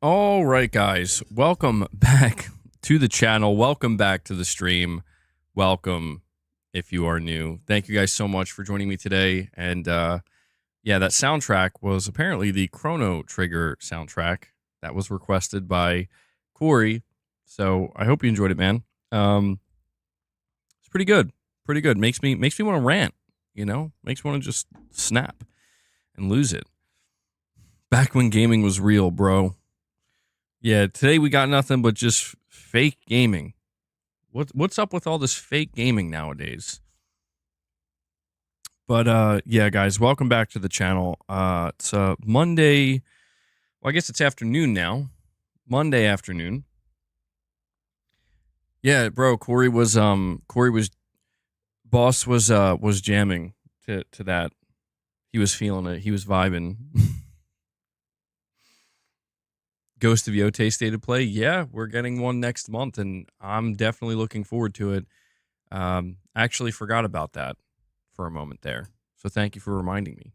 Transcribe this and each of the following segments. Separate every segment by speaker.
Speaker 1: All right, guys, welcome back to the channel. Welcome back to the stream. Welcome if you are new. Thank you guys so much for joining me today. And yeah, that soundtrack was apparently the Chrono Trigger soundtrack that was requested by Corey. So I hope you enjoyed it, man. It's pretty good. Pretty good. Makes me want to rant, you know? Makes me want to just snap and lose it. Back when gaming was real, bro. Yeah, today we got nothing but just fake gaming. What's up with all this fake gaming nowadays? But yeah, guys, welcome back to the channel. It's Monday. Well, I guess it's afternoon now. Monday afternoon. Yeah, bro. Corey was boss was jamming to that. He was feeling it. He was vibing. Ghost of Yotei State of Play. Yeah, we're getting one next month, and I'm definitely looking forward to it. Actually forgot about that for a moment there, so thank you for reminding me.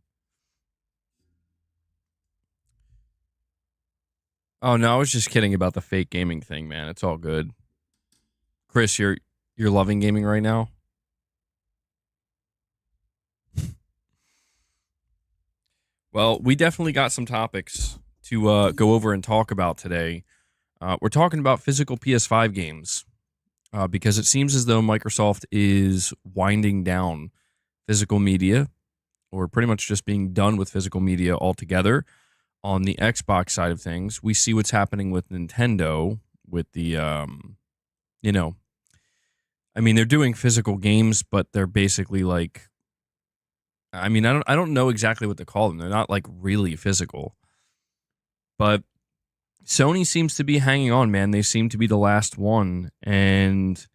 Speaker 1: Oh no, I was just kidding about the fake gaming thing, man. It's all good. Chris, you're loving gaming right now? Well, we definitely got some topics to go over and talk about today. We're talking about physical PS5 games because it seems as though Microsoft is winding down physical media, or pretty much just being done with physical media altogether. On the Xbox side of things, we see what's happening with Nintendo with the, you know, I mean, they're doing physical games, but they're basically like, I mean, I don't know exactly what to call them. They're not like really physical. But Sony seems to be hanging on, man. They seem to be the last one. And,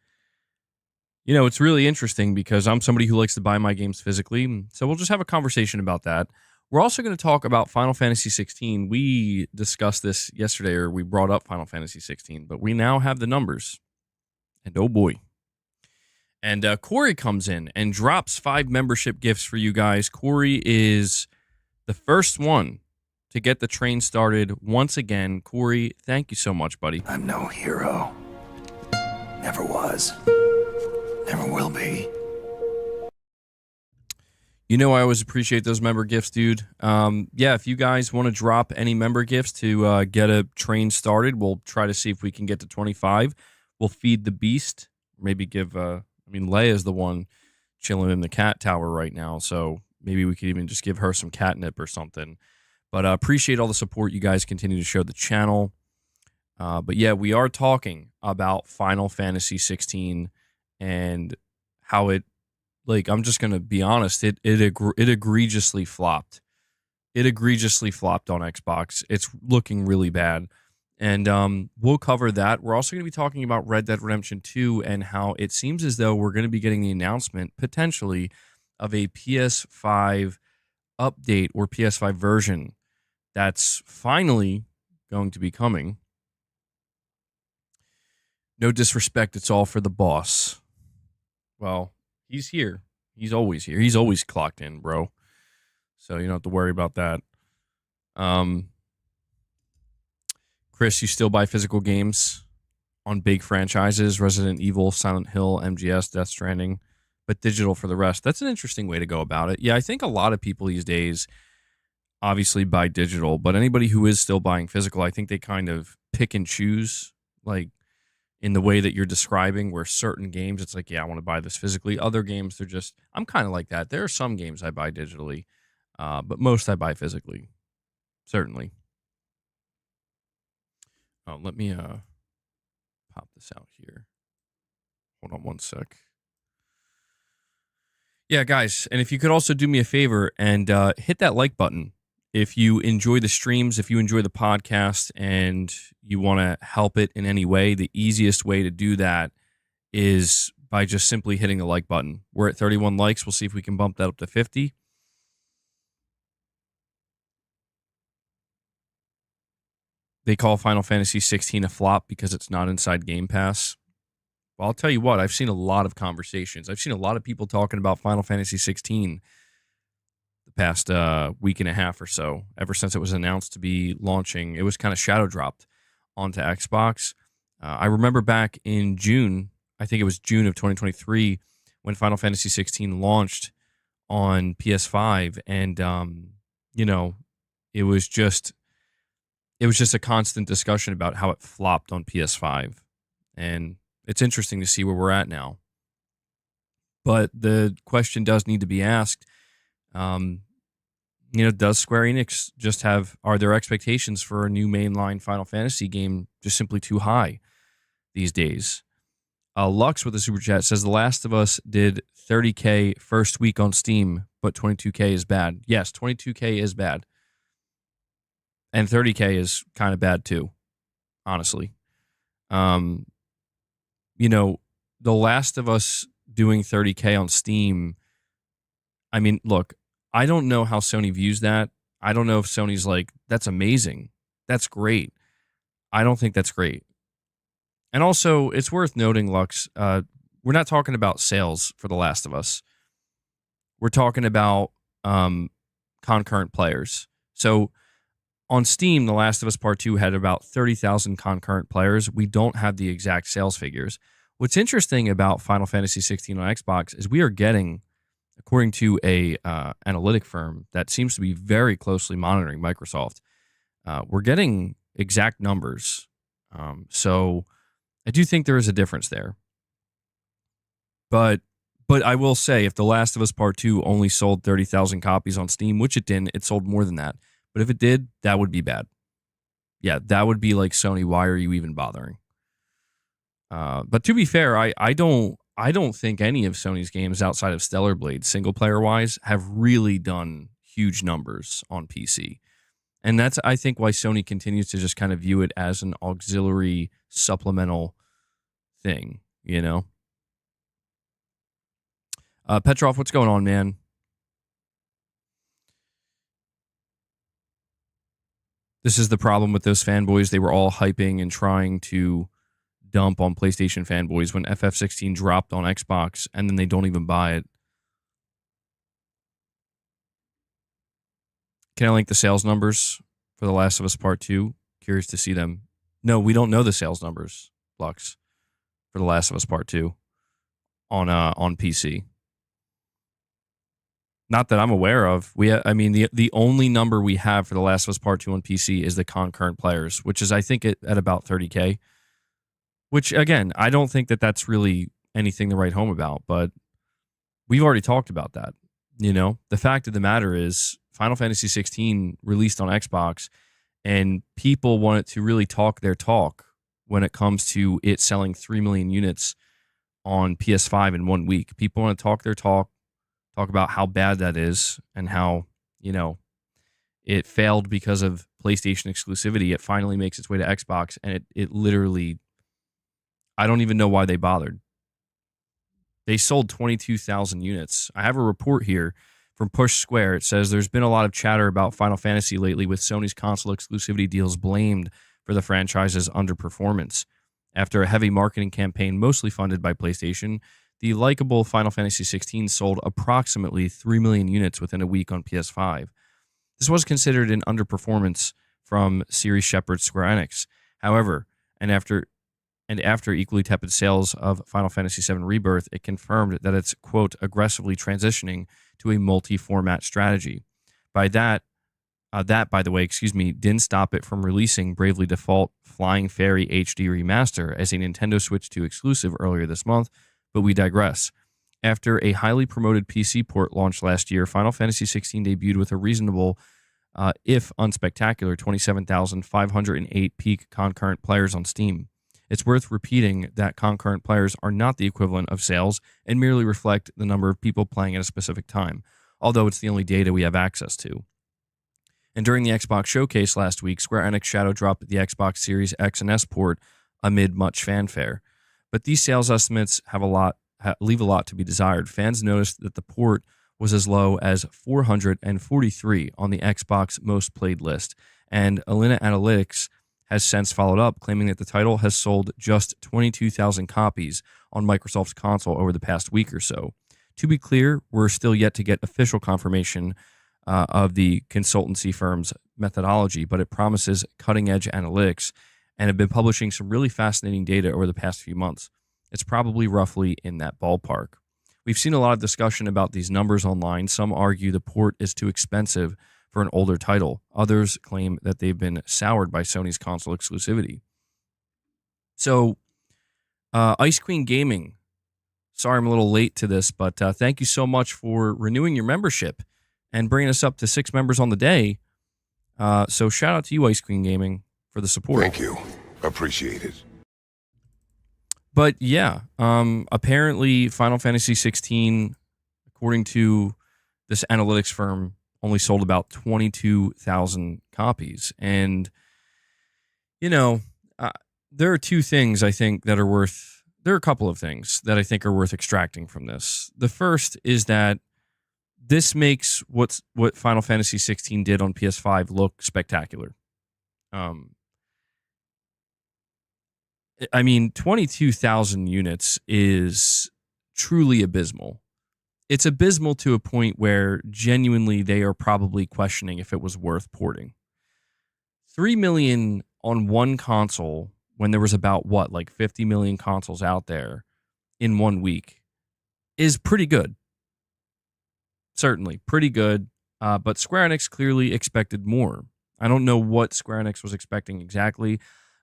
Speaker 1: you know, it's really interesting because I'm somebody who likes to buy my games physically. So we'll just have a conversation about that. We're also going to talk about Final Fantasy 16. We discussed this yesterday, or we brought up Final Fantasy 16, but we now have the numbers. And oh boy. And Corey comes in and drops 5 membership gifts for you guys. Corey is the first one to get the train started once again. Corey, thank you so much, buddy.
Speaker 2: I'm no hero. Never was. Never will be.
Speaker 1: You know I always appreciate those member gifts, dude. Yeah, if you guys want to drop any member gifts to get a train started, we'll try to see if we can get to 25. We'll feed the beast. Maybe give, I mean, Leia's the one chilling in the cat tower right now, so maybe we could even just give her some catnip or something. But I appreciate all the support you guys continue to show the channel. But yeah, we are talking about Final Fantasy 16 and how it, like, I'm just going to be honest, it egregiously flopped. It egregiously flopped on Xbox. It's looking really bad. And we'll cover that. We're also going to be talking about Red Dead Redemption 2 and how it seems as though we're going to be getting the announcement, potentially, of a PS5 update or PS5 version that's finally going to be coming. No disrespect, it's all for the boss. Well, he's here. He's always here. He's always clocked in, bro. So you don't have to worry about that. Chris, you still buy physical games on big franchises, Resident Evil, Silent Hill, MGS, Death Stranding, but digital for the rest. That's an interesting way to go about it. Yeah, I think a lot of people these days obviously buy digital, but anybody who is still buying physical, I think they kind of pick and choose, like in the way that you're describing, where certain games, it's like, yeah, I want to buy this physically. Other games, they're just, I'm kind of like that. There are some games I buy digitally, but most I buy physically, certainly. Oh, let me pop this out here. Hold on one sec. Yeah, guys, and if you could also do me a favor and hit that like button. If you enjoy the streams, if you enjoy the podcast, and you want to help it in any way, the easiest way to do that is by just simply hitting the like button. We're at 31 likes. We'll see if we can bump that up to 50. They call Final Fantasy 16 a flop because it's not inside Game Pass. Well, I'll tell you what, I've seen a lot of conversations. I've seen a lot of people talking about Final Fantasy 16 past week and a half or so. Ever since it was announced to be launching, it was kind of shadow dropped onto Xbox. I remember back in June, I think it was June of 2023, when Final Fantasy 16 launched on PS5, and it was just a constant discussion about how it flopped on PS5, and it's interesting to see where we're at now. But the question does need to be asked. Does Square Enix just are their expectations for a new mainline Final Fantasy game just simply too high these days? Lux with the super chat says The Last of Us did 30K first week on Steam, but 22K is bad. Yes, 22K is bad. And 30K is kind of bad too, honestly. The Last of Us doing 30K on Steam, I mean, look, I don't know how Sony views that. I don't know if Sony's like, that's amazing. That's great. I don't think that's great. And also, it's worth noting, Lux, we're not talking about sales for The Last of Us. We're talking about concurrent players. So on Steam, The Last of Us Part 2 had about 30,000 concurrent players. We don't have the exact sales figures. What's interesting about Final Fantasy 16 on Xbox is we are getting, according to a analytic firm that seems to be very closely monitoring Microsoft, we're getting exact numbers. So I do think there is a difference there. But I will say, if The Last of Us Part 2 only sold 30,000 copies on Steam, which it didn't, it sold more than that. But if it did, that would be bad. Yeah, that would be like, Sony, why are you even bothering? But to be fair, I don't think any of Sony's games outside of Stellar Blade, single player wise, have really done huge numbers on PC. And that's, I think, why Sony continues to just kind of view it as an auxiliary supplemental thing, Petrov, what's going on, man? This is the problem with those fanboys. They were all hyping and trying to dump on PlayStation fanboys when FF16 dropped on Xbox, and then they don't even buy it. Can I link the sales numbers for The Last of Us Part 2? Curious to see them. No, we don't know the sales numbers, Lux, for The Last of Us Part 2 on PC. Not that I'm aware of. The only number we have for The Last of Us Part 2 on PC is the concurrent players, which is, I think, at about 30K. Which, again, I don't think that that's really anything to write home about, but we've already talked about that. The fact of the matter is, Final Fantasy 16 released on Xbox, and people wanted to really talk their talk when it comes to it selling 3 million units on PS5 in 1 week. People want to talk their talk about how bad that is, and how, it failed because of PlayStation exclusivity. It finally makes its way to Xbox, and it literally, I don't even know why they bothered. They sold 22,000 units. I have a report here from Push Square. It says there's been a lot of chatter about Final Fantasy lately, with Sony's console exclusivity deals blamed for the franchise's underperformance. After a heavy marketing campaign mostly funded by PlayStation, the likable Final Fantasy 16 sold approximately 3 million units within a week on PS5. This was considered an underperformance from series shepherd Square Enix. However, after equally tepid sales of Final Fantasy VII Rebirth, it confirmed that it's, quote, aggressively transitioning to a multi-format strategy. By the way, didn't stop it from releasing Bravely Default Flying Fairy HD Remaster as a Nintendo Switch 2 exclusive earlier this month, but we digress. After a highly promoted PC port launched last year, Final Fantasy XVI debuted with a reasonable, if unspectacular, 27,508 peak concurrent players on Steam. It's worth repeating that concurrent players are not the equivalent of sales and merely reflect the number of people playing at a specific time, although it's the only data we have access to. And during the Xbox showcase last week, Square Enix shadow dropped the Xbox Series X and S port amid much fanfare. But these sales estimates leave a lot to be desired. Fans noticed that the port was as low as 443 on the Xbox most played list, and Alina Analytics has since followed up, claiming that the title has sold just 22,000 copies on Microsoft's console over the past week or so. To be clear, we're still yet to get official confirmation of the consultancy firm's methodology, but it promises cutting-edge analytics and have been publishing some really fascinating data over the past few months. It's probably roughly in that ballpark. We've seen a lot of discussion about these numbers online. Some argue the port is too expensive for an older title. Others claim that they've been soured by Sony's console exclusivity. So, Ice Queen Gaming, sorry I'm a little late to this, but thank you so much for renewing your membership and bringing us up to 6 members on the day. So shout out to you, Ice Queen Gaming, for the support.
Speaker 3: Thank you. Appreciate it.
Speaker 1: But yeah, apparently Final Fantasy 16, according to this analytics firm, only sold about 22,000 copies. And, you know, there are two things I think that are worth, there are a couple of things that I think are worth extracting from this. The first is that this makes what Final Fantasy 16 did on PS5 look spectacular. I mean, 22,000 units is truly abysmal. It's abysmal to a point where genuinely they are probably questioning if it was worth porting. 3 million on one console when there was about, what, like 50 million consoles out there in 1 week is pretty good. Certainly, pretty good. But Square Enix clearly expected more. I don't know what Square Enix was expecting exactly,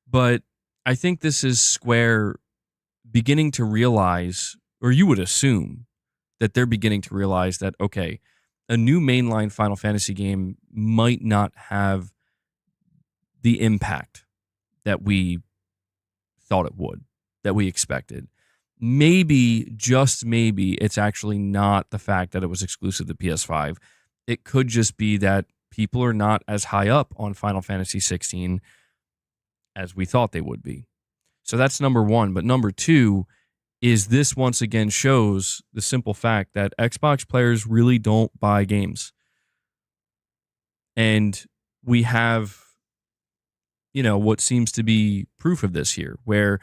Speaker 1: but I think this is Square beginning to realize, or you would assume, that they're beginning to realize that, okay, a new mainline Final Fantasy game might not have the impact that we thought it would, that we expected. Maybe, just maybe, it's actually not the fact that it was exclusive to PS5. It could just be that people are not as high up on Final Fantasy 16 as we thought they would be. So that's number one. But number two is this once again shows the simple fact that Xbox players really don't buy games. And we have, you know, what seems to be proof of this here, where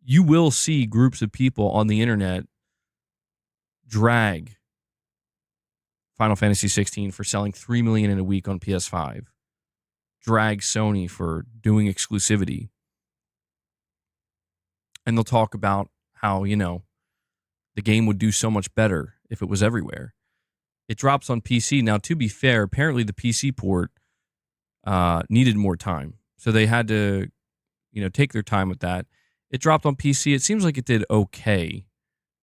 Speaker 1: you will see groups of people on the internet drag Final Fantasy 16 for selling 3 million in a week on PS5. Drag Sony for doing exclusivity. And they'll talk about how, you know, the game would do so much better if it was everywhere. It drops on PC. Now, to be fair, apparently the PC port needed more time. So they had to, you know, take their time with that. It dropped on PC. It seems like it did okay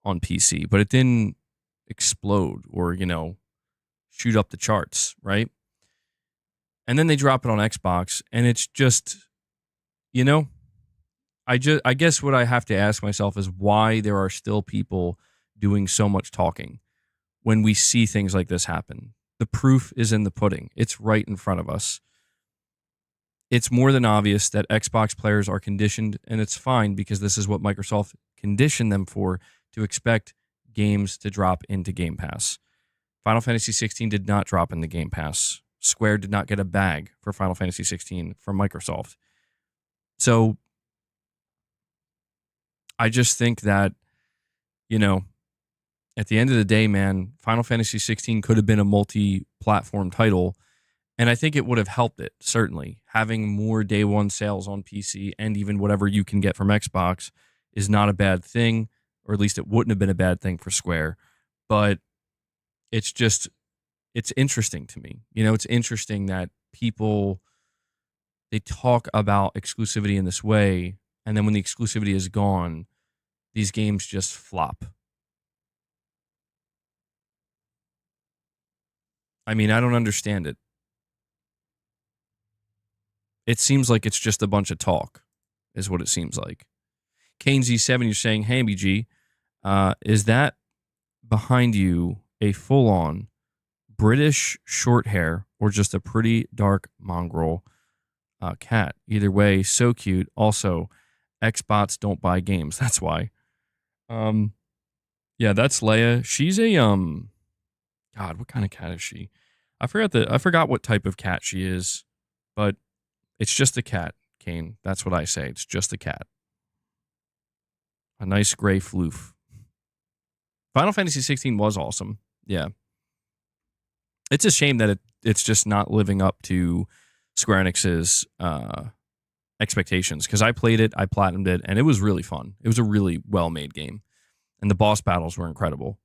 Speaker 1: on PC, but it didn't explode or, you know, shoot up the charts, right? And then they drop it on Xbox, and it's just, you know, I guess what I have to ask myself is why there are still people doing so much talking when we see things like this happen. The proof is in the pudding. It's right in front of us. It's more than obvious that Xbox players are conditioned, and it's fine because this is what Microsoft conditioned them for, to expect games to drop into Game Pass. Final Fantasy 16 did not drop in the Game Pass. Square did not get a bag for Final Fantasy 16 from Microsoft. So I just think that, you know, at the end of the day, man, Final Fantasy 16 could have been a multi-platform title, and I think it would have helped it, certainly. Having more day one sales on PC and even whatever you can get from Xbox is not a bad thing, or at least it wouldn't have been a bad thing for Square. But it's just, it's interesting to me. You know, it's interesting that people, they talk about exclusivity in this way, and then when the exclusivity is gone, these games just flop. I mean, I don't understand it. It seems like it's just a bunch of talk, is what it seems like. Kane Z7, you're saying, hey, BG, is that behind you a full-on British short hair or just a pretty dark mongrel cat? Either way, so cute. Also, Xbots don't buy games. That's why. Yeah, that's Leia. She's a God, what kind of cat is she? I forgot what type of cat she is, but it's just a cat, Kane. That's what I say. It's just a cat. A nice gray floof. Final Fantasy 16 was awesome. Yeah. It's a shame that it's just not living up to Square Enix's expectations. Because I played it, I platinumed it, and it was really fun. It was a really well-made game, and the boss battles were incredible.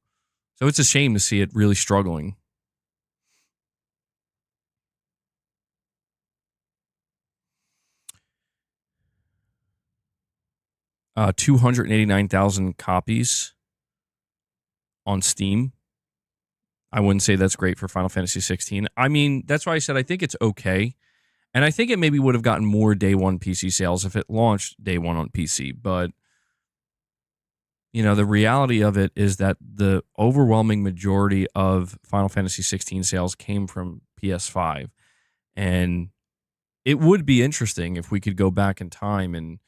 Speaker 1: So it's a shame to see it really struggling. Uh, 289,000 copies on Steam. I wouldn't say that's great for Final Fantasy 16. I mean, that's why I said I think it's okay. And I think it maybe would have gotten more day one PC sales if it launched day one on PC. But, you know, the reality of it is that the overwhelming majority of Final Fantasy 16 sales came from PS5. And it would be interesting if we could go back in time and,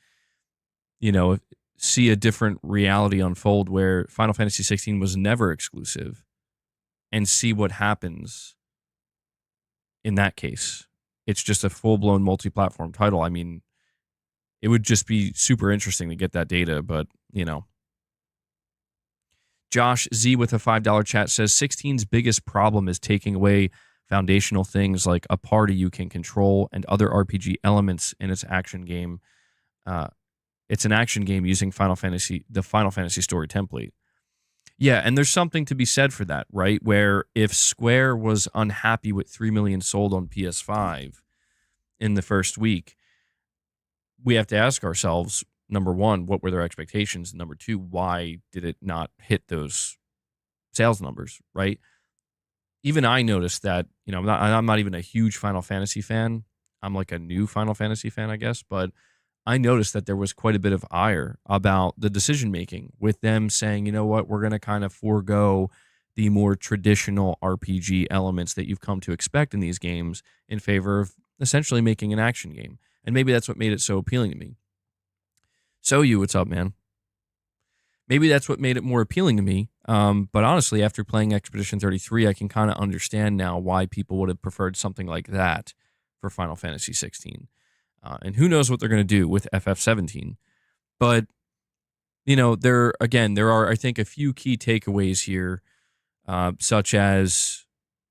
Speaker 1: you know, see a different reality unfold where Final Fantasy 16 was never exclusive and see what happens in that case. It's just a full-blown multi-platform title. I mean, it would just be super interesting to get that data, but, you know. Josh Z with a $5 chat says 16's biggest problem is taking away foundational things like a party you can control and other RPG elements in its action game. It's an action game using the Final Fantasy story template. Yeah, and there's something to be said for that, right? Where if Square was unhappy with 3 million sold on PS5 in the first week, we have to ask ourselves, number one, what were their expectations? And number two, why did it not hit those sales numbers, right? Even I noticed that, you know, I'm not even a huge Final Fantasy fan. I'm like a new Final Fantasy fan, I guess, but I noticed that there was quite a bit of ire about the decision making with them saying, you know what, we're going to kind of forego the more traditional RPG elements that you've come to expect in these games in favor of essentially making an action game. And maybe that's what made it so appealing to me. So what's up, man? Maybe that's what made it more appealing to me. But honestly, after playing Expedition 33, I can kind of understand now why people would have preferred something like that for Final Fantasy 16. And who knows what they're going to do with FF17. But, you know, there are, I think, a few key takeaways here, such as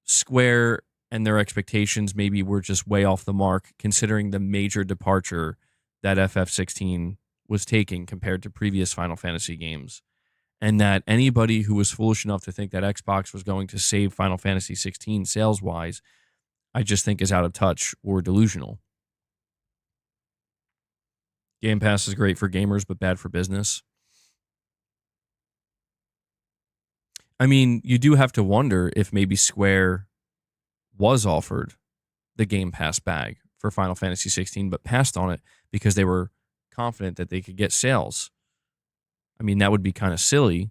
Speaker 1: Square and their expectations maybe were just way off the mark, considering the major departure that FF16 was taking compared to previous Final Fantasy games. And that anybody who was foolish enough to think that Xbox was going to save Final Fantasy 16 sales-wise, I just think is out of touch or delusional. Game Pass is great for gamers, but bad for business. I mean, you do have to wonder if maybe Square was offered the Game Pass bag for Final Fantasy 16, but passed on it because they were confident that they could get sales. I mean, that would be kind of silly.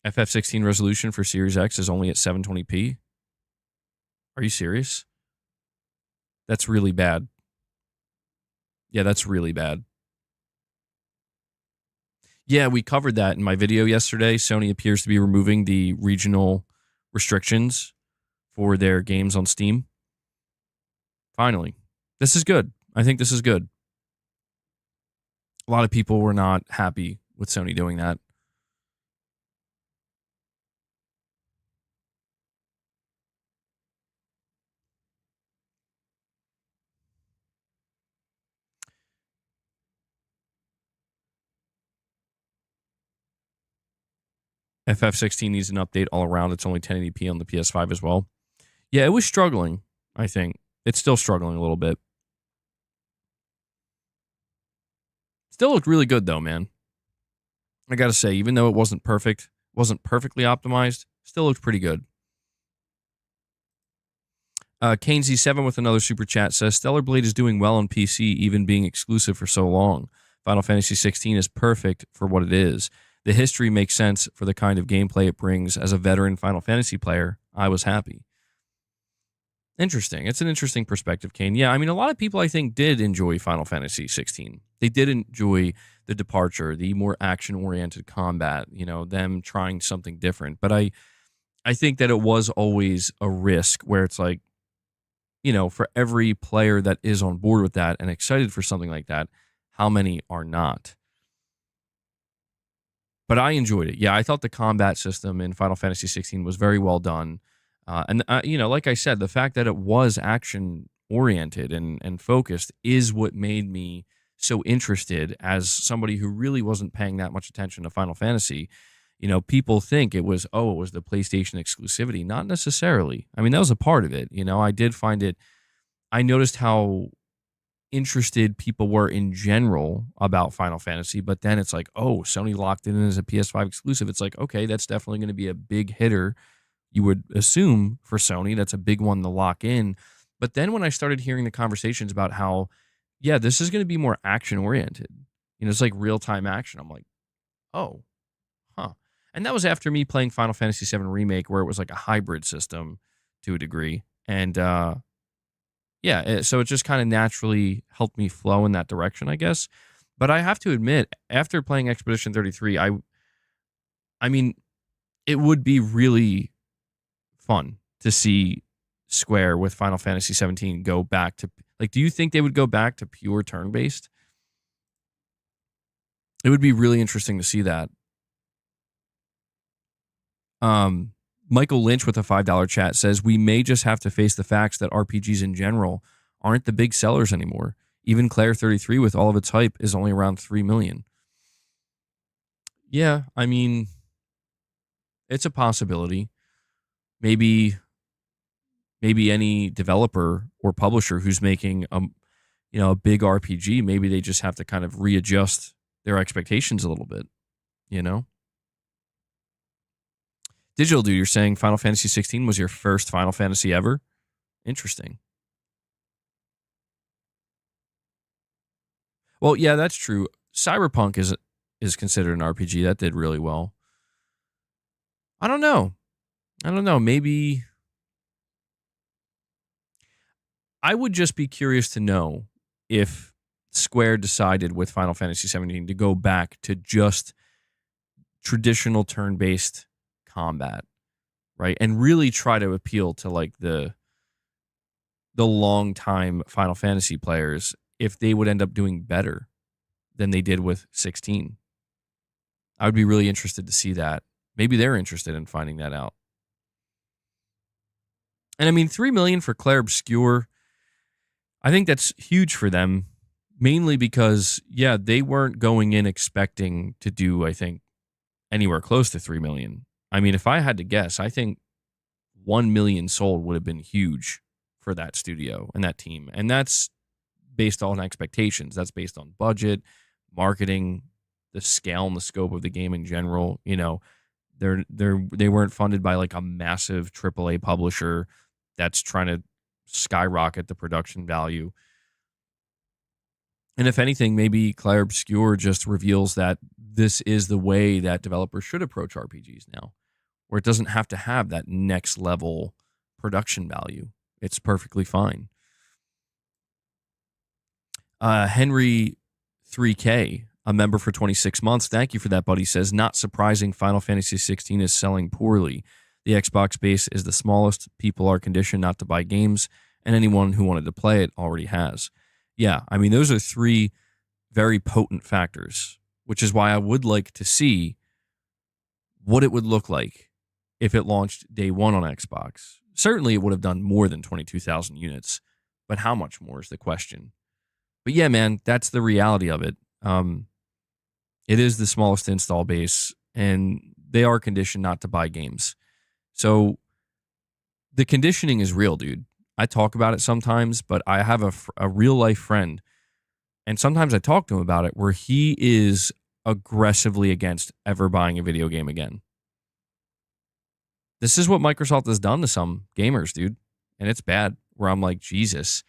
Speaker 1: FF16 resolution for Series X is only at 720p. Are you serious? That's really bad. Yeah, that's really bad. Yeah, we covered that in my video yesterday. Sony appears to be removing the regional restrictions for their games on Steam. Finally. This is good. I think this is good. A lot of people were not happy with Sony doing that. FF16 needs an update all around. It's only 1080p on the PS5 as well. Yeah, it was struggling, I think. It's still struggling a little bit. Still looked really good, though, man. I gotta say, even though it wasn't perfect, wasn't perfectly optimized, still looked pretty good. Kane Z7 with another super chat says, Stellar Blade is doing well on PC, even being exclusive for so long. Final Fantasy 16 is perfect for what it is. The history makes sense for the kind of gameplay it brings. As a veteran Final Fantasy player, I was happy. Interesting. It's an interesting perspective, Kane. Yeah, I mean, a lot of people, I think, did enjoy Final Fantasy 16. They did enjoy the departure, the more action-oriented combat, you know, them trying something different. But I think that it was always a risk where it's like, you know, for every player that is on board with that and excited for something like that, how many are not? But I enjoyed it. Yeah, I thought the combat system in Final Fantasy 16 was very well done. Like I said, the fact that it was action oriented and focused is what made me so interested as somebody who really wasn't paying that much attention to Final Fantasy. People think it was the PlayStation exclusivity. Not necessarily. I mean, that was a part of it. I did find it, I noticed how interested people were in general about Final Fantasy, but then it's like, oh, Sony locked it in as a PS5 exclusive. It's like, okay, that's definitely going to be a big hitter. You would assume for Sony, that's a big one to lock in. But then when I started hearing the conversations about how, yeah, this is going to be more action oriented, it's like real time action. I'm like, oh, huh. And that was after me playing Final Fantasy VII Remake, where it was like a hybrid system to a degree. And so it just kind of naturally helped me flow in that direction, I guess. But I have to admit, after playing Expedition 33, I mean, it would be really fun to see Square with Final Fantasy 17 go back to, like, do you think they would go back to pure turn-based? It would be really interesting to see that. Michael Lynch with a $5 chat says, we may just have to face the facts that RPGs in general aren't the big sellers anymore. Even Claire 33 with all of its hype is only around 3 million. Yeah, I mean, it's a possibility. Maybe any developer or publisher who's making a big RPG, maybe they just have to kind of readjust their expectations a little bit, Digital Dude, you're saying Final Fantasy 16 was your first Final Fantasy ever? Interesting. Well, yeah, that's true. Cyberpunk is considered an RPG. That did really well. I don't know. Maybe I would just be curious to know if Square decided with Final Fantasy 17 to go back to just traditional turn-based combat, right? And really try to appeal to like the long-time Final Fantasy players, if they would end up doing better than they did with 16. I would be really interested to see that. Maybe they're interested in finding that out. And I mean, 3 million for Claire Obscure, I think that's huge for them, mainly because, yeah, they weren't going in expecting to do, I think, anywhere close to 3 million. I mean, if I had to guess, I think 1 million sold would have been huge for that studio and that team. And that's based on expectations. That's based on budget, marketing, the scale and the scope of the game in general. They weren't funded by like a massive AAA publisher that's trying to skyrocket the production value. And if anything, maybe Claire Obscure just reveals that this is the way that developers should approach RPGs now, where it doesn't have to have that next level production value. It's perfectly fine. Henry 3K, a member for 26 months. Thank you for that, buddy. Says, not surprising Final Fantasy 16 is selling poorly. The Xbox base is the smallest. People are conditioned not to buy games, and anyone who wanted to play it already has. Yeah, I mean, those are three very potent factors, which is why I would like to see what it would look like if it launched day one on Xbox. Certainly, it would have done more than 22,000 units, but how much more is the question. But yeah, man, that's the reality of it. It is the smallest install base, and they are conditioned not to buy games. So the conditioning is real, dude. I talk about it sometimes, but I have a real life friend, and sometimes I talk to him about it, where he is aggressively against ever buying a video game again. This is what Microsoft has done to some gamers, dude, and it's bad, where I'm like, Jesus.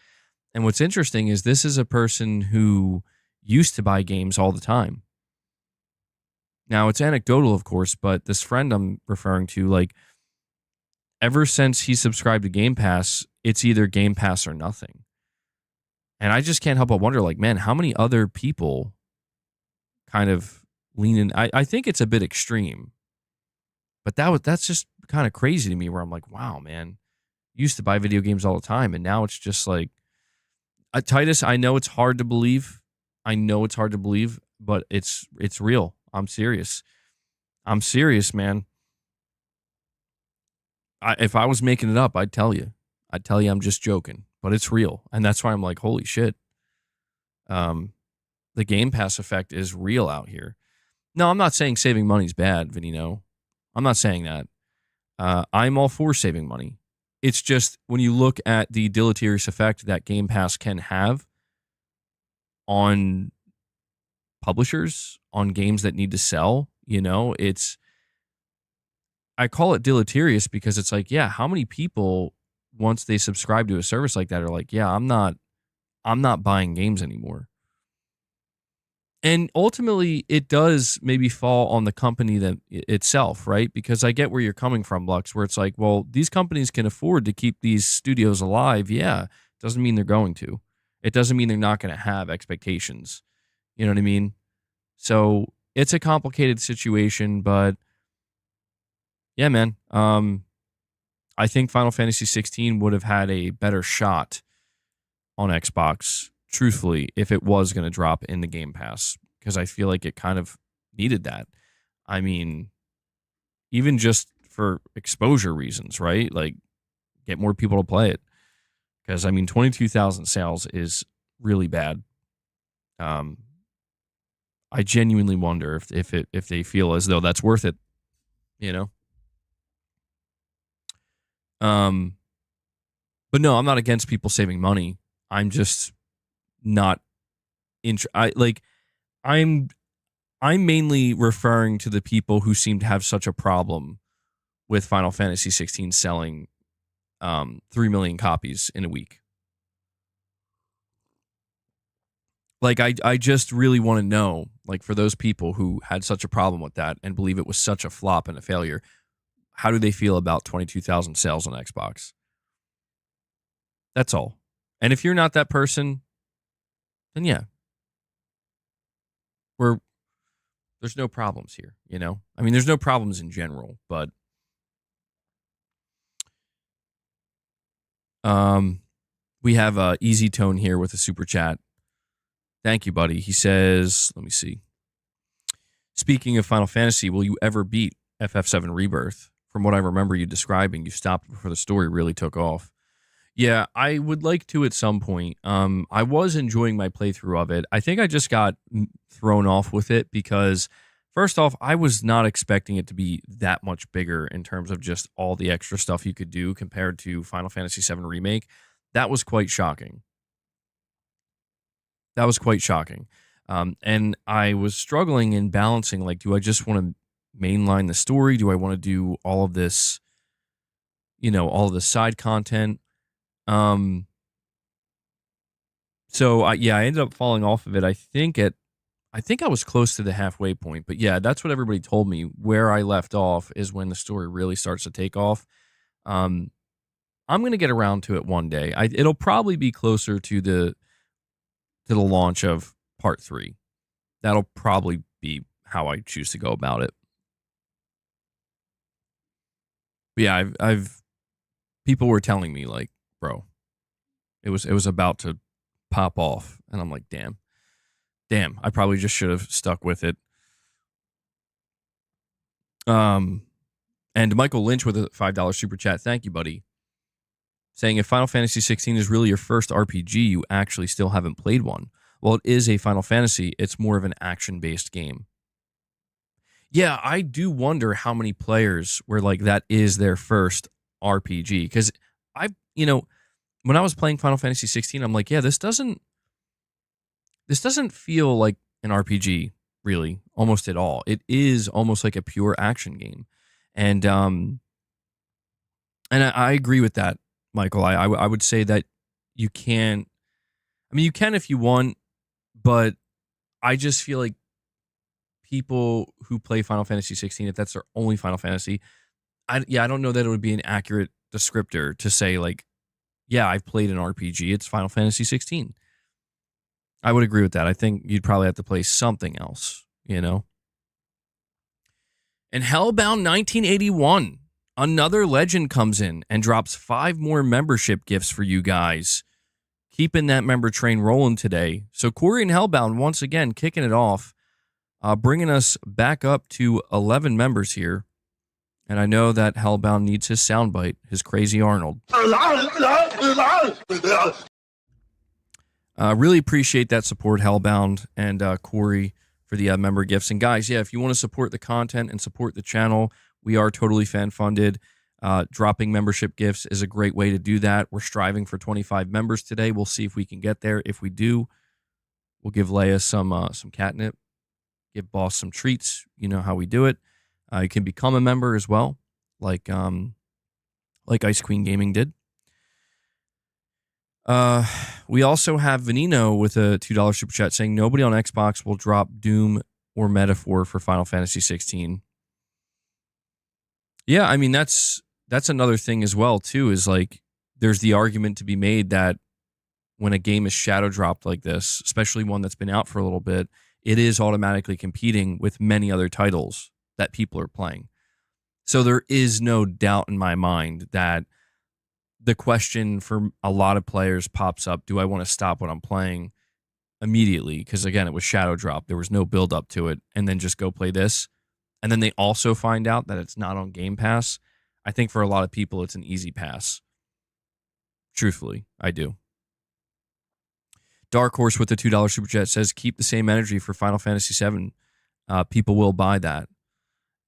Speaker 1: And what's interesting is this is a person who used to buy games all the time. Now, it's anecdotal, of course, but this friend I'm referring to, like, ever since he subscribed to Game Pass, it's either Game Pass or nothing. And I just can't help but wonder, like, man, how many other people kind of lean in? I think it's a bit extreme, but that's just kind of crazy to me, where I'm like, wow, man, used to buy video games all the time, and now it's just like, Titus, I know it's hard to believe. But it's real. I'm serious, man. If I was making it up, I'd tell you. I'd tell you I'm just joking, but it's real. And that's why I'm like, holy shit. The Game Pass effect is real out here. No, I'm not saying saving money is bad, Vinino. I'm not saying that. I'm all for saving money. It's just when you look at the deleterious effect that Game Pass can have on publishers, on games that need to sell, I call it deleterious because it's like, yeah, how many people once they subscribe to a service like that are like, yeah, I'm not buying games anymore. And ultimately, it does maybe fall on the company itself, right? Because I get where you're coming from, Lux, where it's like, well, these companies can afford to keep these studios alive. Yeah, doesn't mean they're going to. It doesn't mean they're not going to have expectations. You know what I mean? So it's a complicated situation, but yeah, man. I think Final Fantasy 16 would have had a better shot on Xbox, truthfully, if it was going to drop in the Game Pass, because I feel like it kind of needed that. I mean, even just for exposure reasons, right? Like, get more people to play it. Because, I mean, 22,000 sales is really bad. I genuinely wonder if they feel as though that's worth it, But no, I'm not against people saving money. I'm just not I'm mainly referring to the people who seem to have such a problem with Final Fantasy 16 selling 3 million copies in a week. Like, I just really want to know, like, for those people who had such a problem with that and believe it was such a flop and a failure, how do they feel about 22,000 sales on Xbox? That's all. And if you're not that person, then yeah. There's no problems here, I mean, there's no problems in general, but we have Easy Tone here with a super chat. Thank you, buddy. He says, let me see. Speaking of Final Fantasy, will you ever beat FF7 Rebirth? From what I remember you describing, you stopped before the story really took off. Yeah, I would like to at some point. I was enjoying my playthrough of it. I think I just got thrown off with it because, first off, I was not expecting it to be that much bigger in terms of just all the extra stuff you could do compared to Final Fantasy VII Remake. That was quite shocking. And I was struggling in balancing, like, do I just want to mainline the story? Do I want to do all of this, all of the side content? So I ended up falling off of it. I think I was close to the halfway point, but yeah, that's what everybody told me. Where I left off is when the story really starts to take off. I'm going to get around to it one day. It'll probably be closer to the launch of part 3. That'll probably be how I choose to go about it. But yeah, I've people were telling me, like, bro, it was about to pop off, and I'm like, damn, I probably just should have stuck with it. And Michael Lynch with a $5 super chat, thank you, buddy, saying, if Final Fantasy 16 is really your first RPG, you actually still haven't played one. Well, it is a Final Fantasy. It's more of an action-based game. Yeah, I do wonder how many players were like, that is their first RPG. Because when I was playing Final Fantasy 16, I'm like, yeah, this doesn't feel like an RPG, really, almost at all. It is almost like a pure action game. And I agree with that, Michael. I would say that you can if you want, but I just feel like people who play Final Fantasy 16, if that's their only Final Fantasy, I don't know that it would be an accurate descriptor to say, like, yeah, I've played an RPG, it's Final Fantasy 16. I would agree with that. I think you'd probably have to play something else, And Hellbound 1981, another legend comes in and drops 5 more membership gifts for you guys. Keeping that member train rolling today. So Corey and Hellbound, once again, kicking it off, bringing us back up to 11 members here. And I know that Hellbound needs his soundbite, his crazy Arnold. Really appreciate that support, Hellbound and Corey, for the member gifts. And guys, yeah, if you want to support the content and support the channel, we are totally fan-funded. Dropping membership gifts is a great way to do that. We're striving for 25 members today. We'll see if we can get there. If we do, we'll give Leia some catnip, give Boss some treats. You know how we do it. You can become a member as well, like Ice Queen Gaming did. We also have Venino with a $2 super chat saying nobody on Xbox will drop Doom or Metaphor for Final Fantasy 16. Yeah, I mean that's another thing as well too, is like there's the argument to be made that when a game is shadow dropped like this, especially one that's been out for a little bit, it is automatically competing with many other titles that people are playing. So there is no doubt in my mind that the question for a lot of players pops up, do I want to stop what I'm playing immediately? Because again, it was shadow drop. There was no build up to it. And then just go play this. And then they also find out that it's not on Game Pass. I think for a lot of people, it's an easy pass. Truthfully, I do. Dark Horse with the $2 super chat says, keep the same energy for Final Fantasy VII. People will buy that.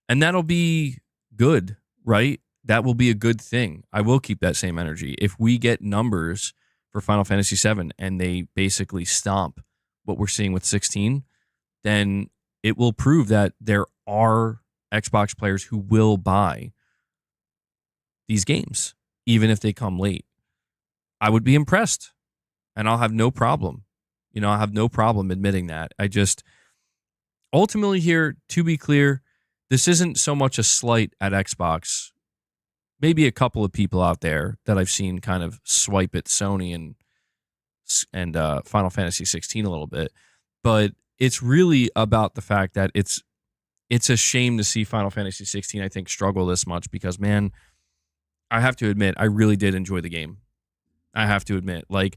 Speaker 1: And that'll be good, right? That will be a good thing. I will keep that same energy. If we get numbers for Final Fantasy VII and they basically stomp what we're seeing with 16, then it will prove that there are Xbox players who will buy these games, even if they come late. I would be impressed, and I'll have no problem. I'll have no problem admitting that. I just, ultimately here, to be clear, this isn't so much a slight at Xbox. Maybe a couple of people out there that I've seen kind of swipe at Sony and Final Fantasy 16 a little bit, but it's really about the fact that it's a shame to see Final Fantasy 16, I think, struggle this much because, man, I have to admit, I really did enjoy the game. I have to admit, like,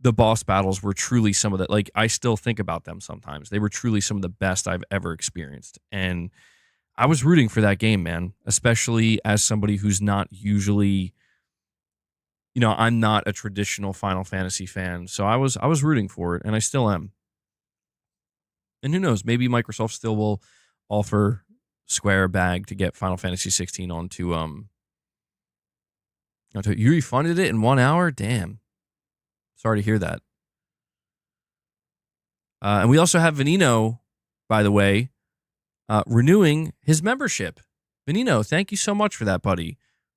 Speaker 1: the boss battles were truly some of the, like, I still think about them sometimes. They were truly some of the best I've ever experienced. And I was rooting for that game, man, especially as somebody who's not usually, I'm not a traditional Final Fantasy fan. So I was rooting for it, and I still am. And who knows, maybe Microsoft still will offer Square a bag to get Final Fantasy 16 onto you refunded it in 1 hour? Damn. Sorry to hear that. And we also have Venino, by the way, renewing his membership. Venino, thank you so much for that, buddy.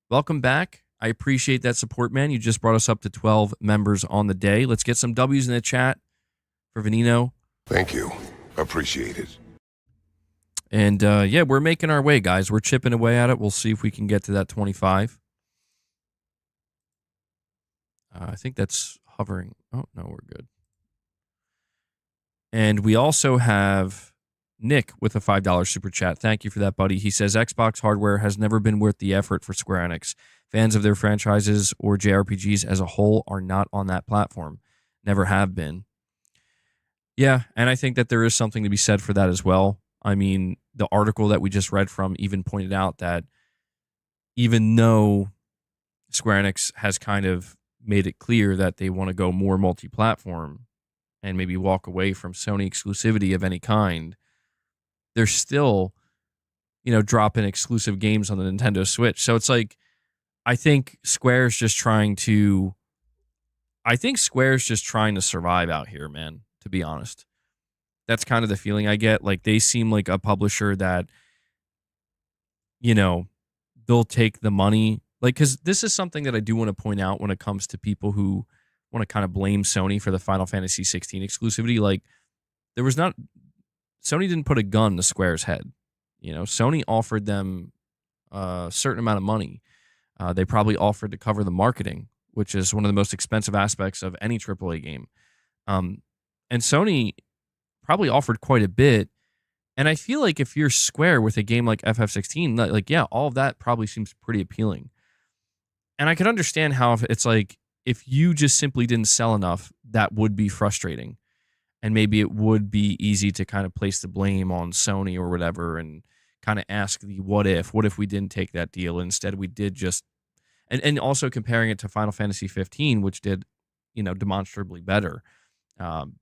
Speaker 1: Welcome back. I appreciate that support, man. You just brought us up to 12 members on the day. Let's get some W's in the chat for Venino.
Speaker 3: Thank you. Appreciate it.
Speaker 1: And yeah, we're making our way, guys. We're chipping away at it. We'll see if we can get to that 25. I think that's hovering. Oh, no, we're good. And we also have Nick with a $5 super chat. Thank you for that, buddy. He says, Xbox hardware has never been worth the effort for Square Enix. Fans of their franchises or JRPGs as a whole are not on that platform. Never have been. Yeah, and I think that there is something to be said for that as well. I mean, the article that we just read from even pointed out that even though Square Enix has kind of made it clear that they want to go more multi-platform and maybe walk away from Sony exclusivity of any kind, they're still, dropping exclusive games on the Nintendo Switch. So it's like, I think Square's just trying to survive out here, man, to be honest. That's kind of the feeling I get. Like, they seem like a publisher that, they'll take the money. Like, because this is something that I do want to point out when it comes to people who want to kind of blame Sony for the Final Fantasy 16 exclusivity. Like, Sony didn't put a gun to Square's head. Sony offered them a certain amount of money. They probably offered to cover the marketing, which is one of the most expensive aspects of any AAA game. And Sony probably offered quite a bit. And I feel like if you're Square with a game like FF16, like, yeah, all of that probably seems pretty appealing. And I could understand how it's like, if you just simply didn't sell enough, that would be frustrating. And maybe it would be easy to kind of place the blame on Sony or whatever and kind of ask the what if we didn't take that deal, instead we did just, and also comparing it to Final Fantasy 15, which did, demonstrably better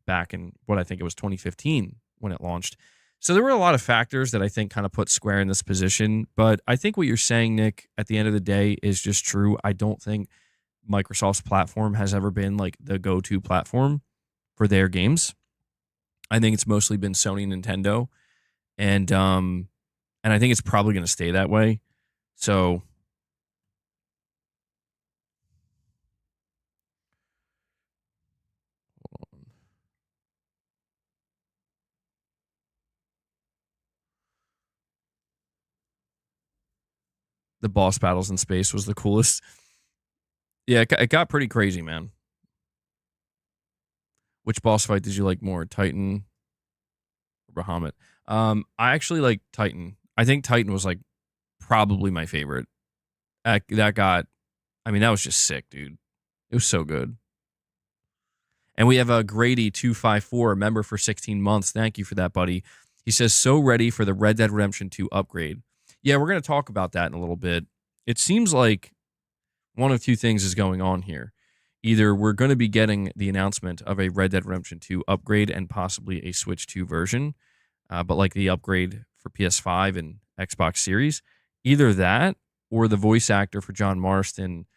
Speaker 1: back in what I think it was 2015 when it launched. So there were a lot of factors that I think kind of put Square in this position. But I think what you're saying, Nick, at the end of the day is just true. I don't think Microsoft's platform has ever been like the go-to platform for their games. I think it's mostly been Sony and Nintendo. And I think it's probably going to stay that way. So the boss battles in space was the coolest. Yeah, it got pretty crazy, man. Which boss fight did you like more, Titan or Bahamut? I actually like Titan. I think Titan was like probably my favorite. That was just sick, dude. It was so good. And we have a Grady254, a member for 16 months. Thank you for that, buddy. He says, so ready for the Red Dead Redemption 2 upgrade. Yeah, we're going to talk about that in a little bit. It seems like one of two things is going on here. Either we're going to be getting the announcement of a Red Dead Redemption 2 upgrade and possibly a Switch 2 version, but like the upgrade for PS5 and Xbox Series. Either that or the voice actor for John Marston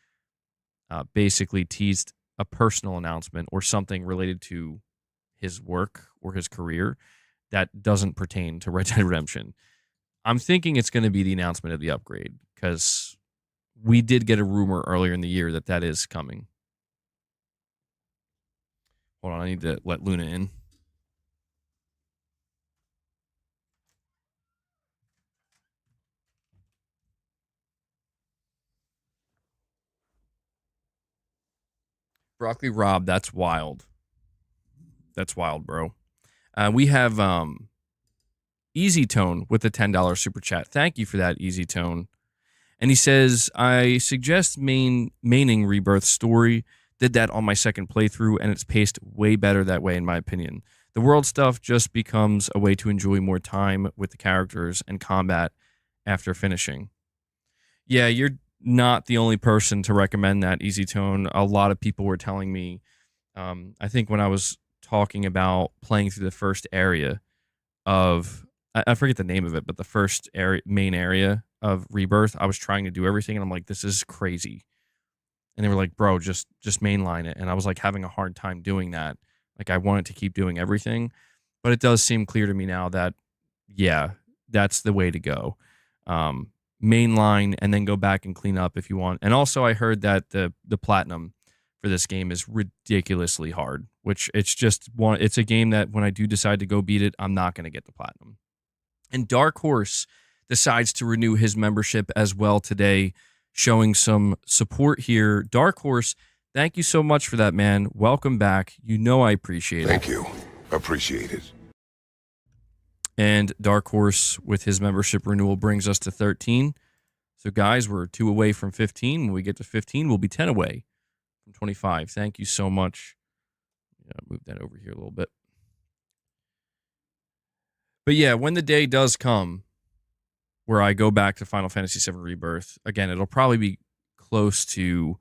Speaker 1: basically teased a personal announcement or something related to his work or his career that doesn't pertain to Red Dead Redemption. I'm thinking it's going to be the announcement of the upgrade because we did get a rumor earlier in the year that is coming. Hold on, I need to let Luna in. Broccoli Rob, that's wild. That's wild, bro. We have Easy Tone with the $10 super chat. Thank you for that, Easy Tone. And he says, I suggest maining Rebirth story. Did that on my second playthrough, and it's paced way better that way, in my opinion. The world stuff just becomes a way to enjoy more time with the characters and combat after finishing. Yeah, you're not the only person to recommend that, Easy Tone. A lot of people were telling me, I think when I was talking about playing through the first area of, I forget the name of it, but the first main area of Rebirth, I was trying to do everything, and I'm like, this is crazy. And they were like, bro, just mainline it. And I was like having a hard time doing that. Like I wanted to keep doing everything, but it does seem clear to me now that, yeah, that's the way to go. Mainline and then go back and clean up if you want. And also I heard that the platinum for this game is ridiculously hard, which it's a game that when I do decide to go beat it, I'm not going to get the platinum. And Dark Horse decides to renew his membership as well today, showing some support here. Dark Horse, thank you so much for that, man. Welcome back. You know I appreciate it.
Speaker 3: Thank you. Appreciate it.
Speaker 1: And Dark Horse, with his membership renewal, brings us to 13. So, guys, we're 2 away from 15. When we get to 15, we'll be 10 away from 25. Thank you so much. Move that over here a little bit. But, yeah, when the day does come where I go back to Final Fantasy VII Rebirth, again, it'll probably be close to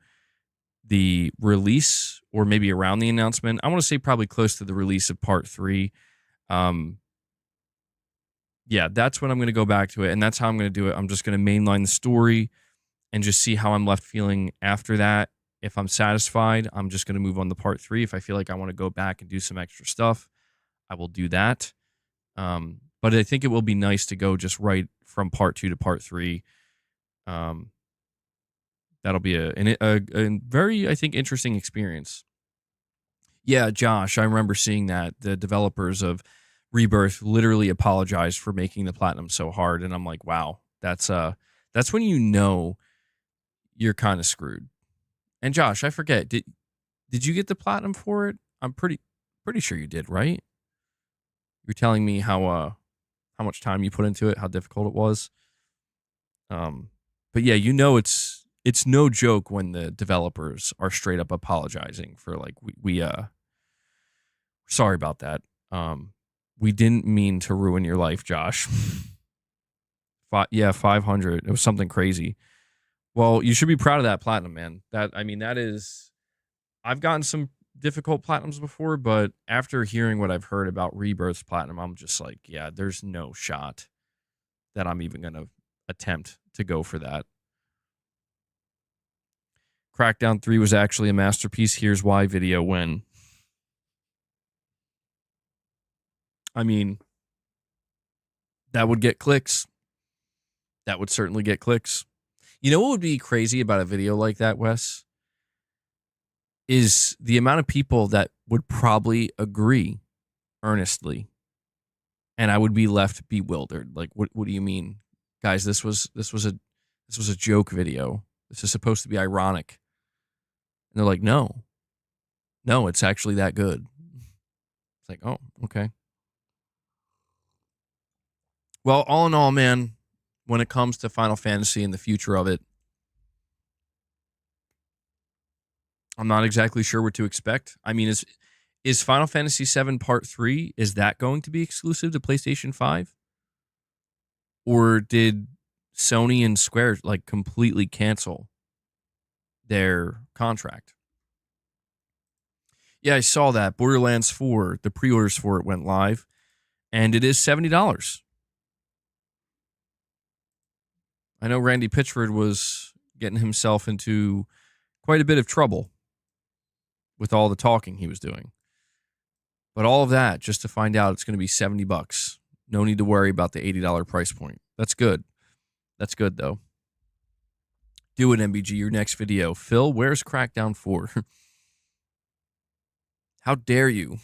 Speaker 1: the release or maybe around the announcement. I want to say probably close to the release of Part 3. Yeah, that's when I'm going to go back to it, and that's how I'm going to do it. I'm just going to mainline the story and just see how I'm left feeling after that. If I'm satisfied, I'm just going to move on to Part 3. If I feel like I want to go back and do some extra stuff, I will do that. But I think it will be nice to go just right from Part 2 to Part 3. That'll be a very, I think, interesting experience. Yeah, Josh, I remember seeing that. The developers of Rebirth literally apologized for making the platinum so hard, and I'm like, wow, that's when you know you're kind of screwed. And Josh, I forget, did you get the platinum for it? I'm pretty sure you did, right? You're telling me how much time you put into it, how difficult it was. But yeah, you know it's no joke when the developers are straight up apologizing for like we sorry about that. We didn't mean to ruin your life, Josh. Yeah, 500. It was something crazy. Well, you should be proud of that platinum, man. That is. I've gotten some difficult platinums before, but after hearing what I've heard about Rebirth's platinum, I'm just like, yeah, there's no shot that I'm even gonna attempt to go for that. Crackdown 3 was actually a masterpiece. Here's why video win. I mean, that would get clicks. That would certainly get clicks. You know what would be crazy about a video like that, Wes? Is the amount of people that would probably agree earnestly, and I would be left bewildered. Like, what do you mean? Guys, this was a joke video. This is supposed to be ironic. And they're like, no, it's actually that good. It's like, oh, okay. Well, all in all, man, when it comes to Final Fantasy and the future of it, I'm not exactly sure what to expect. I mean, is Final Fantasy VII Part 3, is that going to be exclusive to PlayStation 5? Or did Sony and Square like completely cancel their contract? Yeah, I saw that. Borderlands 4, the pre-orders for it went live, and it is $70. I know Randy Pitchford was getting himself into quite a bit of trouble with all the talking he was doing. But all of that just to find out it's going to be $70. No need to worry about the $80 price point. That's good. That's good, though. Do it, MBG. Your next video. Phil, where's Crackdown 4? How dare you?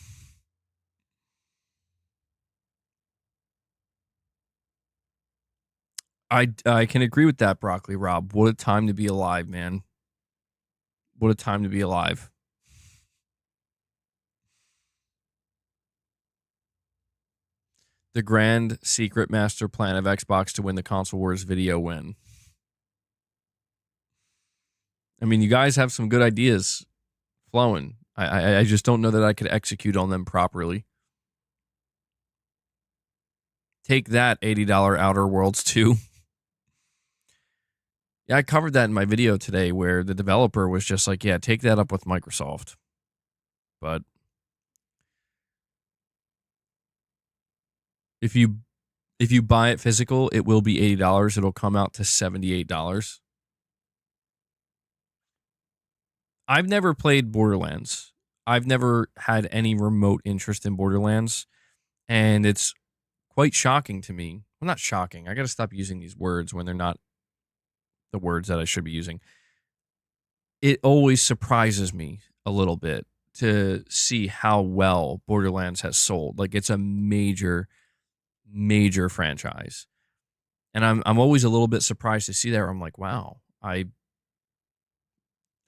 Speaker 1: I can agree with that, Broccoli Rob. What a time to be alive, man. What a time to be alive. The grand secret master plan of Xbox to win the console wars video win. I mean, you guys have some good ideas flowing. I just don't know that I could execute on them properly. Take that, $80 Outer Worlds 2. Yeah, I covered that in my video today where the developer was just like, yeah, take that up with Microsoft. But if you buy it physical, it will be $80. It'll come out to $78. I've never played Borderlands. I've never had any remote interest in Borderlands. And it's quite shocking to me. Well, not shocking. I got to stop using these words when they're not the words that I should be using. It always surprises me a little bit to see how well Borderlands has sold. Like, it's a major franchise. And I'm always a little bit surprised to see that. I'm like, wow, I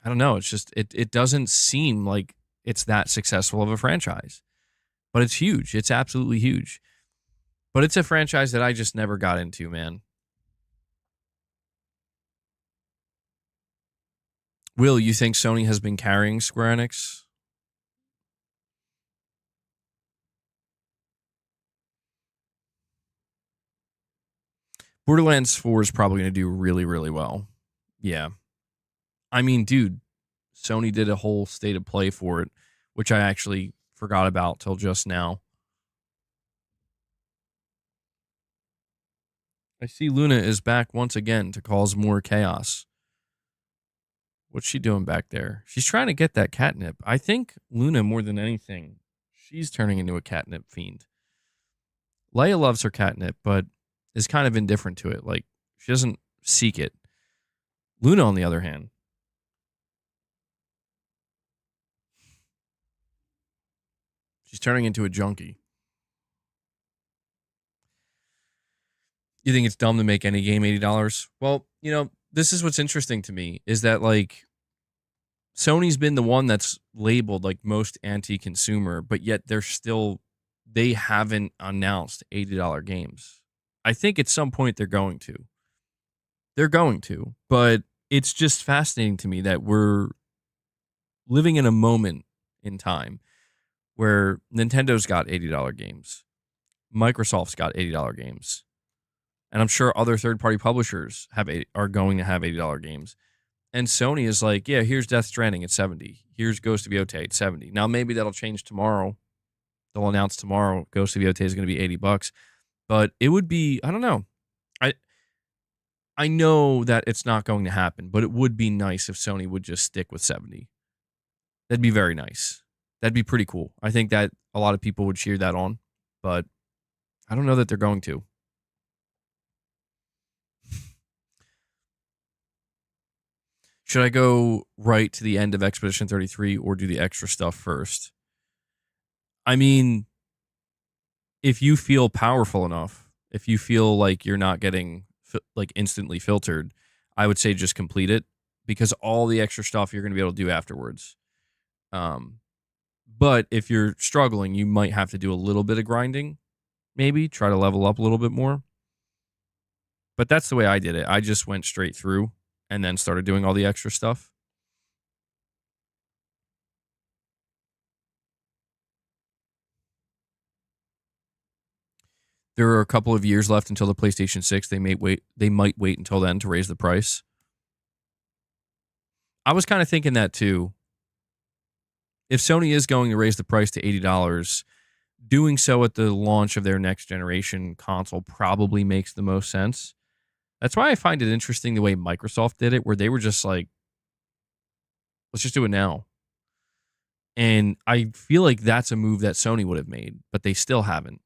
Speaker 1: don't know. It's just it doesn't seem like it's that successful of a franchise. But it's huge. It's absolutely huge. But it's a franchise that I just never got into, man. Will, you think Sony has been carrying Square Enix? Borderlands 4 is probably going to do really, really well. Yeah. I mean, dude, Sony did a whole state of play for it, which I actually forgot about till just now. I see Luna is back once again to cause more chaos. What's she doing back there? She's trying to get that catnip. I think Luna, more than anything, she's turning into a catnip fiend. Leia loves her catnip, but is kind of indifferent to it. Like, she doesn't seek it. Luna, on the other hand, she's turning into a junkie. You think it's dumb to make any game $80? Well, you know, this is what's interesting to me is that, like, Sony's been the one that's labeled like most anti-consumer, but yet they haven't announced $80 games. I think at some point they're going to. But it's just fascinating to me that we're living in a moment in time where Nintendo's got $80 games. Microsoft's got $80 games. And I'm sure other third-party publishers are going to have $80 games. And Sony is like, yeah, here's Death Stranding at 70. Here's Ghost of Yotei at 70. Now maybe that'll change tomorrow. They'll announce tomorrow Ghost of Yotei is going to be $80. But it would be, I don't know. I know that it's not going to happen, but it would be nice if Sony would just stick with 70. That'd be very nice. That'd be pretty cool. I think that a lot of people would cheer that on, but I don't know that they're going to. Should I go right to the end of Expedition 33 or do the extra stuff first? I mean, if you feel powerful enough, if you feel like you're not getting like instantly filtered, I would say just complete it, because all the extra stuff you're going to be able to do afterwards. But if you're struggling, you might have to do a little bit of grinding, maybe try to level up a little bit more. But that's the way I did it. I just went straight through and then started doing all the extra stuff. There are a couple of years left until the PlayStation 6. They might wait until then to raise the price. I was kind of thinking that too. If Sony is going to raise the price to $80, doing so at the launch of their next generation console probably makes the most sense. That's why I find it interesting the way Microsoft did it, where they were just like, let's just do it now. And I feel like that's a move that Sony would have made, but they still haven't.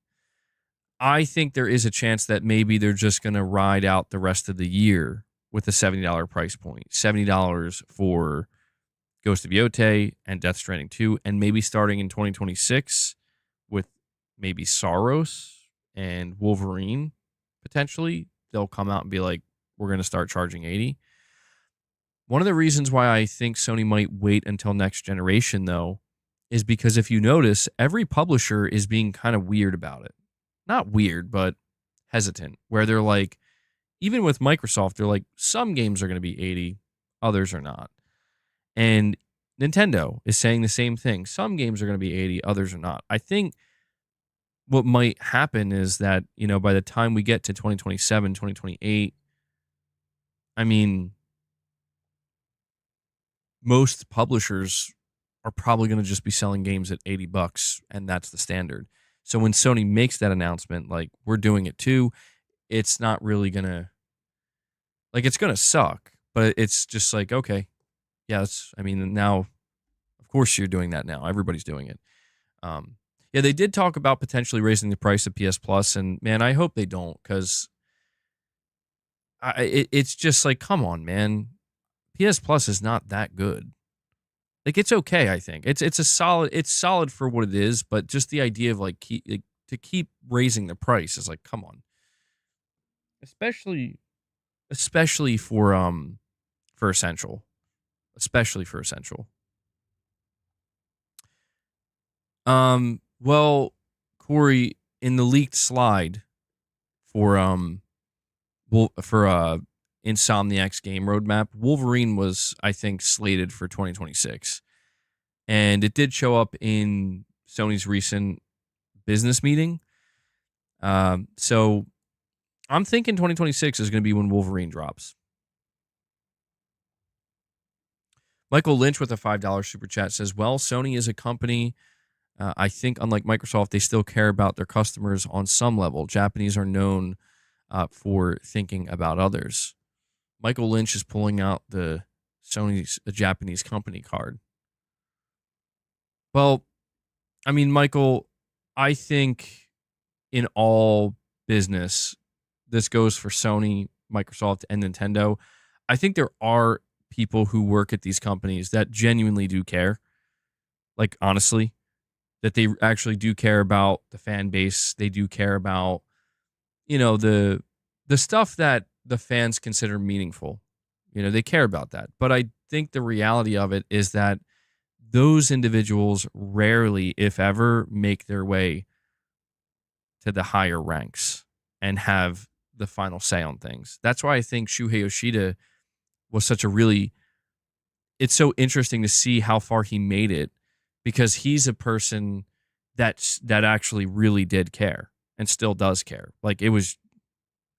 Speaker 1: I think there is a chance that maybe they're just going to ride out the rest of the year with a $70 price point. $70 for Ghost of Yotei and Death Stranding 2, and maybe starting in 2026 with maybe Saros and Wolverine, potentially, they'll come out and be like, we're going to start charging $80. One of the reasons why I think Sony might wait until next generation, though, is because if you notice, every publisher is being kind of weird about it. Not weird, but hesitant, where they're like, even with Microsoft, they're like, some games are going to be 80, others are not. And Nintendo is saying the same thing. Some games are going to be 80, others are not. I think what might happen is that, you know, by the time we get to 2027, 2028, I mean, most publishers are probably going to just be selling games at $80, and that's the standard. So when Sony makes that announcement, like, we're doing it too, it's not really going to, like, it's going to suck, but it's just like, okay, yeah, I mean, now, of course you're doing that now. Everybody's doing it. Yeah, they did talk about potentially raising the price of PS Plus, and man, I hope they don't, because it's just like, come on, man. PS Plus is not that good. Like, it's okay, I think. It's solid for what it is, but just the idea of to keep raising the price is like, come on. Especially for Essential. Especially for Essential. Well, Corey, in the leaked slide for Insomniac's game roadmap, Wolverine was, I think, slated for 2026. And it did show up in Sony's recent business meeting. So I'm thinking 2026 is going to be when Wolverine drops. Michael Lynch with a $5 super chat says, well, Sony is a company. I think, unlike Microsoft, they still care about their customers on some level. Japanese are known for thinking about others. Michael Lynch is pulling out the Sony's a Japanese company card. Well, I mean, Michael, I think in all business, this goes for Sony, Microsoft, and Nintendo. I think there are people who work at these companies that genuinely do care. Like, honestly, that they actually do care about the fan base. They do care about, you know, the stuff that the fans consider meaningful. You know, they care about that. But I think the reality of it is that those individuals rarely, if ever, make their way to the higher ranks and have the final say on things. That's why I think Shuhei Yoshida was such a really, it's so interesting to see how far he made it, because he's a person that actually really did care and still does care. Like, it was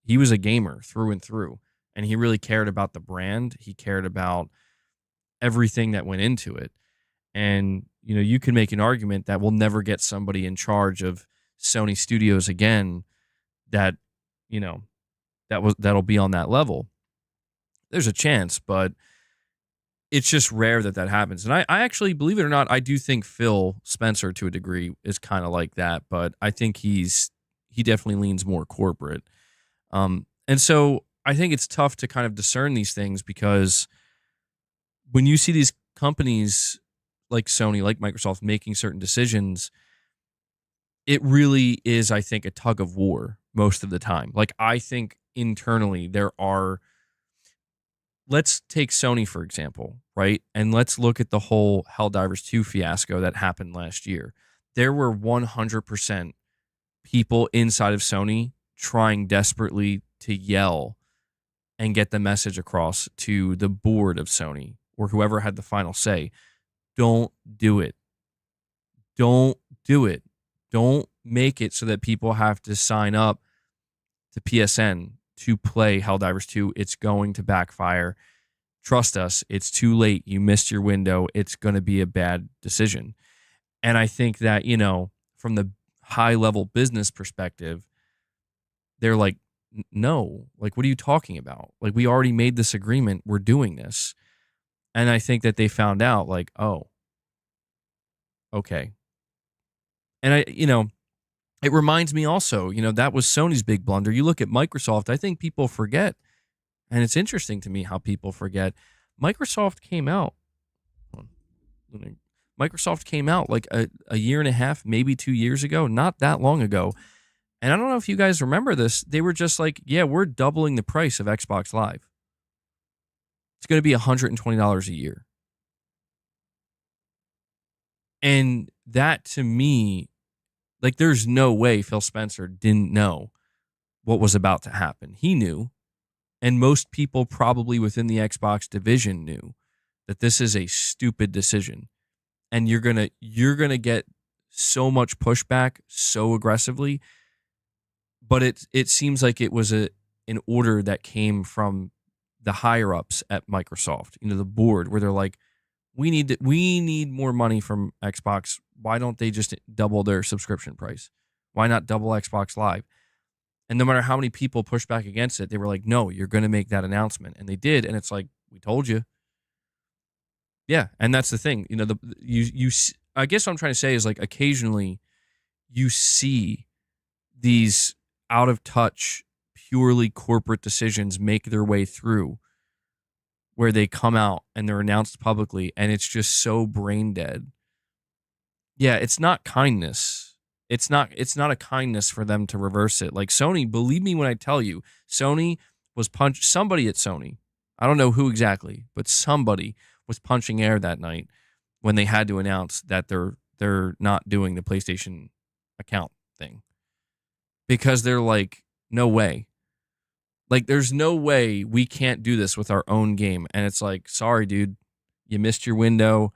Speaker 1: He was a gamer through and through, and he really cared about the brand. He cared about everything that went into it. And, you can make an argument that we'll never get somebody in charge of Sony Studios again that, you know, that'll be on that level. There's a chance, but it's just rare that happens. And I actually, believe it or not, I do think Phil Spencer to a degree is kind of like that, but I think he definitely leans more corporate. And so I think it's tough to kind of discern these things, because when you see these companies like Sony, like Microsoft, making certain decisions, it really is, I think, a tug of war most of the time. Like, I think internally there are, let's take Sony, for example, right? And let's look at the whole Helldivers 2 fiasco that happened last year. There were 100% people inside of Sony trying desperately to yell and get the message across to the board of Sony, or whoever had the final say. Don't do it. Don't do it. Don't make it so that people have to sign up to PSN to play Helldivers 2. It's going to backfire. Trust us, it's too late. You missed your window. It's going to be a bad decision. And I think that, from the high level business perspective, they're like, no, like, what are you talking about? Like, we already made this agreement. We're doing this. And I think that they found out, like, oh, okay. And it reminds me also, that was Sony's big blunder. You look at Microsoft, I think people forget, and it's interesting to me how people forget. Microsoft came out like a year and a half, maybe 2 years ago, not that long ago. And I don't know if you guys remember this. They were just like, yeah, we're doubling the price of Xbox Live. It's going to be $120 a year. And that, to me, like, there's no way Phil Spencer didn't know what was about to happen. He knew. And most people probably within the Xbox division knew that this is a stupid decision. And you're going to get so much pushback so aggressively. But it seems like it was an order that came from the higher ups at Microsoft, the board, where they're like, we need more money from Xbox. Why don't they just double their subscription price? Why not double Xbox Live? And no matter how many people pushed back against it, they were like, no, you're going to make that announcement. And they did. And it's like, we told you. Yeah. And that's the thing. I guess what I'm trying to say is, like, occasionally you see these out of touch, purely corporate decisions make their way through, where they come out and they're announced publicly, and it's just so brain dead. Yeah, it's not kindness. It's not a kindness for them to reverse it. Like, Sony, believe me when I tell you, Sony was somebody at Sony, I don't know who exactly, but somebody was punching air that night when they had to announce that they're not doing the PlayStation account thing. Because they're like, no way. Like, there's no way we can't do this with our own game. And it's like, sorry, dude, you missed your window.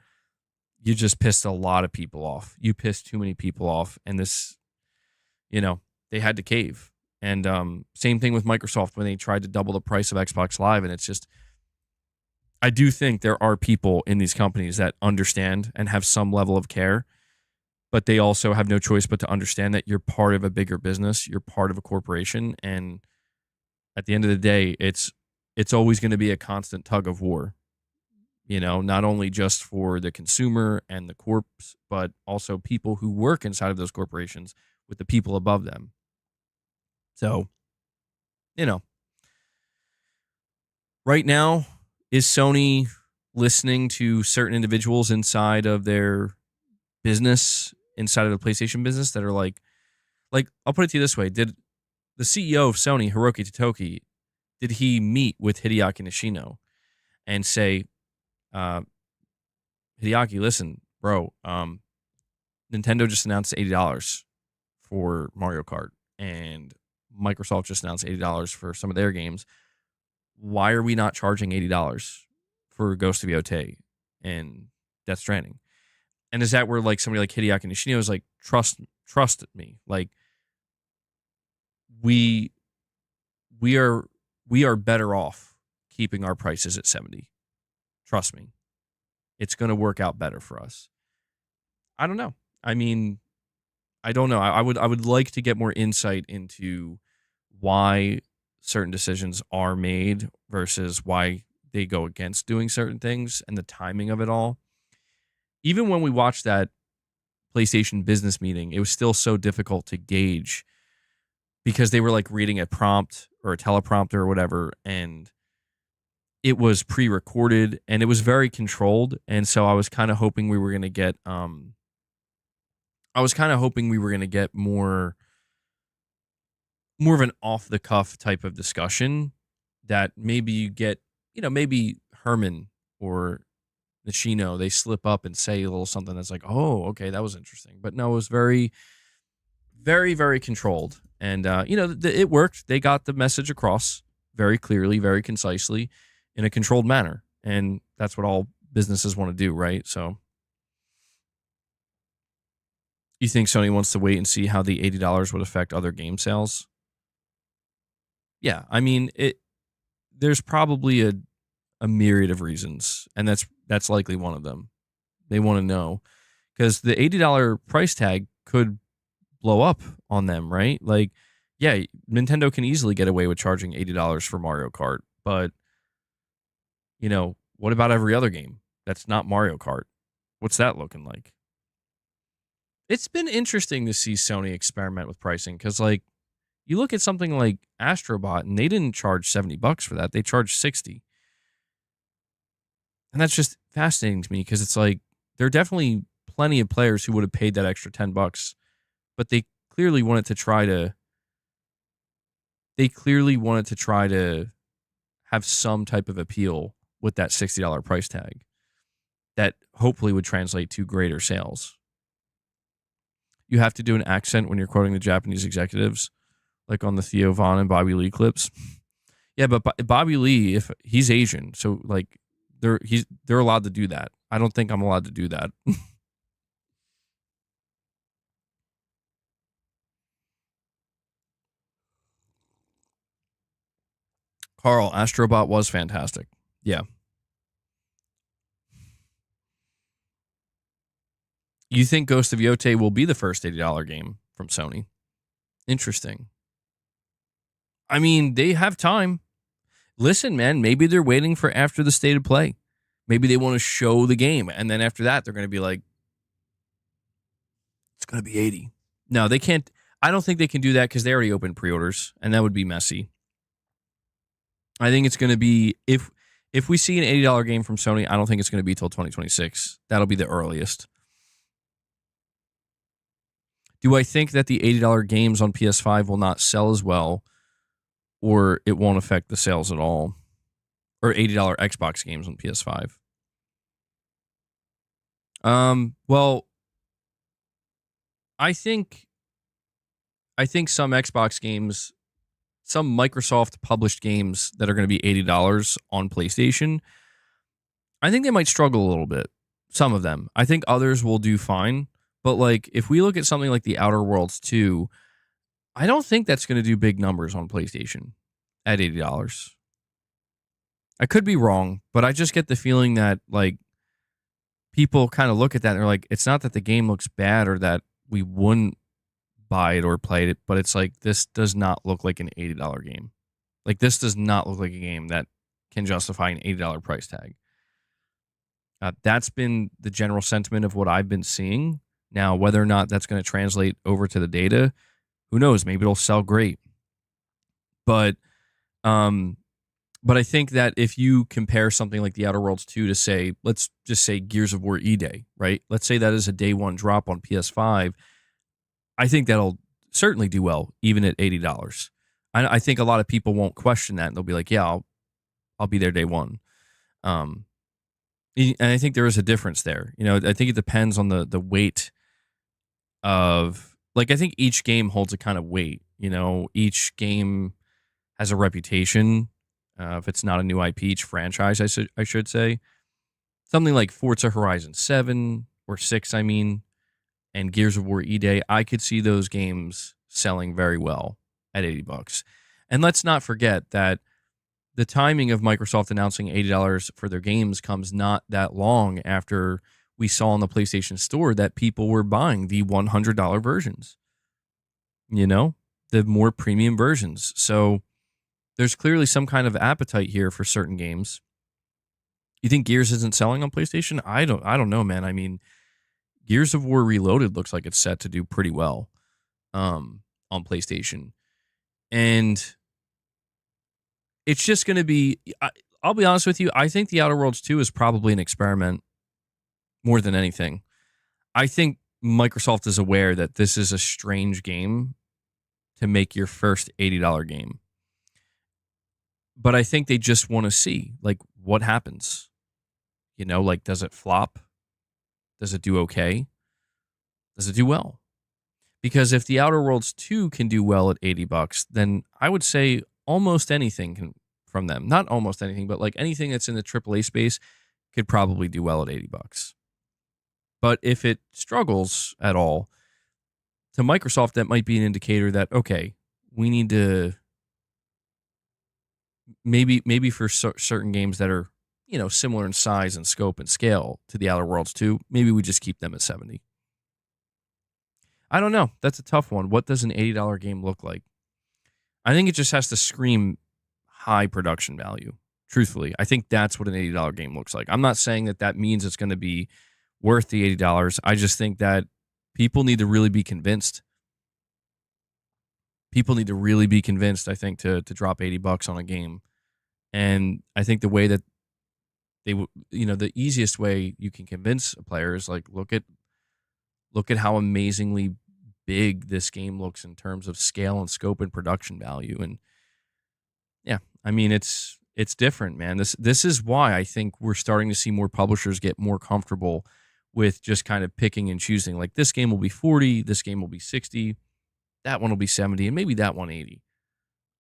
Speaker 1: You just pissed a lot of people off. You pissed too many people off. And this, they had to cave. And same thing with Microsoft when they tried to double the price of Xbox Live. And it's just, I do think there are people in these companies that understand and have some level of care, but they also have no choice but to understand that you're part of a bigger business. You're part of a corporation. And at the end of the day, it's always going to be a constant tug of war, not only just for the consumer and the corps, but also people who work inside of those corporations with the people above them. So, right now, is Sony listening to certain individuals inside of their business, inside of the PlayStation business, that are like, I'll put it to you this way. Did the CEO of Sony, Hiroki Totoki, did he meet with Hideaki Nishino and say, Hideaki, listen, bro, Nintendo just announced $80 for Mario Kart, and Microsoft just announced $80 for some of their games. Why are we not charging $80 for Ghost of Yotei and Death Stranding? And is that where, like, somebody like Hideaki Nishino is like, trust me, like, we are better off keeping our prices at 70. Trust me. It's going to work out better for us. I don't know. I mean, I don't know. I would like to get more insight into why certain decisions are made versus why they go against doing certain things and the timing of it all. Even when we watched that PlayStation business meeting, it was still so difficult to gauge because they were like reading a prompt or a teleprompter or whatever, and it was pre-recorded and it was very controlled. And so I was kind of hoping we were going to get more of an off the cuff type of discussion that maybe you get, maybe Herman or Nishino, they slip up and say a little something that's like, oh, okay, that was interesting. But no, it was very, very, very controlled. And, it worked. They got the message across very clearly, very concisely in a controlled manner. And that's what all businesses want to do, right? So you think Sony wants to wait and see how the $80 would affect other game sales? Yeah, I mean, there's probably a myriad of reasons, and that's likely one of them. They want to know because the $80 price tag could blow up on them, right? Like, yeah, Nintendo can easily get away with charging $80 for Mario Kart, but what about every other game that's not Mario Kart? What's that looking like? It's been interesting to see Sony experiment with pricing because, like, you look at something like Astrobot, and they didn't charge $70 for that; they charged $60, and that's just fascinating to me because it's like there are definitely plenty of players who would have paid that extra $10, but they clearly wanted to try to. They clearly wanted to try to have some type of appeal with that $60 price tag that hopefully would translate to greater sales. You have to do an accent when you're quoting the Japanese executives, like on the Theo Von and Bobby Lee clips. Yeah, but Bobby Lee, if he's Asian, so like they're allowed to do that. I don't think I'm allowed to do that. Carl, Astrobot was fantastic. Yeah. You think Ghost of Yotei will be the first $80 game from Sony? Interesting. I mean, they have time. Listen, man, maybe they're waiting for after the state of play. Maybe they want to show the game, and then after that, they're going to be like, it's going to be 80. No, they can't. I don't think they can do that because they already opened pre-orders, and that would be messy. I think it's going to be, if we see an $80 game from Sony, I don't think it's going to be till 2026. That'll be the earliest. Do I think that the $80 games on PS5 will not sell as well, or it won't affect the sales at all? Or $80 Xbox games on PS5? Well, I think some Xbox games, some Microsoft published games that are going to be $80 on PlayStation, I think they might struggle a little bit. Some of them. I think others will do fine. But like, if we look at something like The Outer Worlds 2, I don't think that's going to do big numbers on PlayStation at $80. I could be wrong, but I just get the feeling that like people kind of look at that and they're like, it's not that the game looks bad or that we wouldn't buy it or play it, but it's like, this does not look like an $80 game. Like, this does not look like a game that can justify an $80 price tag. That's been the general sentiment of what I've been seeing. Now, whether or not that's going to translate over to the data, who knows? Maybe it'll sell great. But I think that if you compare something like The Outer Worlds 2 to, say, let's just say Gears of War E-Day, right? Let's say that is a day one drop on PS5. I think that'll certainly do well, even at $80. I think a lot of people won't question that, and they'll be like, yeah, I'll be there day one. And I think there is a difference there. I think it depends on the weight of, like, I think each game holds a kind of weight. Each game has a reputation. If it's not a new IP, each franchise, I should say. Something like Forza Horizon 7 or 6, and Gears of War E-Day, I could see those games selling very well at $80. And let's not forget that the timing of Microsoft announcing $80 for their games comes not that long after we saw in the PlayStation Store that people were buying the $100 versions, the more premium versions. So there's clearly some kind of appetite here for certain games. You think Gears isn't selling on PlayStation? I don't know, man. I mean, Gears of War Reloaded looks like it's set to do pretty well on PlayStation. And it's just going to be, I'll be honest with you, I think The Outer Worlds 2 is probably an experiment more than anything. I think Microsoft is aware that this is a strange game to make your first $80 game. But I think they just want to see, like, what happens. Like, does it flop? Does it do okay? Does it do well? Because if The Outer Worlds 2 can do well at $80, then I would say almost anything can from them. Not almost anything, but like anything that's in the AAA space could probably do well at $80. But if it struggles at all, to Microsoft, that might be an indicator that, okay, we need to maybe for certain games that are, similar in size and scope and scale to The Outer Worlds 2, maybe we just keep them at 70. I don't know. That's a tough one. What does an $80 game look like? I think it just has to scream high production value. Truthfully, I think that's what an $80 game looks like. I'm not saying that means it's going to be worth the $80. I just think that people need to really be convinced. People need to really be convinced, I think, to drop $80 on a game. And I think the way that the easiest way you can convince a player is like, look at how amazingly big this game looks in terms of scale and scope and production value. And yeah, I mean, it's different, man. This is why I think we're starting to see more publishers get more comfortable with just kind of picking and choosing. Like, this game will be 40, this game will be 60, that one will be 70, and maybe that one 80.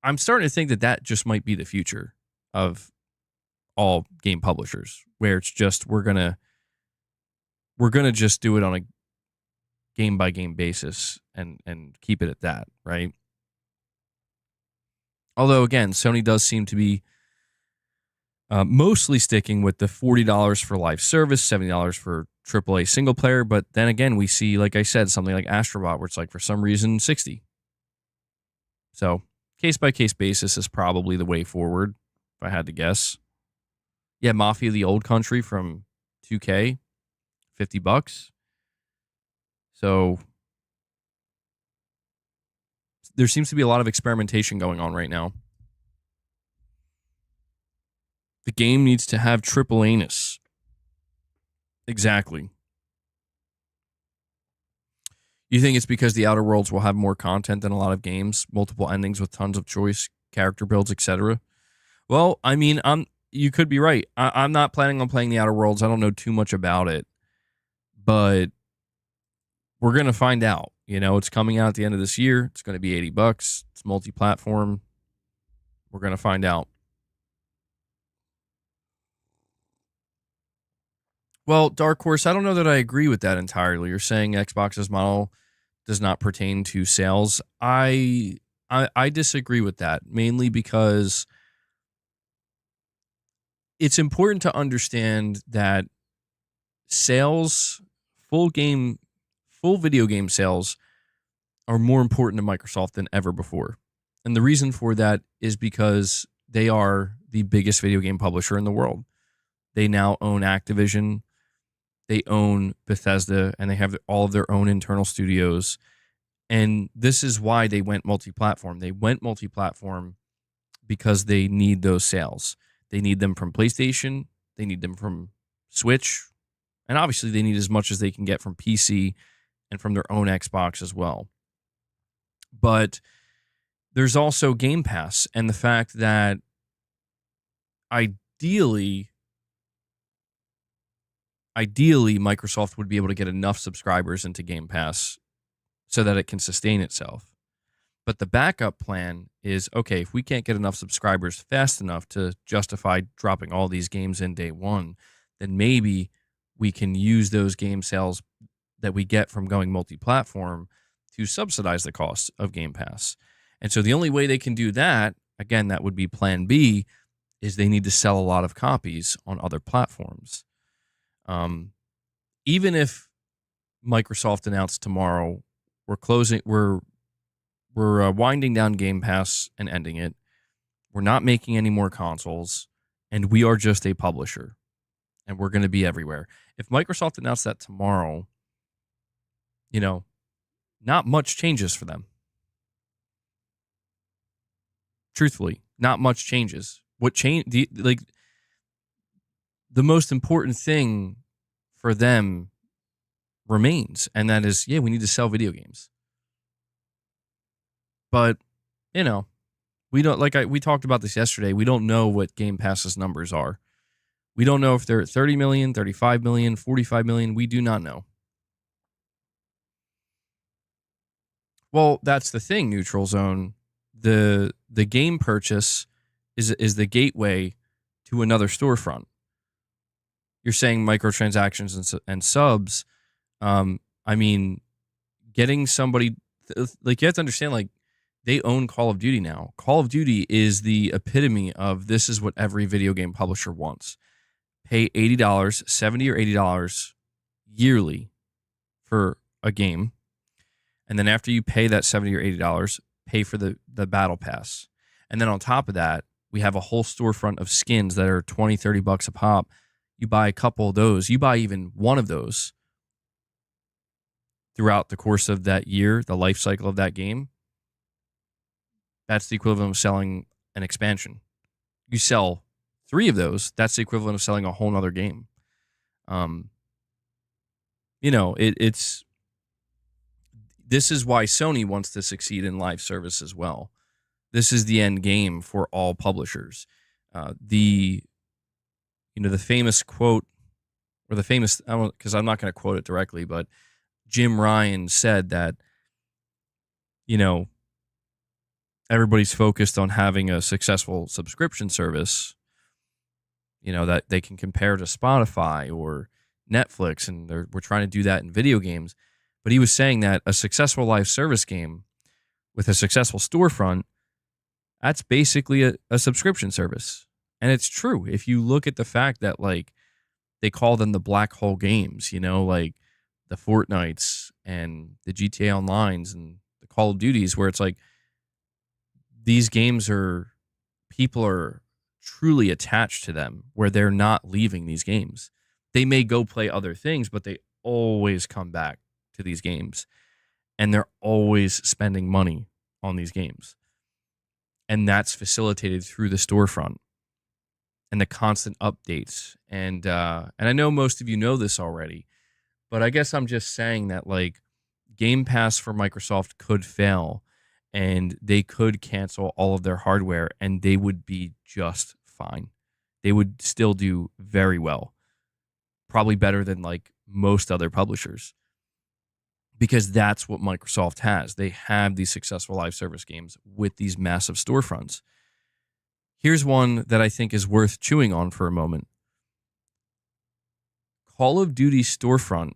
Speaker 1: I'm starting to think that just might be the future of all game publishers, where it's just we're gonna just do it on a game by game basis and keep it at that, right? Although again, Sony does seem to be mostly sticking with the $40 for live service, $70 for AAA single player. But then again, we see, like I said, something like Astrobot, where it's like for some reason 60. So case by case basis is probably the way forward, if I had to guess. Yeah, Mafia: The Old Country from 2K, $50. So there seems to be a lot of experimentation going on right now. The game needs to have triple anus. Exactly. You think it's because The Outer Worlds will have more content than a lot of games, multiple endings with tons of choice, character builds, etc.? Well, I mean, you could be right. I'm not planning on playing The Outer Worlds. I don't know too much about it, but we're going to find out. It's coming out at the end of this year. It's going to be $80. It's multi-platform. We're going to find out. Well, Dark Horse, I don't know that I agree with that entirely. You're saying Xbox's model does not pertain to sales. I disagree with that, mainly because it's important to understand that sales, full video game sales, are more important to Microsoft than ever before. And the reason for that is because they are the biggest video game publisher in the world. They now own Activision, they own Bethesda, and they have all of their own internal studios. And this is why they went multi-platform. They went multi-platform because they need those sales. They need them from PlayStation, they need them from Switch, and obviously they need as much as they can get from PC and from their own Xbox as well. But there's also Game Pass, and the fact that ideally Microsoft would be able to get enough subscribers into Game Pass so that it can sustain itself. But the backup plan is, okay, if we can't get enough subscribers fast enough to justify dropping all these games in day one, then maybe we can use those game sales that we get from going multi-platform to subsidize the cost of Game Pass. And so the only way they can do that, again, that would be plan B, is they need to sell a lot of copies on other platforms. Even if Microsoft announced tomorrow, we're winding down Game Pass and ending it. We're not making any more consoles, and we are just a publisher, and we're going to be everywhere. If Microsoft announced that tomorrow, not much changes for them. Truthfully, not much changes. What change? The most important thing for them remains, and that is, we need to sell video games. But we don't, we talked about this yesterday. We don't know what Game Pass's numbers are. We don't know if they're at 30 million, 35 million, 45 million. We do not know. Well, that's the thing, Neutral Zone. The game purchase is the gateway to another storefront. You're saying microtransactions and subs. Getting somebody, you have to understand, they own Call of Duty now. Call of Duty is the epitome of this is what every video game publisher wants. Pay $80, $70 or $80 yearly for a game. And then after you pay that $70 or $80, pay for the battle pass. And then on top of that, we have a whole storefront of skins that are $20, $30 a pop. You buy a couple of those. You buy even one of those throughout the course of that year, the life cycle of that game. That's the equivalent of selling an expansion. You sell 3 of those, that's the equivalent of selling a whole nother game. This is why Sony wants to succeed in live service as well. This is the end game for all publishers. The famous quote, or the famous, because I'm not going to quote it directly, but Jim Ryan said that, everybody's focused on having a successful subscription service, that they can compare to Spotify or Netflix, and we're trying to do that in video games. But he was saying that a successful live service game with a successful storefront, that's basically a subscription service. And it's true. If you look at the fact that, they call them the black hole games, the Fortnites and the GTA Onlines and the Call of Duties, where it's these games people are truly attached to them, where they're not leaving these games. They may go play other things, but they always come back to these games, and they're always spending money on these games. And that's facilitated through the storefront and the constant updates. And I know most of you know this already, but I guess I'm just saying that Game Pass for Microsoft could fail, and they could cancel all of their hardware, and they would be just fine. They would still do very well, probably better than most other publishers, because that's what Microsoft has. They have these successful live service games with these massive storefronts. Here's one that I think is worth chewing on for a moment. Call of Duty storefront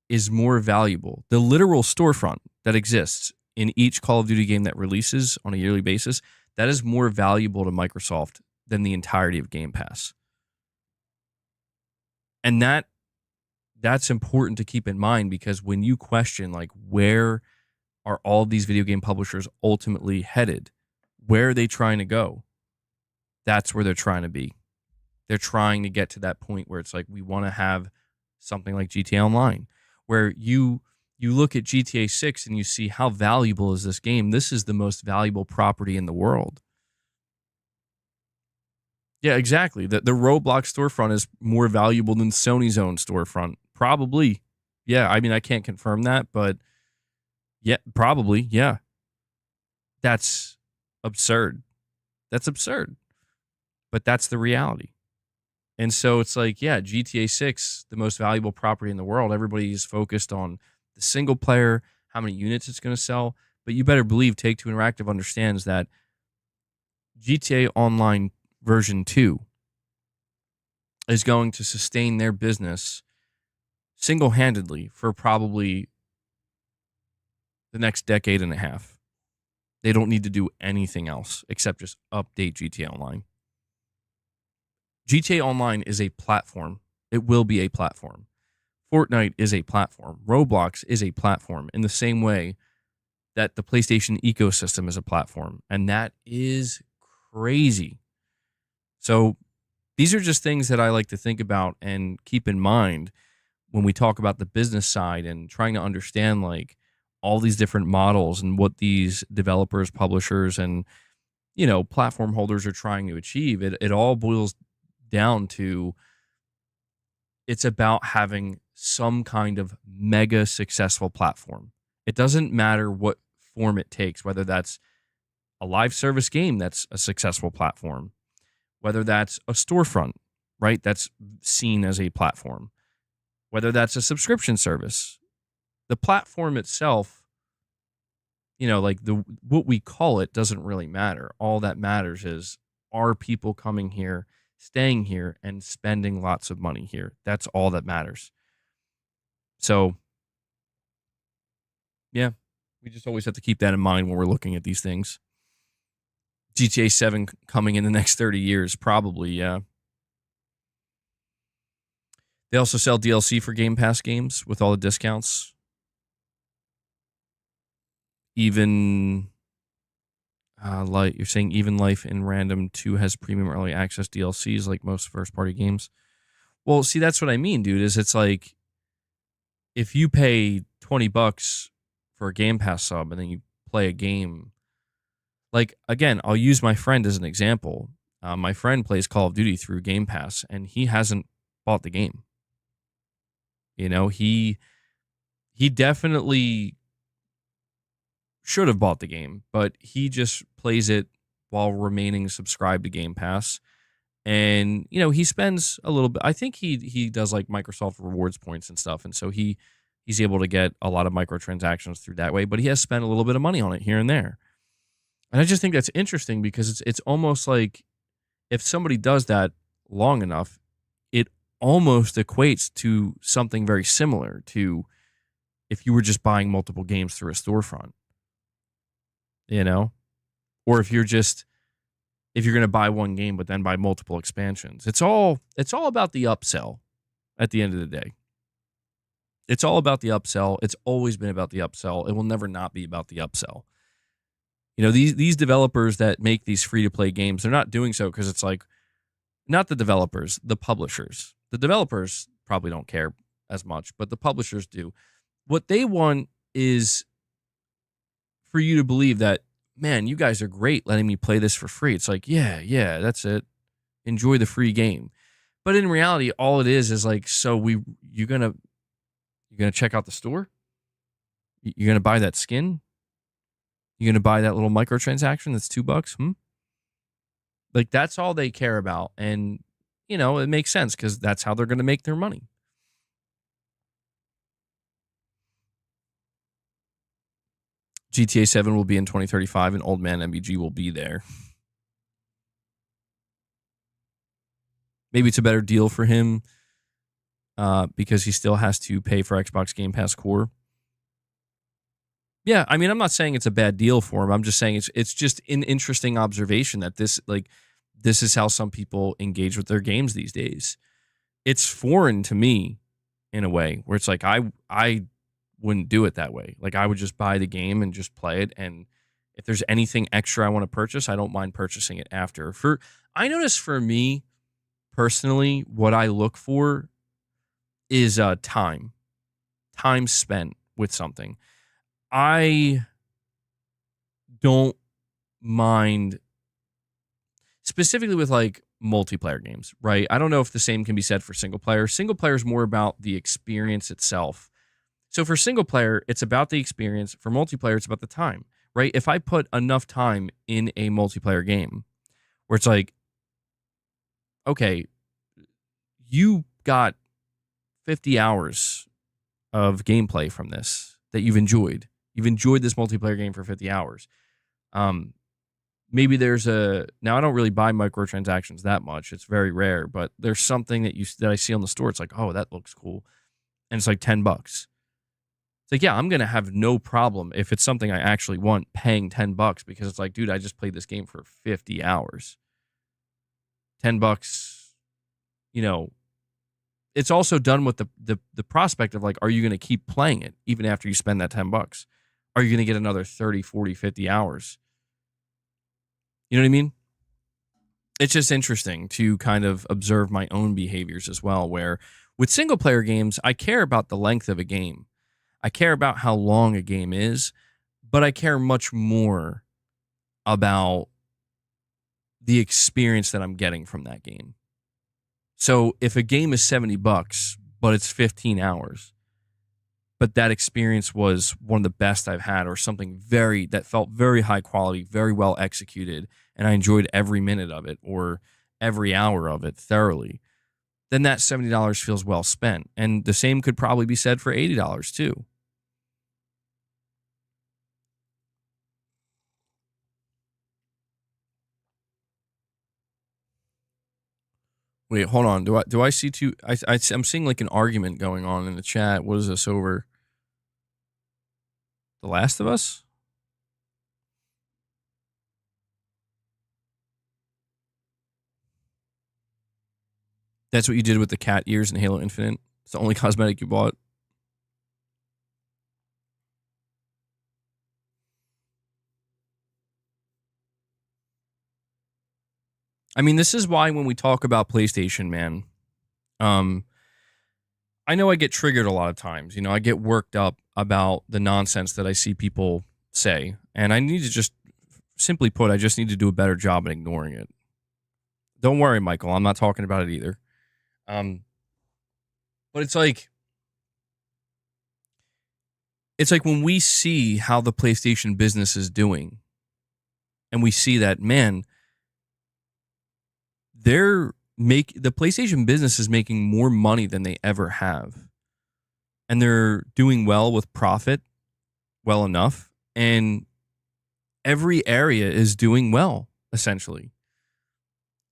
Speaker 1: is more valuable. The literal storefront that exists in each Call of Duty game that releases on a yearly basis, that is more valuable to Microsoft than the entirety of Game Pass. And that's important to keep in mind, because when you question where are all of these video game publishers ultimately headed, where are they trying to go? That's where they're trying to be. They're trying to get to that point where it's we want to have something like GTA Online, where you look at GTA 6 and you see how valuable is this game. This is the most valuable property in the world. Yeah, exactly. The Roblox storefront is more valuable than Sony's own storefront. Probably. Yeah, I can't confirm that, but yeah, probably. Yeah. That's absurd. That's absurd. But that's the reality. And so it's GTA 6, the most valuable property in the world. Everybody's focused on the single player, how many units it's going to sell. But you better believe Take-Two Interactive understands that GTA Online version 2 is going to sustain their business single-handedly for probably the next decade and a half. They don't need to do anything else except just update GTA Online. GTA Online is a platform. It will be a platform. Fortnite is a platform. Roblox is a platform in the same way that the PlayStation ecosystem is a platform. And that is crazy. So these are just things that I like to think about and keep in mind when we talk about the business side and trying to understand like all these different models and what these developers, publishers, and platform holders are trying to achieve. It all boils down to it's about having some kind of mega successful platform. It doesn't matter what form it takes, whether that's a live service game that's a successful platform, whether that's a storefront, right, that's seen as a platform, whether that's a subscription service. The platform itself, like what we call it doesn't really matter. All that matters is, are people coming here, staying here, and spending lots of money here? That's all that matters. So, yeah, we just always have to keep that in mind when we're looking at these things. GTA 7 coming in the next 30 years, probably, yeah. They also sell DLC for Game Pass games with all the discounts. Even like you're saying, Even Life in Random 2 has premium early access DLCs like most first-party games. Well, see, that's what I mean, dude, is it's like if you pay $20 for a Game Pass sub and then you play a game, like, again, I'll use my friend as an example. My friend plays Call of Duty through Game Pass, and he hasn't bought the game. He definitely should have bought the game, but he just plays it while remaining subscribed to Game Pass. And, he spends a little bit. I think he does like Microsoft rewards points and stuff. And so he's able to get a lot of microtransactions through that way, but he has spent a little bit of money on it here and there. And I just think that's interesting because it's almost like if somebody does that long enough, it almost equates to something very similar to if you were just buying multiple games through a storefront. Or if you're going to buy one game but then buy multiple expansions. It's all about the upsell at the end of the day. It's all about the upsell. It's always been about the upsell. It will never not be about the upsell. These developers that make these free-to-play games, they're not doing so because it's like, not the developers, the publishers. The developers probably don't care as much, but the publishers do. What they want is for you to believe that, man, you guys are great letting me play this for free. It's like, yeah, that's it. Enjoy the free game. But in reality, all it is like, so you're gonna check out the store? You're gonna buy that skin? You're gonna buy that little microtransaction that's $2? Like, that's all they care about. And, it makes sense because that's how they're gonna make their money. GTA 7 will be in 2035 and Old Man MBG will be there. Maybe it's a better deal for him because he still has to pay for Xbox Game Pass Core. Yeah, I mean, I'm not saying it's a bad deal for him. I'm just saying it's just an interesting observation that this is how some people engage with their games these days. It's foreign to me in a way where it's like I wouldn't do it that way. Like, I would just buy the game and just play it, and if there's anything extra I want to purchase, I don't mind purchasing it after. I notice for me personally, what I look for is time spent with something. I don't mind, specifically with like multiplayer games, right? I don't know if the same can be said for single player. Single player is more about the experience itself. So for single player, it's about the experience. For multiplayer, it's about the time, right? If I put enough time in a multiplayer game where it's like, okay, you got 50 hours of gameplay from this that you've enjoyed. You've enjoyed this multiplayer game for 50 hours. Maybe there's now I don't really buy microtransactions that much. It's very rare, but there's something that I see on the store. It's like, oh, that looks cool. And it's like $10. It's like, yeah, I'm going to have no problem if it's something I actually want paying $10 because it's like, dude, I just played this game for 50 hours. $10, you know, it's also done with the prospect of like, are you going to keep playing it even after you spend that $10? Are you going to get another 30, 40, 50 hours? You know what I mean? It's just interesting to kind of observe my own behaviors as well, where with single player games, I care about the length of a game. I care about how long a game is, but I care much more about the experience that I'm getting from that game. So if a game is $70, but it's 15 hours, but that experience was one of the best I've had, or something that felt very high quality, very well executed, and I enjoyed every minute of it or every hour of it thoroughly, then that $70 feels well spent. And the same could probably be said for $80 too. Wait, hold on. Do I see two? I'm seeing like an argument going on in the chat. What is this over? The Last of Us? That's what you did with the cat ears in Halo Infinite? It's the only cosmetic you bought? I mean, this is why when we talk about PlayStation, man, I know I get triggered a lot of times. You know, I get worked up about the nonsense that I see people say. And I need to just, simply put, I just need to do a better job at ignoring it. Don't worry, Michael. I'm not talking about it either. But it's like when we see how the PlayStation business is doing, and we see that, man, the PlayStation business is making more money than they ever have. And they're doing well with profit, well enough. And every area is doing well, essentially.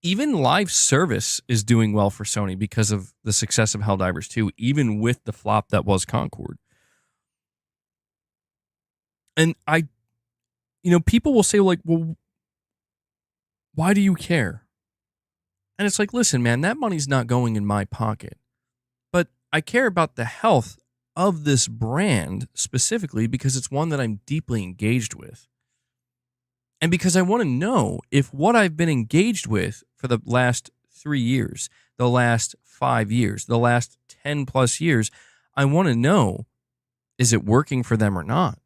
Speaker 1: Even live service is doing well for Sony because of the success of Helldivers 2, even with the flop that was Concord. And people will say, like, well, why do you care? And it's like, listen, man, that money's not going in my pocket. But I care about the health of this brand specifically because it's one that I'm deeply engaged with. And because I want to know if what I've been engaged with for the last 3 years, the last 5 years, the last 10 plus years, I want to know, is it working for them or not?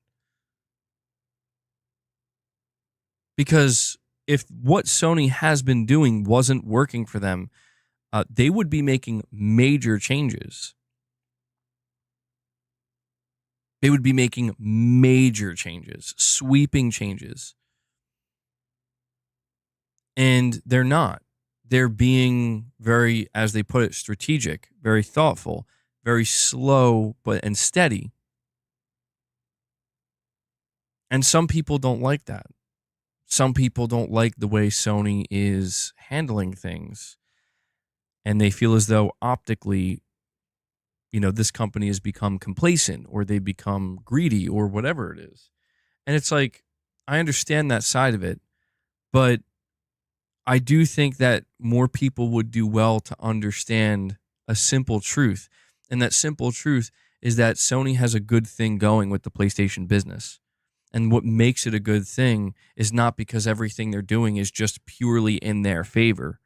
Speaker 1: Because if what Sony has been doing wasn't working for them, they would be making major changes. They would be making major changes, sweeping changes. And they're not. They're being very, as they put it, strategic, very thoughtful, very slow and steady. And some people don't like that. Some people don't like the way Sony is handling things. And they feel as though optically, this company has become complacent or they become greedy or whatever it is. And it's like, I understand that side of it, but I do think that more people would do well to understand a simple truth. And that simple truth is that Sony has a good thing going with the PlayStation business. And what makes it a good thing is not because everything they're doing is just purely in their favor.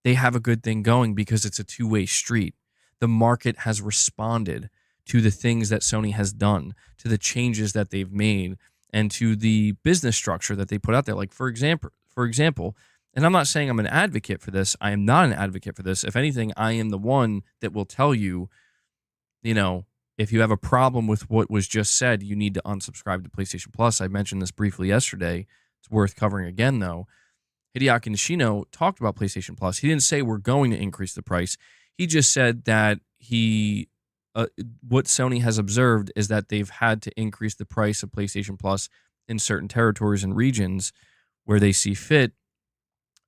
Speaker 1: They have a good thing going because it's a two-way street. The market has responded to the things that Sony has done, to the changes that they've made, and to the business structure that they put out there. Like, for example, and I'm not saying I'm an advocate for this. I am not an advocate for this. If anything, I am the one that will tell you, if you have a problem with what was just said, you need to unsubscribe to PlayStation Plus. I mentioned this briefly yesterday. It's worth covering again, though. Hideaki Nishino talked about PlayStation Plus. He didn't say we're going to increase the price. He just said that what Sony has observed is that they've had to increase the price of PlayStation Plus in certain territories and regions where they see fit,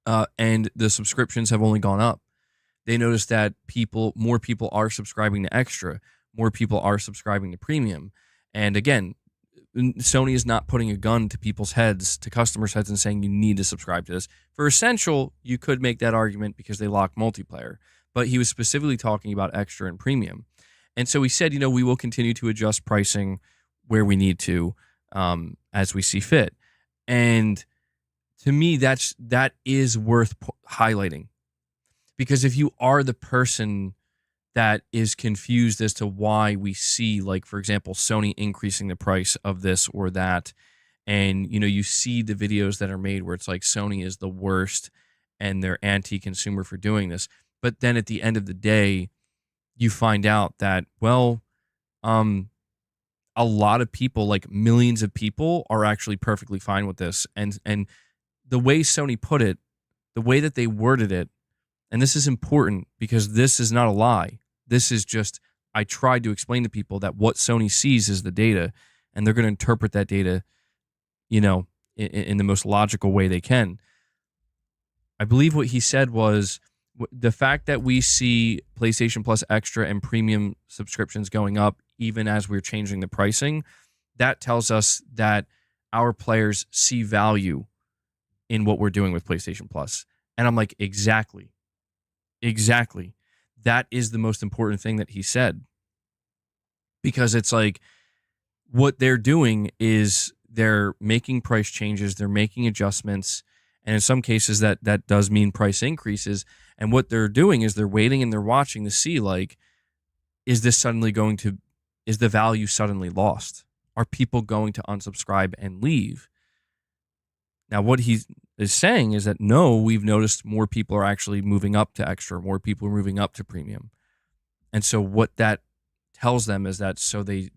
Speaker 1: and the subscriptions have only gone up. They noticed that more people are subscribing to Extra, more people are subscribing to premium. And again, Sony is not putting a gun to people's heads, to customers' heads, and saying you need to subscribe to this. For Essential, you could make that argument because they lock multiplayer, but he was specifically talking about extra and premium. And so he said, we will continue to adjust pricing where we need to, as we see fit. And to me, that is worth highlighting, because if you are the person that is confused as to why we see, like, for example, Sony increasing the price of this or that, and you see the videos that are made where it's like Sony is the worst and they're anti-consumer for doing this, but then at the end of the day, you find out that, well, a lot of people, like millions of people, are actually perfectly fine with this. And the way Sony put it, the way that they worded it, and this is important because this is not a lie. This is just, I tried to explain to people that what Sony sees is the data, and they're going to interpret that data, in the most logical way they can. I believe what he said was, the fact that we see PlayStation Plus Extra and Premium subscriptions going up even as we're changing the pricing, that tells us that our players see value in what we're doing with PlayStation Plus. And I'm like, exactly. That is the most important thing that he said. Because it's like, what they're doing is they're making price changes, they're making adjustments, and in some cases that does mean price increases. And what they're doing is they're waiting and they're watching to see, like, is the value suddenly lost? Are people going to unsubscribe and leave? Now, what he is saying is that, no, we've noticed more people are actually moving up to Extra, more people are moving up to Premium. And so what that tells them is that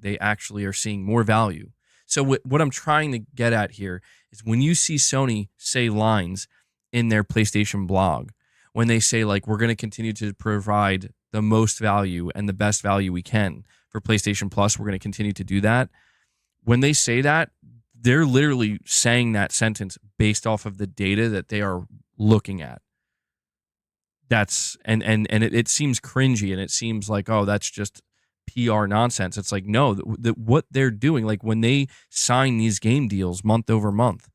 Speaker 1: they actually are seeing more value. So what I'm trying to get at here is, when you see Sony say lines in their PlayStation blog, when they say, like, we're going to continue to provide the most value and the best value we can for PlayStation Plus, we're going to continue to do that. When they say that, they're literally saying that sentence based off of the data that they are looking at. That's it seems cringy, and it seems like, oh, that's just PR nonsense. It's like, no, what they're doing, like when they sign these game deals month over month,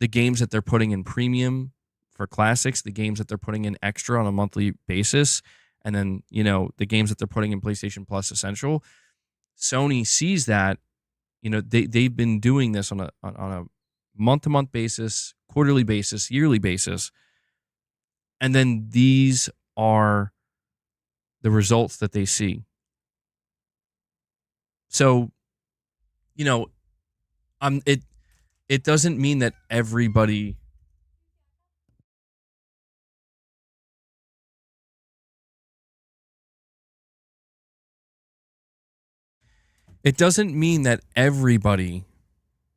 Speaker 1: the games that they're putting in Premium for classics, the games that they're putting in Extra on a monthly basis, and then the games that they're putting in PlayStation Plus Essential, Sony sees that. They've been doing this on a month-to-month basis, quarterly basis, yearly basis, and then these are the results that they see. So, it doesn't mean that everybody. It doesn't mean that everybody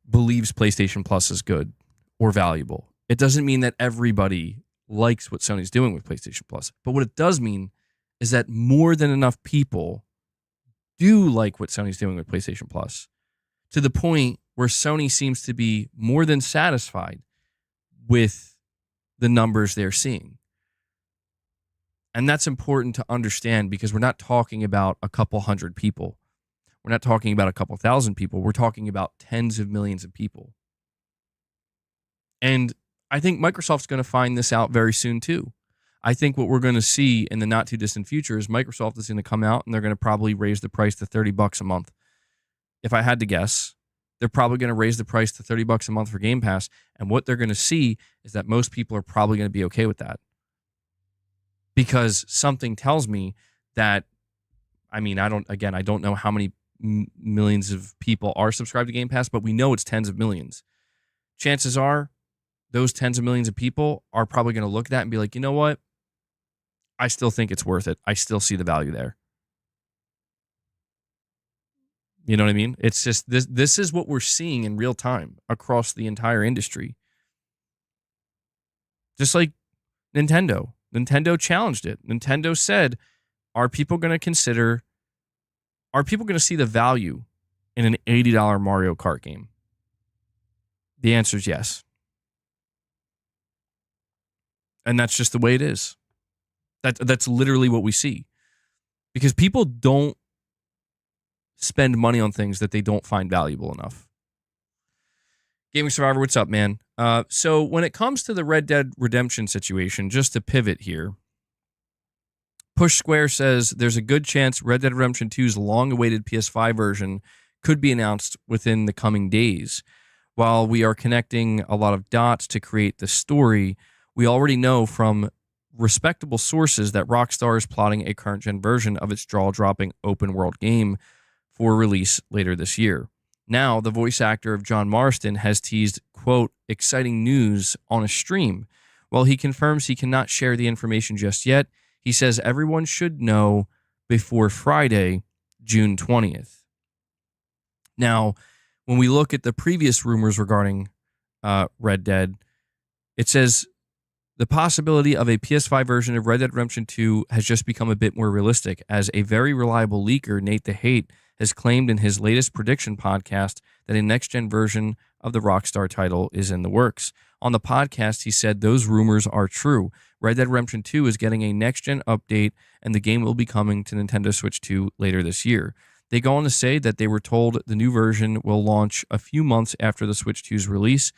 Speaker 1: believes PlayStation Plus is good or valuable. It doesn't mean that everybody likes what Sony's doing with PlayStation Plus. But what it does mean is that more than enough people do like what Sony's doing with PlayStation Plus, to the point where Sony seems to be more than satisfied with the numbers they're seeing. And that's important to understand, because we're not talking about a couple hundred people. We're not talking about a couple thousand people. We're talking about tens of millions of people. And I think Microsoft's going to find this out very soon too. I think what we're going to see in the not too distant future is Microsoft is going to come out and they're going to probably raise the price to $30 a month. If I had to guess, they're probably going to raise the price to $30 a month for Game Pass. And what they're going to see is that most people are probably going to be okay with that. Because something tells me that, I don't know how many millions of people are subscribed to Game Pass, but we know it's tens of millions. Chances are those tens of millions of people are probably going to look at that and be like, you know what? I still think it's worth it. I still see the value there. You know what I mean? It's just this is what we're seeing in real time across the entire industry. Just like Nintendo. Nintendo challenged it. Nintendo said, are people going to see the value in an $80 Mario Kart game? The answer is yes. And that's just the way it is. That's literally what we see. Because people don't spend money on things that they don't find valuable enough. Gaming Survivor, what's up, man? So when it comes to the Red Dead Redemption situation, just to pivot here, Push Square says there's a good chance Red Dead Redemption 2's long-awaited PS5 version could be announced within the coming days. While we are connecting a lot of dots to create the story, we already know from respectable sources that Rockstar is plotting a current-gen version of its jaw-dropping open-world game for release later this year. Now, the voice actor of John Marston has teased, quote, exciting news on a stream. While he confirms he cannot share the information just yet, he says everyone should know before Friday, June 20th. Now, when we look at the previous rumors regarding Red Dead, it says the possibility of a PS5 version of Red Dead Redemption 2 has just become a bit more realistic, as a very reliable leaker, Nate the Hate, has claimed in his latest prediction podcast that a next-gen version of the Rockstar title is in the works. On the podcast, he said those rumors are true. Red Dead Redemption 2 is getting a next-gen update, and the game will be coming to Nintendo Switch 2 later this year. They go on to say that they were told the new version will launch a few months after the Switch 2's release,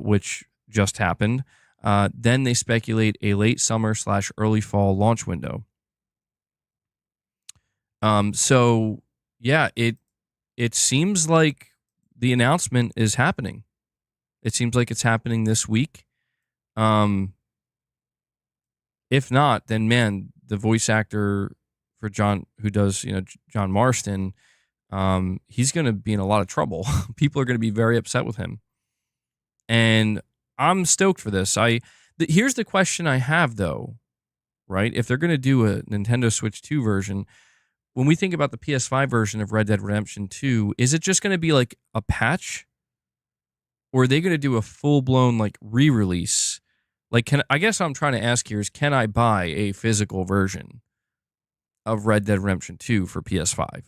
Speaker 1: which just happened. Then they speculate a late summer/early fall launch window. So yeah, it seems like the announcement is happening. It seems like it's happening this week. If not, then man, the voice actor for John, who does John Marston, he's going to be in a lot of trouble. People are going to be very upset with him, and I'm stoked for this. Here's the question I have though, right? If they're going to do a Nintendo Switch 2 version, when we think about the PS5 version of Red Dead Redemption 2, is it just going to be like a patch? Or are they going to do a full-blown like re-release? Like, I guess what I'm trying to ask here is, can I buy a physical version of Red Dead Redemption 2 for PS5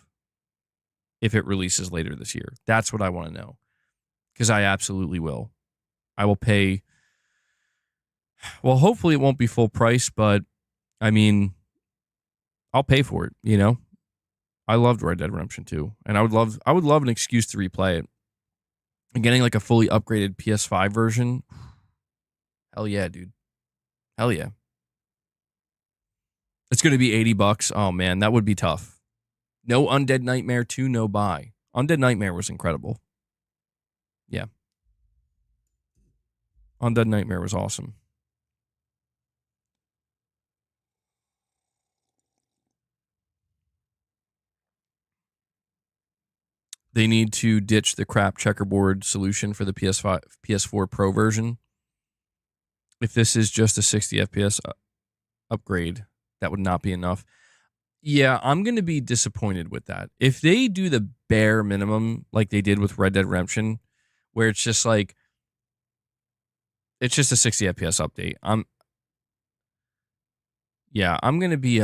Speaker 1: if it releases later this year? That's what I want to know, because I absolutely will. I will pay. Well, hopefully it won't be full price, but I mean, I'll pay for it. I loved Red Dead Redemption 2, and I would love an excuse to replay it. And getting like a fully upgraded PS5 version, hell yeah, dude. Hell yeah. It's going to be $80. Oh man, that would be tough. No Undead Nightmare 2, no buy. Undead Nightmare was incredible. Yeah. Undead Nightmare was awesome. They need to ditch the crap checkerboard solution for the PS4 Pro version. If this is just a 60 FPS upgrade, that would not be enough. Yeah, I'm going to be disappointed with that. If they do the bare minimum like they did with Red Dead Redemption, where it's just like, it's just a 60 FPS update. I'm going to be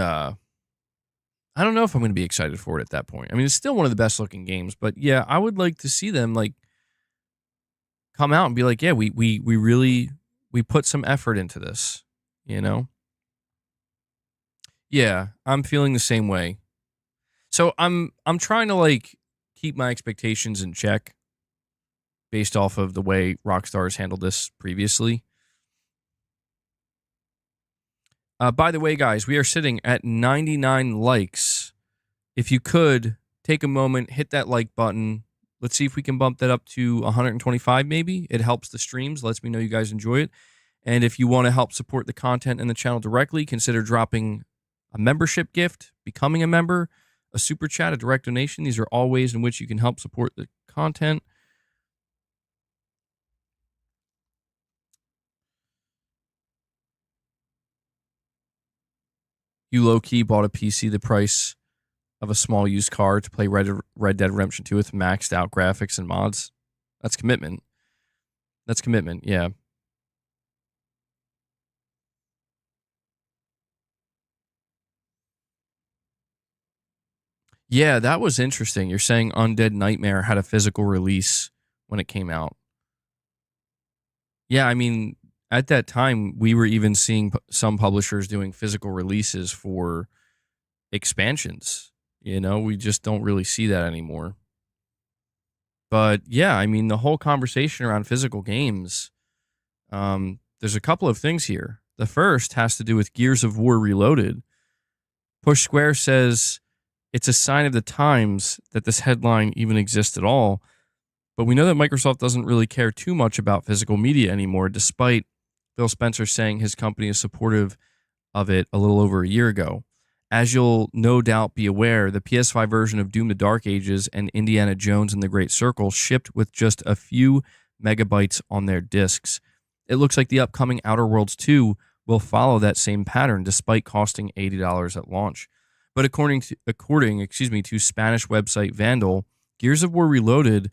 Speaker 1: I don't know if I'm going to be excited for it at that point. I mean, it's still one of the best looking games, but yeah, I would like to see them like come out and be like, yeah, we really put some effort into this, Yeah, I'm feeling the same way. So I'm trying to like keep my expectations in check based off of the way Rockstar has handled this previously. By the way, guys, we are sitting at 99 likes. If you could take a moment, hit that like button. Let's see if we can bump that up to 125 maybe. It helps the streams, lets me know you guys enjoy it. And if you want to help support the content and the channel directly, consider dropping a membership gift, becoming a member, a super chat, a direct donation. These are all ways in which you can help support the content. You low-key bought a PC the price of a small used car to play Red Dead Redemption 2 with maxed out graphics and mods. That's commitment. That's commitment, yeah. Yeah, that was interesting. You're saying Undead Nightmare had a physical release when it came out. Yeah, I mean, at that time, we were even seeing some publishers doing physical releases for expansions. We just don't really see that anymore. But yeah, I mean, the whole conversation around physical games, there's a couple of things here. The first has to do with Gears of War Reloaded. Push Square says it's a sign of the times that this headline even exists at all. But we know that Microsoft doesn't really care too much about physical media anymore, despite Phil Spencer saying his company is supportive of it a little over a year ago. As you'll no doubt be aware, the PS5 version of Doom the Dark Ages and Indiana Jones and the Great Circle shipped with just a few megabytes on their discs. It looks like the upcoming Outer Worlds 2 will follow that same pattern despite costing $80 at launch. But according to Spanish website Vandal, Gears of War Reloaded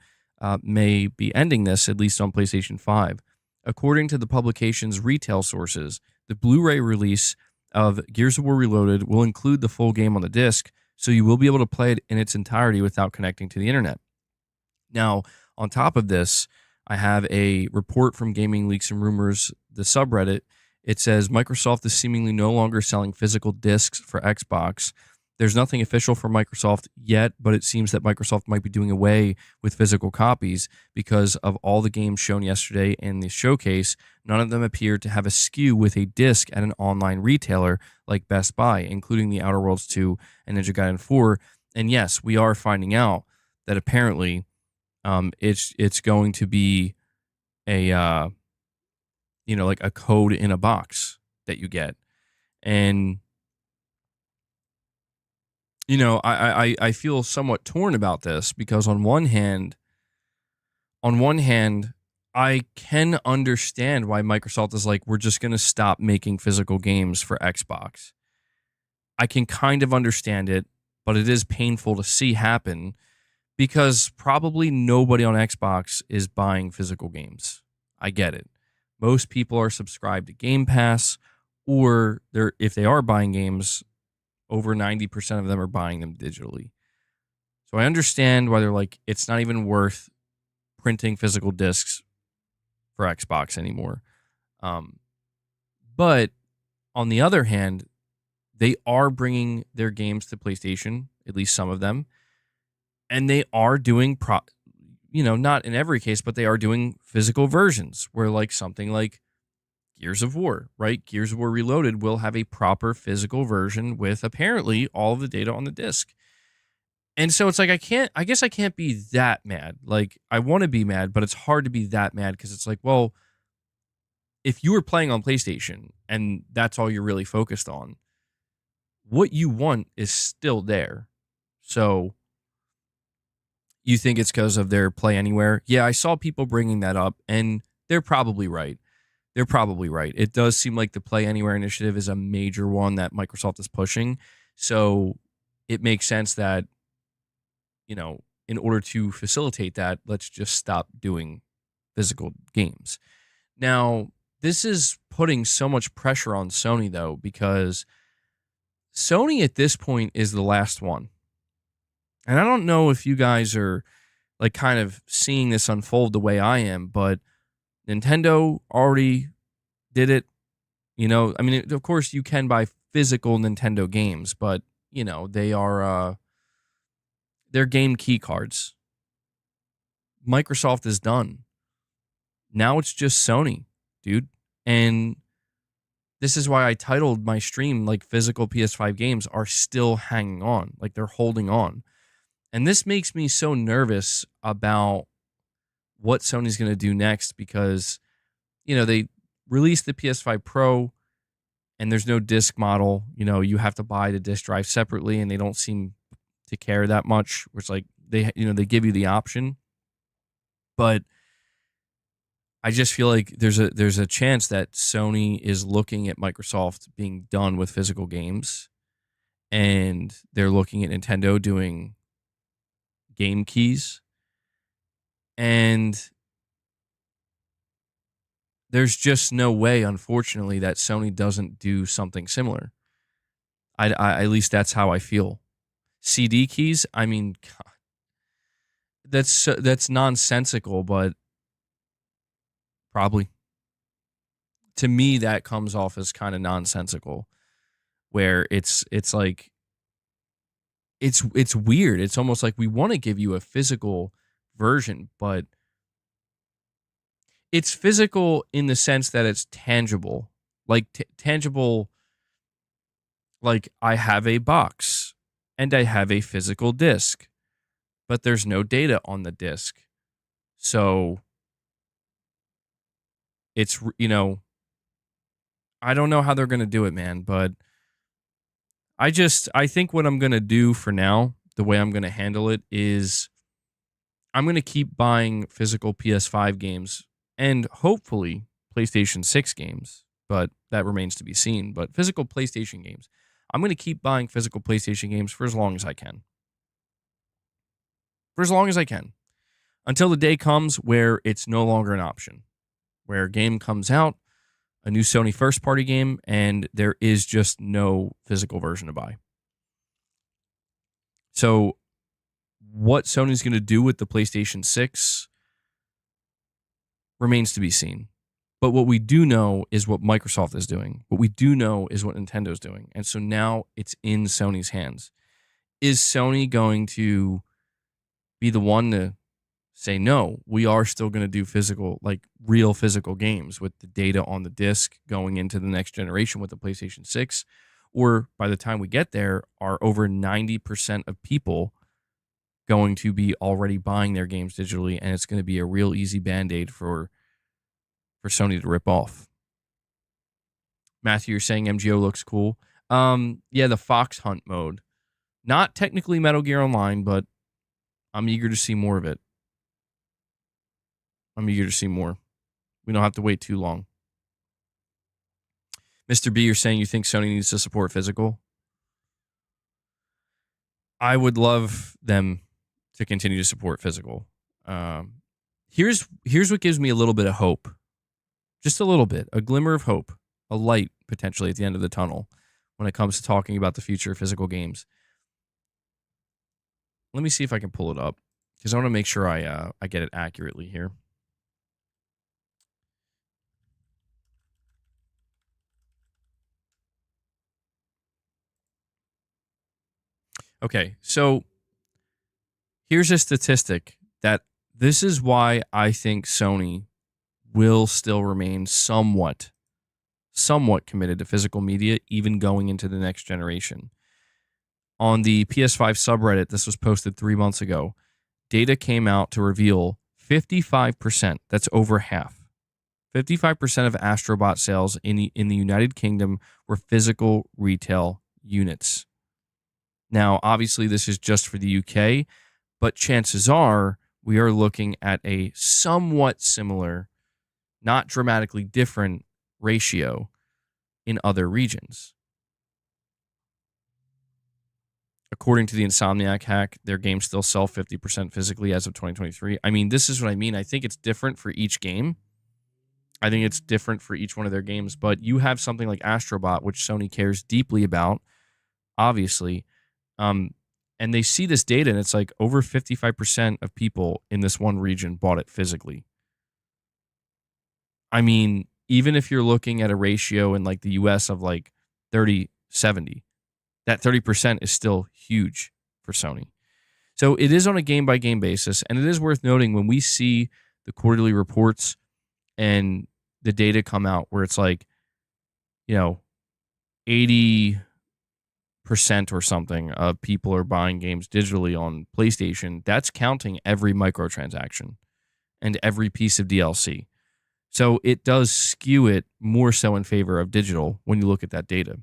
Speaker 1: may be ending this, at least on PlayStation 5. According to the publication's retail sources, the Blu-ray release of Gears of War Reloaded will include the full game on the disc, so you will be able to play it in its entirety without connecting to the internet. Now, on top of this, I have a report from Gaming Leaks and Rumors, the subreddit. It says Microsoft is seemingly no longer selling physical discs for Xbox. There's nothing official for Microsoft yet, but it seems that Microsoft might be doing away with physical copies because of all the games shown yesterday in the showcase. None of them appeared to have a SKU with a disc at an online retailer like Best Buy, including the Outer Worlds 2 and Ninja Gaiden 4. And yes, we are finding out that apparently it's going to be a like a code in a box that you get. And I feel somewhat torn about this because on one hand, I can understand why Microsoft is like, we're just going to stop making physical games for Xbox. I can kind of understand it, but it is painful to see happen because probably nobody on Xbox is buying physical games. I get it. Most people are subscribed to Game Pass, or if they are buying games, over 90% of them are buying them digitally. So I understand why they're like, it's not even worth printing physical discs for Xbox anymore. But on the other hand, they are bringing their games to PlayStation, at least some of them, and they are doing, not in every case, but they are doing physical versions where like something like Gears of War, right? Gears of War Reloaded will have a proper physical version with apparently all of the data on the disc. And so it's like, I guess I can't be that mad. Like, I want to be mad, but it's hard to be that mad because it's like, well, if you were playing on PlayStation and that's all you're really focused on, what you want is still there. So you think it's because of their Play Anywhere? Yeah, I saw people bringing that up, and they're probably right. It does seem like the Play Anywhere initiative is a major one that Microsoft is pushing. So it makes sense that, in order to facilitate that, let's just stop doing physical games. Now, this is putting so much pressure on Sony, though, because Sony at this point is the last one. And I don't know if you guys are like kind of seeing this unfold the way I am, but Nintendo already did it. I mean, of course you can buy physical Nintendo games, but they are they're game key cards. Microsoft is done. Now it's just Sony, dude. And this is why I titled my stream like physical PS5 games are still hanging on, like they're holding on. And this makes me so nervous about what Sony's going to do next because, they released the PS5 Pro and there's no disc model. You have to buy the disc drive separately and they don't seem to care that much. Which like they give you the option. But I just feel like there's a chance that Sony is looking at Microsoft being done with physical games and they're looking at Nintendo doing game keys, and there's just no way, unfortunately, that Sony doesn't do something similar. I at least that's how I feel. CD keys, I mean, God, that's nonsensical, but probably to me that comes off as kind of nonsensical, where it's like it's weird. It's almost like we want to give you a physical version, but it's physical in the sense that it's tangible. Like tangible, like I have a box and I have a physical disc, but there's no data on the disc. So it's, I don't know how they're going to do it, man, but I think what I'm going to do for now, the way I'm going to handle it is I'm going to keep buying physical PS5 games and hopefully PlayStation 6 games, but that remains to be seen. But physical PlayStation games, I'm going to keep buying physical PlayStation games for as long as I can. For as long as I can. Until the day comes where it's no longer an option. Where a game comes out, a new Sony first-party game, and there is just no physical version to buy. So what Sony's going to do with the PlayStation 6 remains to be seen. But what we do know is what Microsoft is doing. What we do know is what Nintendo's doing. And so now it's in Sony's hands. Is Sony going to be the one to say, no, we are still going to do physical, like real physical games with the data on the disc going into the next generation with the PlayStation 6? Or by the time we get there, are over 90% of people going to be already buying their games digitally, and it's going to be a real easy Band-Aid for Sony to rip off? Matthew, you're saying MGO looks cool. Yeah, the Fox Hunt mode. Not technically Metal Gear Online, but I'm eager to see more of it. I'm eager to see more. We don't have to wait too long. Mr. B, you're saying you think Sony needs to support physical? I would love them to continue to support physical. Here's what gives me a little bit of hope. Just a little bit. A glimmer of hope. A light, potentially, at the end of the tunnel when it comes to talking about the future of physical games. Let me see if I can pull it up, because I want to make sure I get it accurately here. Okay, so here's a statistic that this is why I think Sony will still remain somewhat committed to physical media, even going into the next generation. On the PS5 subreddit, this was posted 3 months ago, data came out to reveal 55%, that's over half, 55% of Astrobot sales in the United Kingdom were physical retail units. Now, obviously, this is just for the UK, but chances are we are looking at a somewhat similar, not dramatically different ratio in other regions. According to the Insomniac hack, their games still sell 50% physically as of 2023. I mean, this is what I mean. I think it's different for each game. I think it's different for each one of their games, but you have something like Astrobot, which Sony cares deeply about, obviously. And they see this data, and it's like over 55% of people in this one region bought it physically. I mean, even if you're looking at a ratio in like the US of like 30-70, that 30% is still huge for Sony. So it is on a game-by-game basis, and it is worth noting when we see the quarterly reports and the data come out where it's like, 80% or something of people are buying games digitally on PlayStation. That's counting every microtransaction and every piece of DLC. So it does skew it more so in favor of digital when you look at that data.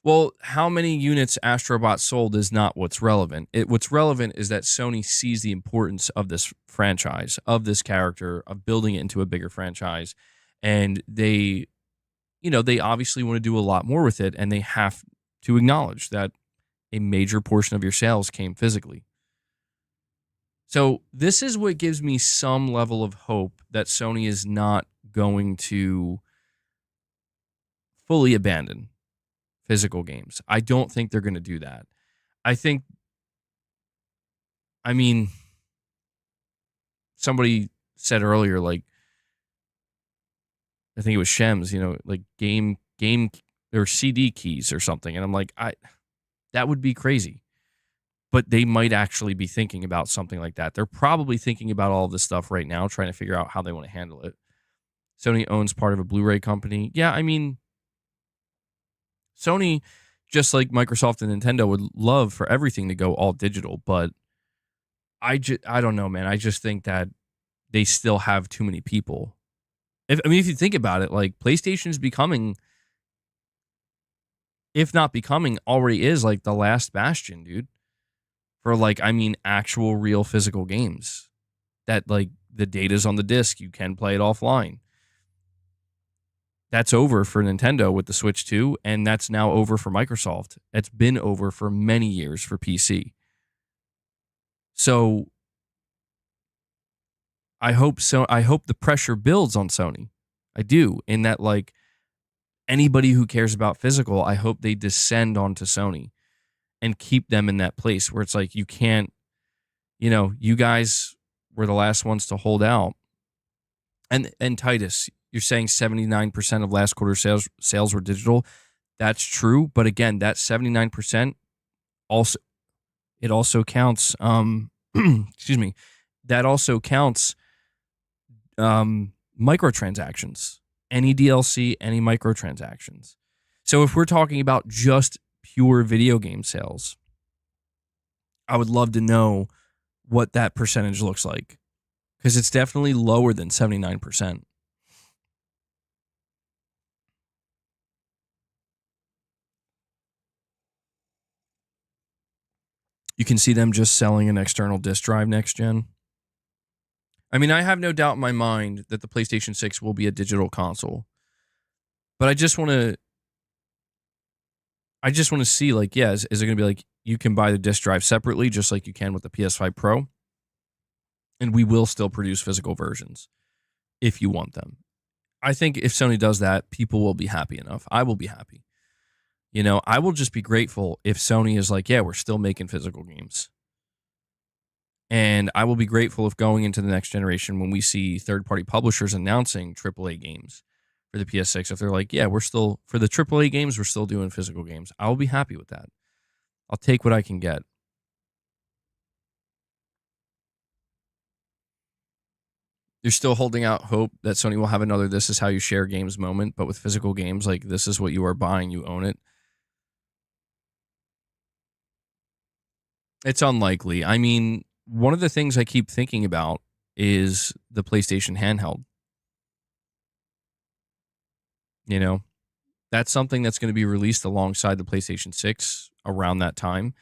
Speaker 1: Well, how many units Astrobot sold is not what's relevant. What's relevant is that Sony sees the importance of this franchise, of this character, of building it into a bigger franchise. And they obviously want to do a lot more with it, and they have to acknowledge that a major portion of your sales came physically. So this is what gives me some level of hope that Sony is not going to fully abandon physical games. I don't think they're going to do that. Somebody said earlier, like, I think it was Shems, like game or CD keys or something. And I'm like, That would be crazy. But they might actually be thinking about something like that. They're probably thinking about all this stuff right now, trying to figure out how they want to handle it. Sony owns part of a Blu-ray company. Yeah, I mean, Sony, just like Microsoft and Nintendo, would love for everything to go all digital, but I don't know, man. I just think that they still have too many people. If you think about it, like PlayStation is becoming, if not becoming, already is like the last bastion, dude. For like, actual real physical games that like the data's on the disc, you can play it offline. That's over for Nintendo with the Switch 2, and that's now over for Microsoft. It's been over for many years for PC. So I hope the pressure builds on Sony. I do, in that like anybody who cares about physical, I hope they descend onto Sony and keep them in that place where it's like you can't, you guys were the last ones to hold out. And Titus, you're saying 79% of last quarter sales were digital. That's true, but again, that 79% also counts excuse me. That also counts microtransactions. Any DLC, any microtransactions. So if we're talking about just pure video game sales, I would love to know what that percentage looks like, because it's definitely lower than 79%. You can see them just selling an external disk drive next gen. I have no doubt in my mind that the PlayStation 6 will be a digital console. But I just want to see, like, yeah, is it going to be like you can buy the disk drive separately, just like you can with the PS5 Pro? And we will still produce physical versions if you want them. I think if Sony does that, people will be happy enough. I will be happy. I will just be grateful if Sony is like, yeah, we're still making physical games. And I will be grateful if going into the next generation, when we see third-party publishers announcing AAA games for the PS6, if they're like, yeah, we're still, for the AAA games, we're still doing physical games. I will be happy with that. I'll take what I can get. You're still holding out hope that Sony will have another "this is how you share games" moment, but with physical games, like, this is what you are buying, you own it. It's unlikely. One of the things I keep thinking about is the PlayStation handheld. That's something that's going to be released alongside the PlayStation 6 around that time.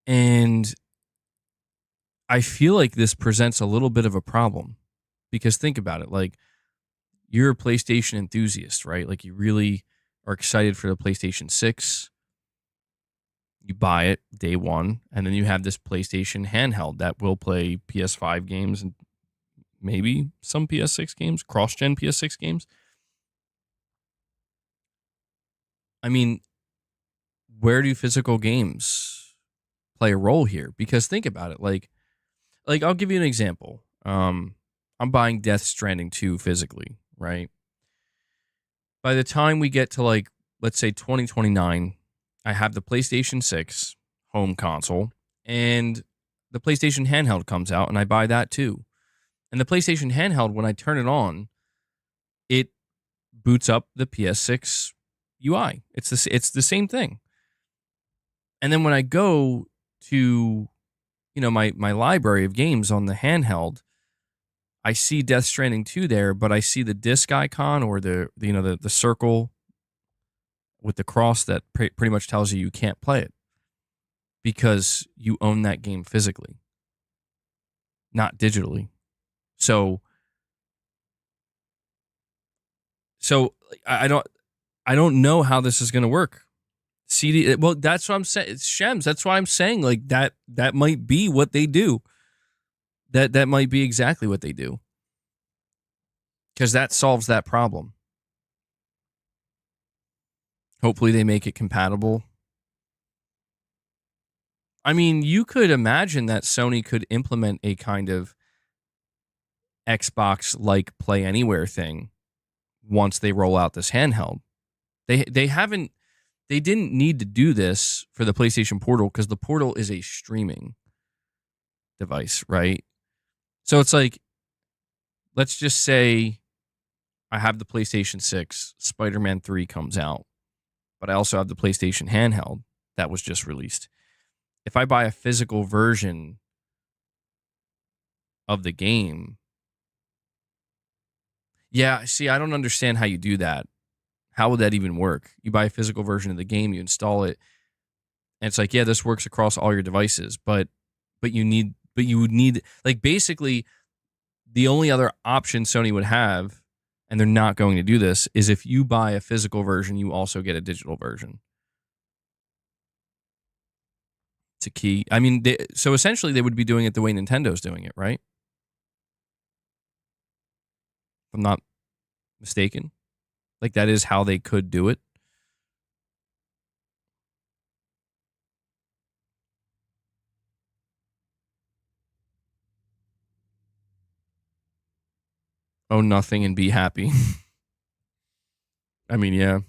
Speaker 1: And I feel like this presents a little bit of a problem, because think about it. Like, you're a PlayStation enthusiast, right? Like, you really are excited for the PlayStation 6. You buy it day one, and then you have this PlayStation handheld that will play PS5 games and maybe some PS6 games, cross-gen PS6 games. Where do physical games play a role here? Because think about it. Like I'll give you an example. I'm buying Death Stranding 2 physically, right? By the time we get to, like, let's say 2029, I have the PlayStation 6 home console, and the PlayStation handheld comes out, and I buy that too. And the PlayStation handheld, when I turn it on, it boots up the PS6 UI. It's the same thing. And then when I go to, my library of games on the handheld, I see Death Stranding 2 there, but I see the disc icon, or the circle with the cross that pretty much tells you can't play it because you own that game physically, not digitally. So I don't know how this is going to work. CD, well, that's what I'm saying. It's Shems. That's why I'm saying, like, that might be what they do. That might be exactly what they do, because that solves that problem. Hopefully they make it compatible. You could imagine that Sony could implement a kind of Xbox-like Play Anywhere thing once they roll out this handheld. They haven't they didn't need to do this for the PlayStation Portal because the Portal is a streaming device, right? So it's like, let's just say I have the PlayStation 6, Spider-Man 3 comes out, but I also have the PlayStation handheld that was just released. If I buy a physical version of the game, yeah, see, I don't understand how you do that. How would that even work? You buy a physical version of the game, you install it, and it's like, yeah, this works across all your devices, but you would need, like, basically the only other option Sony would have, and they're not going to do this, is if you buy a physical version, you also get a digital version. It's a key. I mean, so essentially they would be doing it the way Nintendo's doing it, right? If I'm not mistaken. Like, that is how they could do it. Own nothing and be happy. I mean, yeah.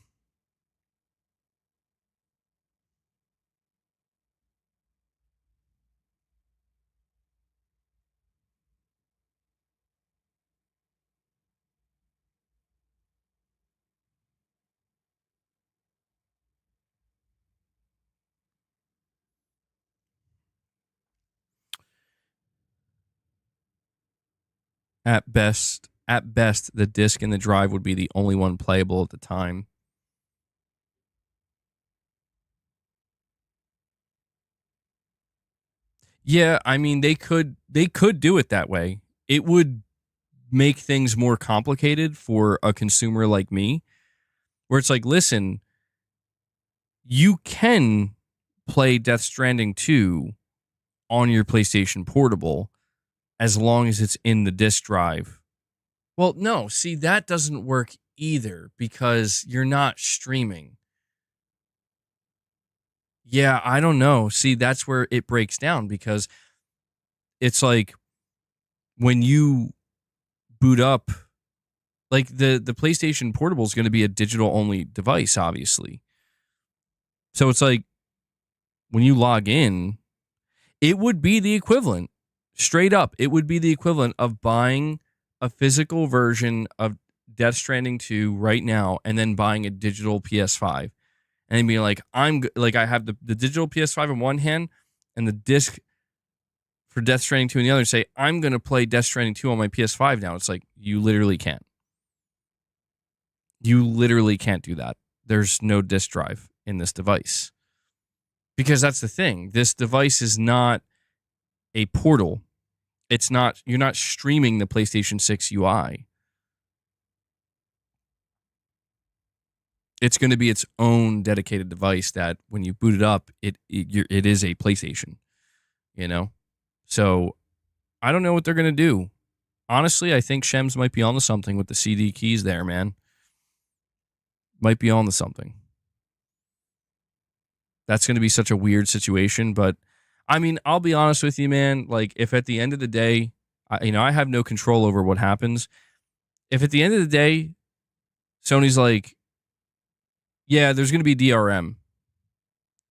Speaker 1: At best, the disc and the drive would be the only one playable at the time. Yeah, I mean, they could do it that way. It would make things more complicated for a consumer like me, where it's like, listen, you can play Death Stranding 2 on your PlayStation Portable as long as it's in the disk drive. Well, no, see, that doesn't work either because you're not streaming. Yeah, I don't know. See, that's where it breaks down because it's like when you boot up, like the PlayStation Portable is going to be a digital only device, obviously. So it's like when you log in, it would be the equivalent, straight up. It would be the equivalent of buying a physical version of Death Stranding 2 right now and then buying a digital PS5 and being like, I have the digital PS5 in one hand and the disc for Death Stranding 2 in the other, and say, I'm going to play Death Stranding 2 on my PS5 now. It's like, you literally can't. You literally can't do that. There's no disk drive in this device. Because that's the thing. This device is not a portal. It's not, you're not streaming the PlayStation 6 UI. It's going to be its own dedicated device that when you boot it up, it is a PlayStation, you know? So I don't know what they're going to do. Honestly, I think Shems might be onto something with the CD keys there, man. Might be onto something. That's going to be such a weird situation, but I mean, I'll be honest with you, man. Like, if at the end of the day, I have no control over what happens. If at the end of the day, Sony's like, yeah, there's going to be DRM,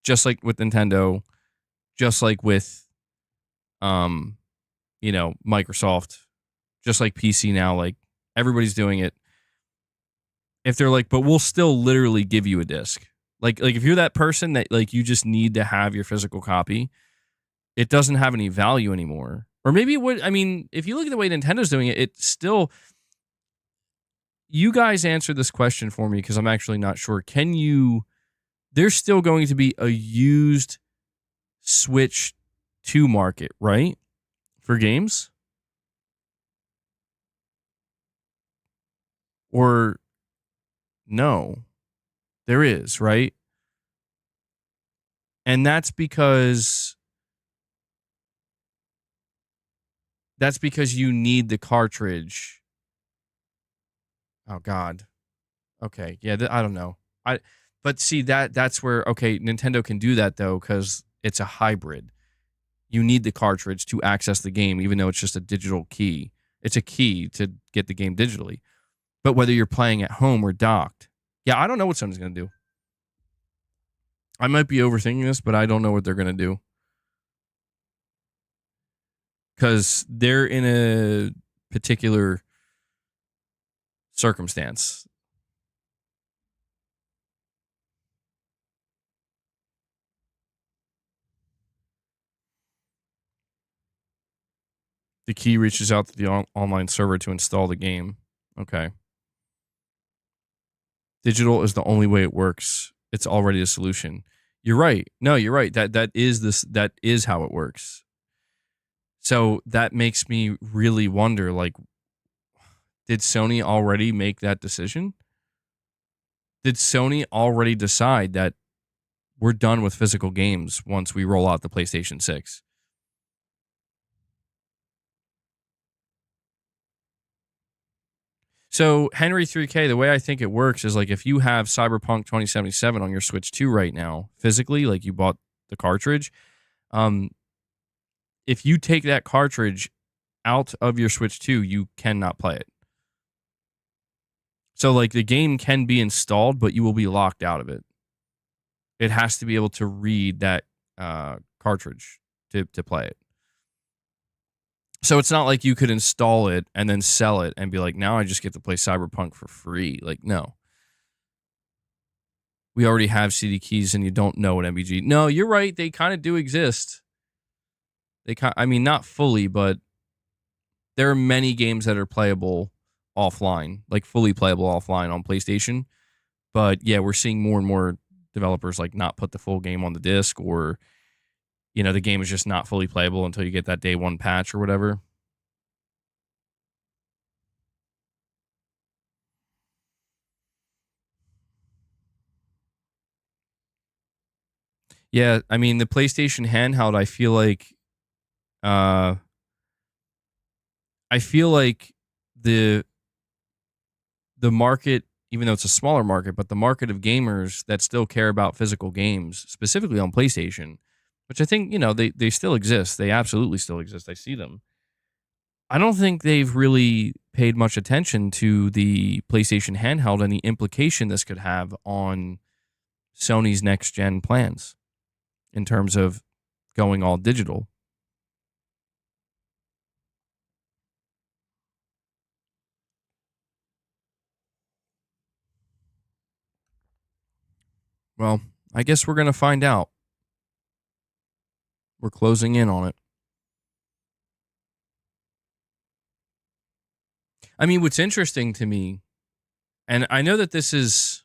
Speaker 1: just like with Nintendo, just like with, Microsoft, just like PC now, like everybody's doing it. If they're like, but we'll still literally give you a disc. Like if you're that person that like you just need to have your physical copy, it doesn't have any value anymore. Or maybe it would. I mean, if you look at the way Nintendo's doing it, it's still. You guys answer this question for me because I'm actually not sure. There's still going to be a used Switch 2 market, right? For games? Or no, there is, right? And that's because you need the cartridge. Oh God. Okay. Yeah, I don't know. But see that's where, okay, Nintendo can do that though cuz it's a hybrid. You need the cartridge to access the game even though it's just a digital key. It's a key to get the game digitally. But whether you're playing at home or docked. Yeah, I don't know what Sony's going to do. I might be overthinking this, but I don't know what they're going to do. Because they're in a particular circumstance. The key reaches out to the online server to install the game. Okay. Digital is the only way it works. It's already a solution. You're right. No, you're right. That is how it works. So that makes me really wonder, like, did Sony already make that decision? Did Sony already decide that we're done with physical games once we roll out the PlayStation 6? So Henry 3K, the way I think it works is like if you have Cyberpunk 2077 on your Switch 2 right now, physically, like you bought the cartridge, if you take that cartridge out of your Switch 2, you cannot play it. So like the game can be installed, but you will be locked out of it. It has to be able to read that cartridge to play it. So it's not like you could install it and then sell it and be like, now I just get to play Cyberpunk for free. Like, no. We already have CD keys and you don't know what MBG. No, you're right. They kind of do exist. I mean, not fully, but there are many games that are playable offline, like fully playable offline on PlayStation. But yeah, we're seeing more and more developers like not put the full game on the disc, or the game is just not fully playable until you get that day one patch or whatever. Yeah, I mean the PlayStation handheld, I feel like the market, even though it's a smaller market, but the market of gamers that still care about physical games, specifically on PlayStation, which I think, they still exist. They absolutely still exist. I see them. I don't think they've really paid much attention to the PlayStation handheld and the implication this could have on Sony's next gen plans in terms of going all digital. Well, I guess we're going to find out. We're closing in on it. I mean, what's interesting to me, and I know that this is,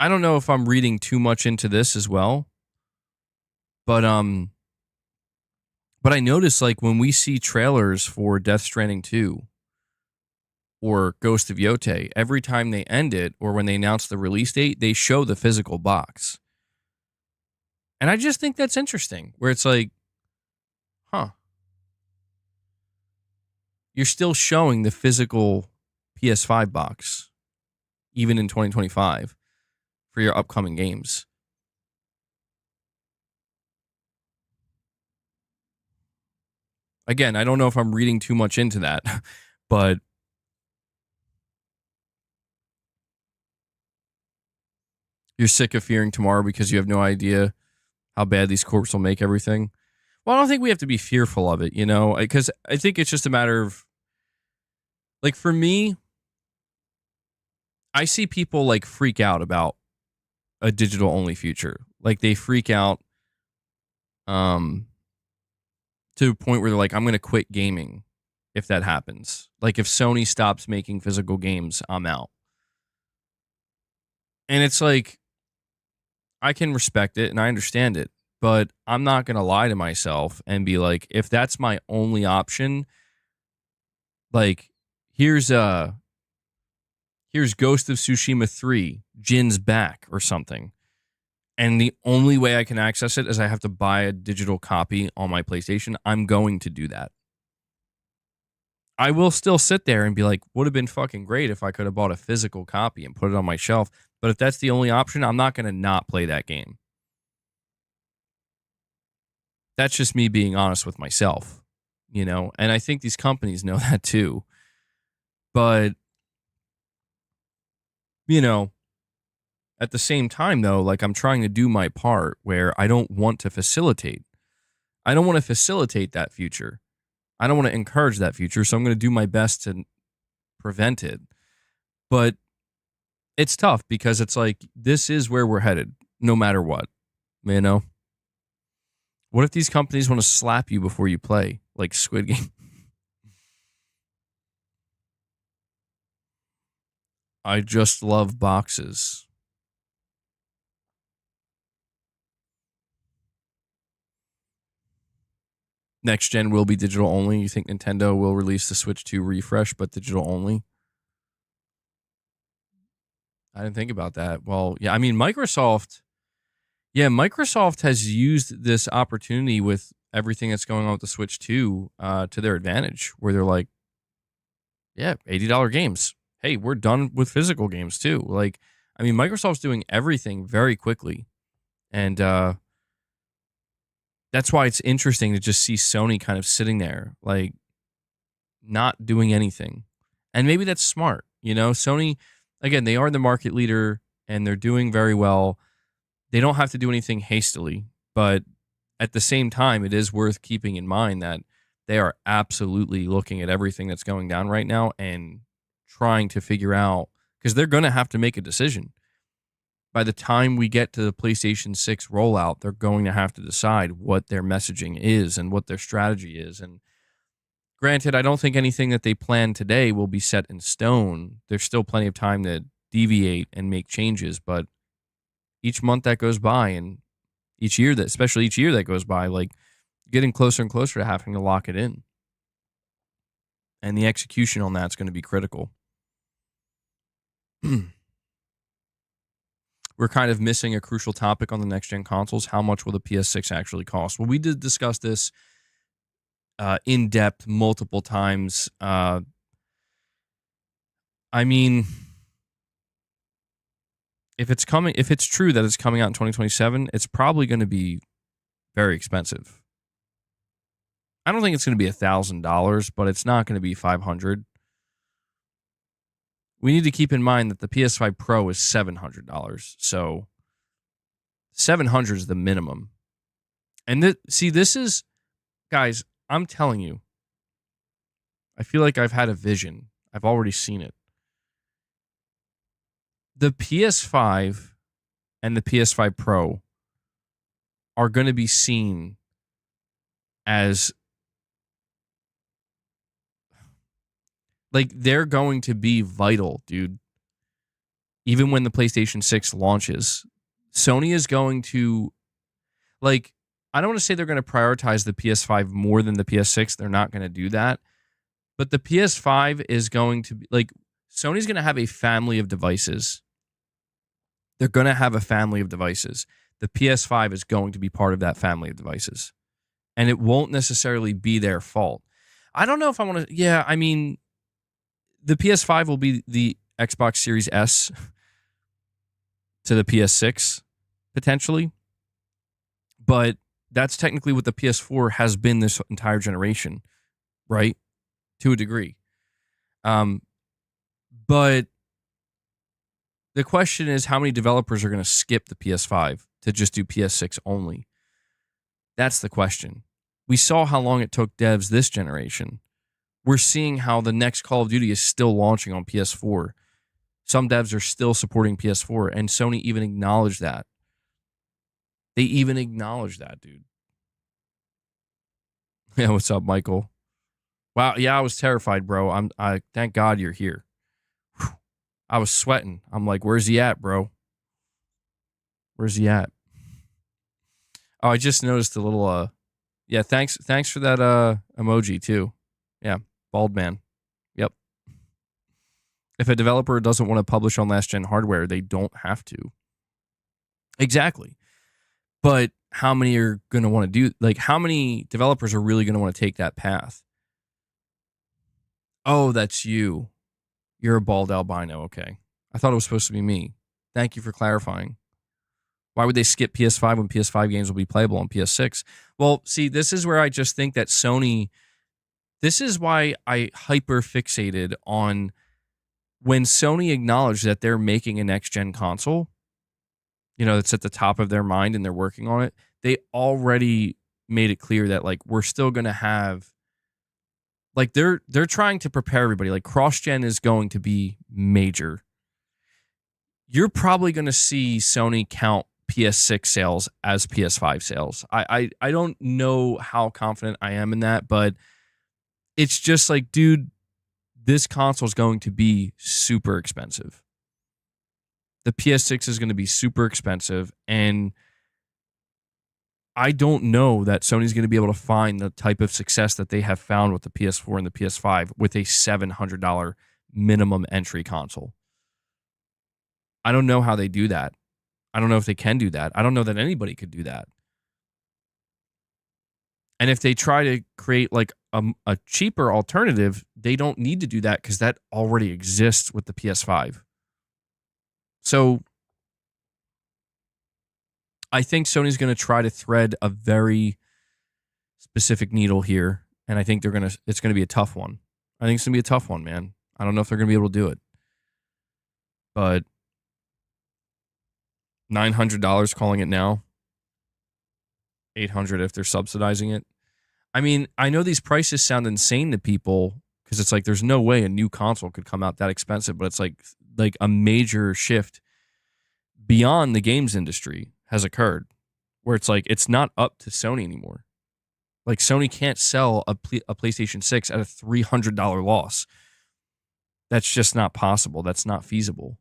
Speaker 1: I don't know if I'm reading too much into this as well, but I notice like when we see trailers for Death Stranding 2 or Ghost of Yotei, every time they end it or when they announce the release date, they show the physical box. And I just think that's interesting, where it's like, huh. You're still showing the physical PS5 box, even in 2025, for your upcoming games. Again, I don't know if I'm reading too much into that, but you're sick of fearing tomorrow because you have no idea how bad these corps will make everything. Well, I don't think we have to be fearful of it, because I think it's just a matter of, like, for me, I see people like freak out about a digital only future. Like they freak out to a point where they're like, I'm going to quit gaming if that happens. Like if Sony stops making physical games, I'm out. And it's like, I can respect it and I understand it, but I'm not going to lie to myself and be like, if that's my only option, like here's Ghost of Tsushima 3, Jin's back or something. And the only way I can access it is I have to buy a digital copy on my PlayStation. I'm going to do that. I will still sit there and be like, would have been fucking great if I could have bought a physical copy and put it on my shelf. But if that's the only option, I'm not going to not play that game. That's just me being honest with myself, And I think these companies know that too. But, At the same time, though, like I'm trying to do my part where I don't want to facilitate. I don't want to facilitate that future. I don't want to encourage that future. So I'm going to do my best to prevent it. But it's tough because it's like, this is where we're headed, no matter what. You know? What if these companies want to slap you before you play, like Squid Game? I just love boxes. Next gen will be digital only. You think Nintendo will release the Switch 2 refresh, but digital only? I didn't think about that. Well, yeah, I mean, Microsoft has used this opportunity with everything that's going on with the Switch 2 to their advantage, where they're like, yeah, $80 games. Hey, we're done with physical games too. Like, I mean, Microsoft's doing everything very quickly. And that's why it's interesting to just see Sony kind of sitting there, like, not doing anything. And maybe that's smart. You know, Sony, again, they are the market leader and they're doing very well. They don't have to do anything hastily, but at the same time, it is worth keeping in mind that they are absolutely looking at everything that's going down right now and trying to figure out, because they're going to have to make a decision. By the time we get to the PlayStation 6 rollout, they're going to have to decide what their messaging is and what their strategy is. And granted, I don't think anything that they plan today will be set in stone. There's still plenty of time to deviate and make changes, but each month that goes by and especially each year that goes by, like, getting closer and closer to having to lock it in. And the execution on that's going to be critical. We're kind of missing a crucial topic on the next-gen consoles. How much will the PS6 actually cost? Well, we did discuss this in depth multiple times. I mean, if it's true that it's coming out in 2027, it's probably going to be very expensive. I don't think it's going to be $1,000, but it's not going to be $500. We need to keep in mind that the PS5 Pro is $700. So $700 is the minimum. And this is, guys, I'm telling you, I feel like I've had a vision. I've already seen it. The PS5 and the PS5 Pro are going to be seen as, like, they're going to be vital, dude. Even when the PlayStation 6 launches, Sony is going to, like, I don't want to say they're going to prioritize the PS5 more than the PS6. They're not going to do that. But the PS5 is going to be, like, Sony's going to have a family of devices. They're going to have a family of devices. The PS5 is going to be part of that family of devices. And it won't necessarily be their fault. I don't know if I want to, yeah, I mean, the PS5 will be the Xbox Series S to the PS6, potentially. But that's technically what the PS4 has been this entire generation, right? To a degree. But the question is, how many developers are going to skip the PS5 to just do PS6 only? That's the question. We saw how long it took devs this generation. We're seeing how the next Call of Duty is still launching on PS4. Some devs are still supporting PS4, and Sony even acknowledged that. They even acknowledged that, dude. Yeah, what's up, Michael? Wow, yeah, I was terrified, bro. I thank God you're here. Whew. I was sweating. I'm like, where's he at, bro? Where's he at? Oh, I just noticed a little yeah, thanks for that emoji too. Yeah, bald man. Yep. If a developer doesn't want to publish on last gen hardware, they don't have to. Exactly. But how many are going to want to do, like, how many developers are really going to want to take that path? Oh, that's you. You're a bald albino. Okay. I thought it was supposed to be me. Thank you for clarifying. Why would they skip PS5 when PS5 games will be playable on PS6? Well, see, this is where I just think that Sony, this is why I hyper fixated on when Sony acknowledged that they're making a next gen console. that's at the top of their mind and they're working on it. They already made it clear that like we're still going to have like they're trying to prepare everybody. Like cross-gen is going to be major. You're probably going to see Sony count PS6 sales as PS5 sales. I don't know how confident I am in that, but it's just like, dude, this console is going to be super expensive. The PS6 is going to be super expensive, and I don't know that Sony's going to be able to find the type of success that they have found with the PS4 and the PS5 with a $700 minimum entry console. I don't know how they do that. I don't know if they can do that. I don't know that anybody could do that. And if they try to create like a cheaper alternative, they don't need to do that because that already exists with the PS5. So I think Sony's going to try to thread a very specific needle here, and I think it's going to be a tough one. I think it's going to be a tough one, man. I don't know if they're going to be able to do it. But $900 calling it now, $800 if they're subsidizing it. I mean, I know these prices sound insane to people because it's like there's no way a new console could come out that expensive, but it's like a major shift beyond the games industry has occurred where it's like it's not up to Sony anymore. Like Sony can't sell a PlayStation 6 at a $300 loss. That's just not possible. That's not feasible.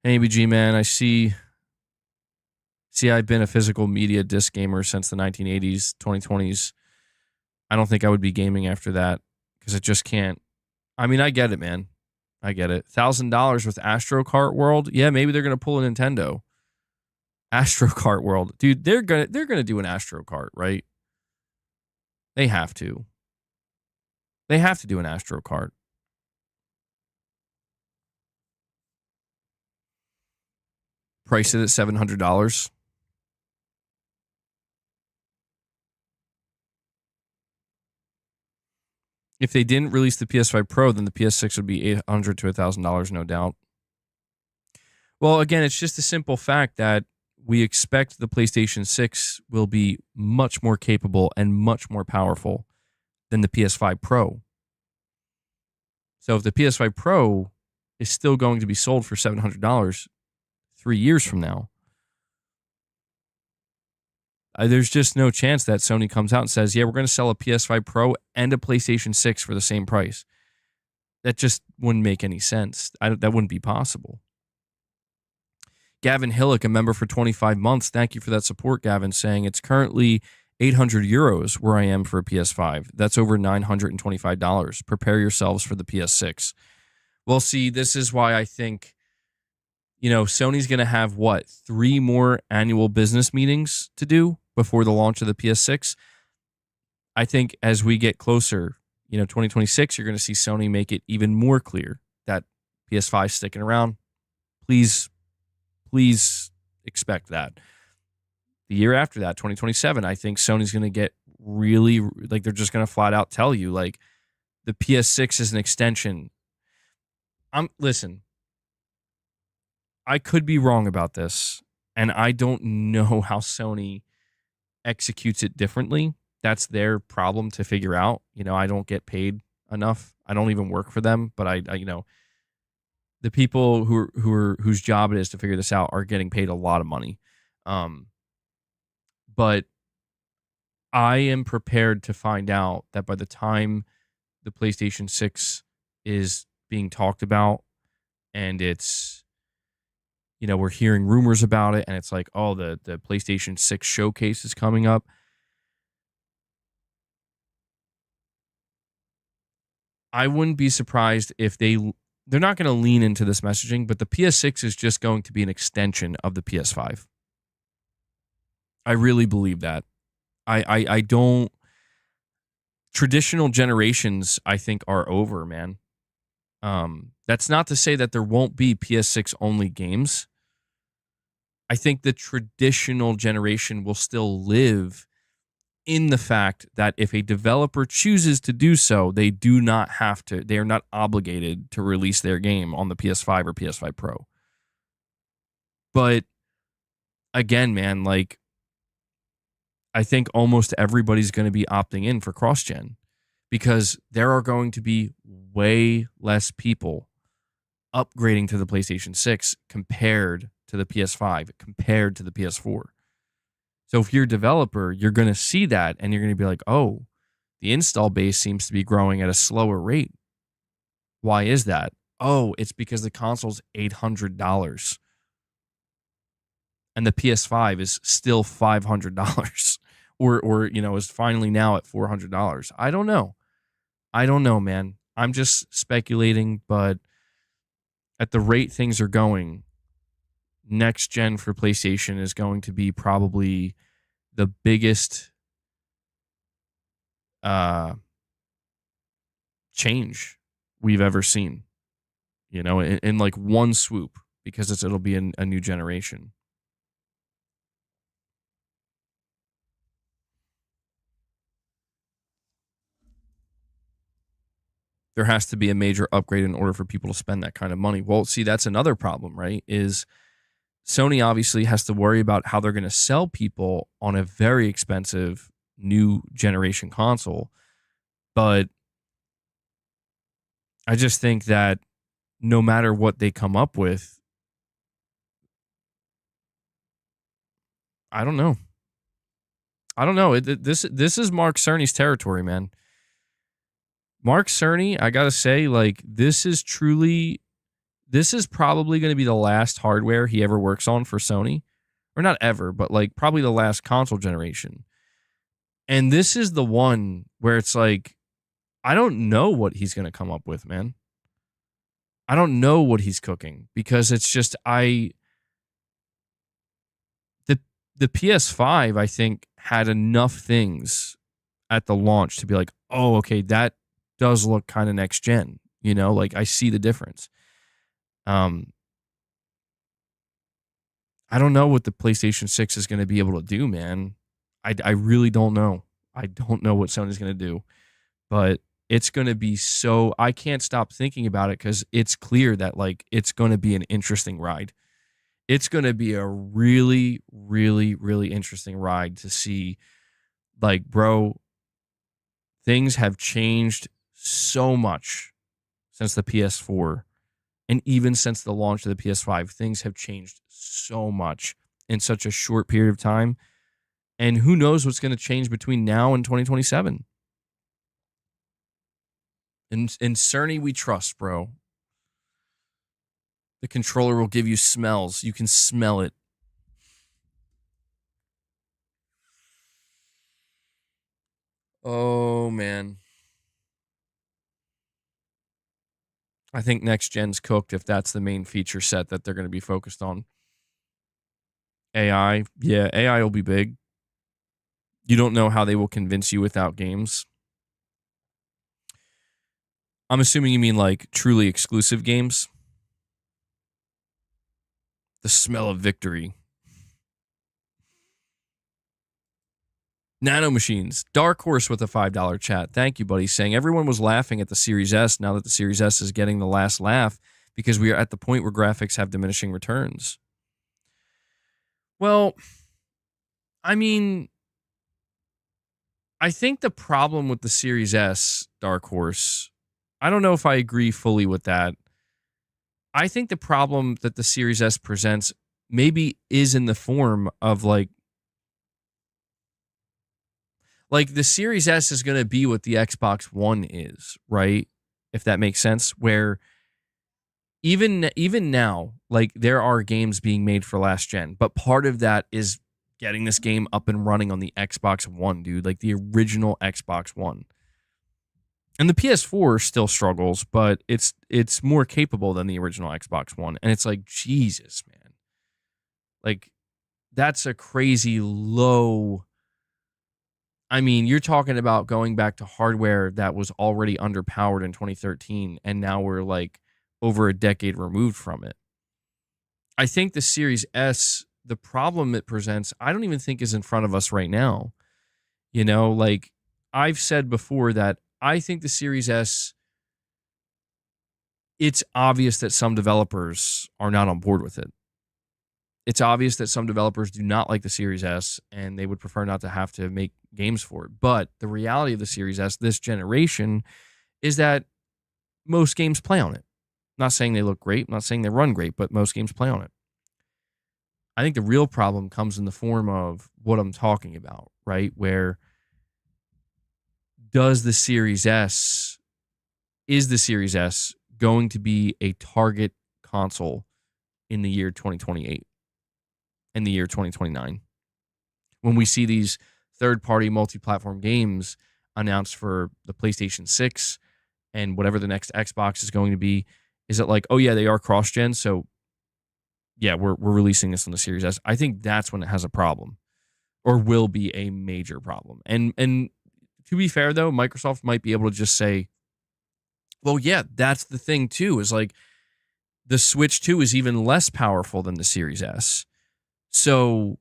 Speaker 1: Hey, BG, man, I see I've been a physical media disc gamer since the 1980s, 2020s. I don't think I would be gaming after that because it just can't. I mean, I get it, man. I get it. $1,000 with Astro Kart World. Yeah, maybe they're gonna pull a Nintendo. Astro Kart World, dude. They're gonna do an Astro Kart, right? They have to. They have to do an Astro Kart. Price it at $700. If they didn't release the PS5 Pro, then the PS6 would be $800 to $1,000, no doubt. Well, again, it's just a simple fact that we expect the PlayStation 6 will be much more capable and much more powerful than the PS5 Pro. So if the PS5 Pro is still going to be sold for $700 3 years from now, there's just no chance that Sony comes out and says, yeah, we're going to sell a PS5 Pro and a PlayStation 6 for the same price. That just wouldn't make any sense. That wouldn't be possible. Gavin Hillock, a member for 25 months. Thank you for that support, Gavin, saying it's currently 800 euros where I am for a PS5. That's over $925. Prepare yourselves for the PS6. Well, see, this is why I think, Sony's going to have, 3 more annual business meetings to do before the launch of the PS6. I think as we get closer, 2026, you're going to see Sony make it even more clear that PS5 sticking around. Please expect that. The year after that, 2027, I think Sony's going to get really, they're just going to flat out tell you, the PS6 is an extension. Listen, I could be wrong about this, and I don't know how Sony executes it differently. That's their problem to figure out. I don't get paid enough. I don't even work for them, but I the people whose job it is to figure this out are getting paid a lot of money. But I am prepared to find out that by the time the PlayStation 6 is being talked about and it's, we're hearing rumors about it and it's like, oh, the PlayStation 6 showcase is coming up. I wouldn't be surprised if they're not going to lean into this messaging, but the PS6 is just going to be an extension of the PS5. I really believe that. I don't. Traditional generations, I think, are over, man. That's not to say that there won't be PS6 only games. I think the traditional generation will still live in the fact that if a developer chooses to do so, they do not have to, they are not obligated to release their game on the PS5 or PS5 Pro. But again, man, like, I think almost everybody's going to be opting in for cross-gen because there are going to be way less people upgrading to the PlayStation 6 compared to the PS5, compared to the PS4. So if you're a developer, you're going to see that and you're going to be like, oh, the install base seems to be growing at a slower rate. Why is that? Oh, it's because the console's $800 and the PS5 is still $500 or is finally now at $400. I don't know, man. I'm just speculating, but at the rate things are going, next gen for PlayStation is going to be probably the biggest change we've ever seen, in like one swoop, because it'll be a new generation. There has to be a major upgrade in order for people to spend that kind of money. Well, see, that's another problem, right? Is Sony obviously has to worry about how they're going to sell people on a very expensive new generation console. But I just think that no matter what they come up with, I don't know. This is Mark Cerny's territory, man. Mark Cerny, I gotta say, like, this is probably going to be the last hardware he ever works on for Sony. Or not ever, but like probably the last console generation. And this is the one where it's like, I don't know what he's going to come up with, man. I don't know what he's cooking because it's just, the PS5, I think, had enough things at the launch to be like, oh, okay, that does look kind of next gen, like I see the difference. I don't know what the PlayStation 6 is going to be able to do, man. I really don't know. I don't know what Sony's going to do, but it's going to be so, I can't stop thinking about it because it's clear that like it's going to be an interesting ride. It's going to be a really, really, really interesting ride to see, like, bro, things have changed so much since the PS4 and even since the launch of the PS5. Things have changed so much in such a short period of time. And who knows what's going to change between now and 2027. In Cerny, we trust, bro. The controller will give you smells. You can smell it. Oh, man. I think next gen's cooked if that's the main feature set that they're going to be focused on. AI. Yeah, AI will be big. You don't know how they will convince you without games. I'm assuming you mean like truly exclusive games. The smell of victory. Nano Machines. Dark Horse with a $5 chat. Thank you, buddy. Saying everyone was laughing at the Series S now that the Series S is getting the last laugh because we are at the point where graphics have diminishing returns. Well, I mean, I think the problem with the Series S, Dark Horse, I don't know if I agree fully with that. I think the problem that the Series S presents maybe is in the form of like the Series S is going to be what the Xbox One is, right? If that makes sense, where even now, like there are games being made for last gen, but part of that is getting this game up and running on the Xbox One, dude, like the original Xbox One. And the PS4 still struggles, but it's more capable than the original Xbox One. And it's like, Jesus, man. Like, that's a crazy low. I mean, you're talking about going back to hardware that was already underpowered in 2013, and now we're like over a decade removed from it. I think the Series S, the problem it presents, I don't even think is in front of us right now, You know, like I've said before that I think the Series S, it's obvious that some developers are not on board with it. It's obvious that some developers do not like the Series S and they would prefer not to have to make games for it. But the reality of the Series S this generation is that most games play on it. Not saying they look great, not saying they run great, but most games play on it. I think the real problem comes in the form of what I'm talking about, right? Where is the Series S going to be a target console in the year 2028 and the year 2029? When we see these third-party multi-platform games announced for the PlayStation 6 and whatever the next Xbox is going to be, is it like, oh yeah, they are cross-gen, so yeah, we're releasing this on the Series S? I think that's when it has a problem, or will be a major problem. And to be fair though, Microsoft might be able to just say, well, yeah, that's the thing too, is like the Switch 2 is even less powerful than the Series S. So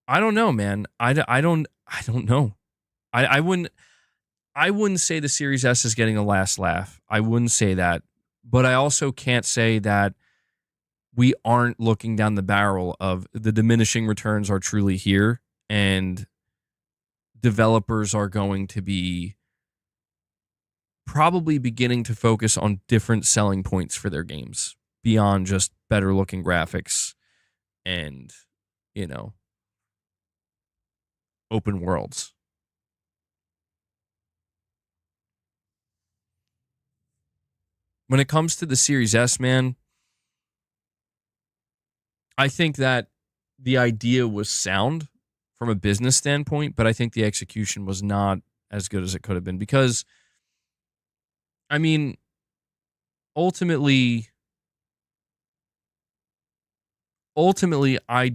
Speaker 1: I don't know, man. I don't know. I wouldn't say the Series S is getting a last laugh. I wouldn't say that. But I also can't say that we aren't looking down the barrel of the diminishing returns are truly here, and developers are going to be probably beginning to focus on different selling points for their games beyond just better looking graphics and, you know, open worlds. When it comes to the Series S, man, I think that the idea was sound from a business standpoint, but I think the execution was not as good as it could have been because, I mean, ultimately, I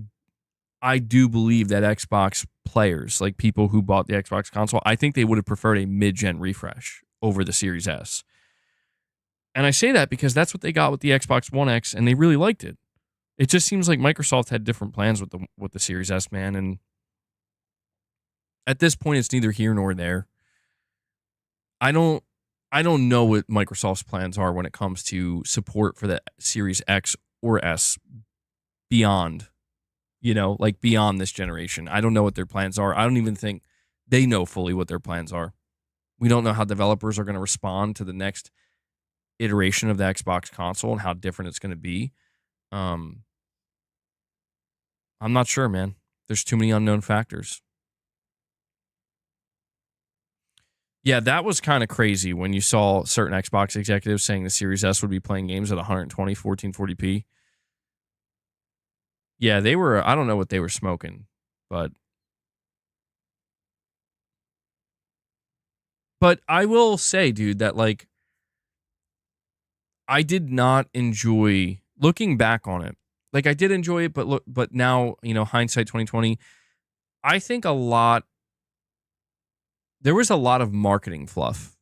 Speaker 1: do believe that Xbox players, like people who bought the Xbox console, I think they would have preferred a mid-gen refresh over the Series S. And I say that because that's what they got with the Xbox One X, and they really liked it. It just seems like Microsoft had different plans with the Series S, man, and at this point, it's neither here nor there. I don't know what Microsoft's plans are when it comes to support for the Series X or S beyond, like beyond this generation. I don't know what their plans are. I don't even think they know fully what their plans are. We don't know how developers are going to respond to the next iteration of the Xbox console and how different it's going to be. I'm not sure, man. There's too many unknown factors. Yeah, that was kind of crazy when you saw certain Xbox executives saying the Series S would be playing games at 120, 1440p. Yeah, they were, I don't know what they were smoking, but I will say, dude, that like I did not enjoy looking back on it. Like I did enjoy it, but now, hindsight 2020, I think there was a lot of marketing fluff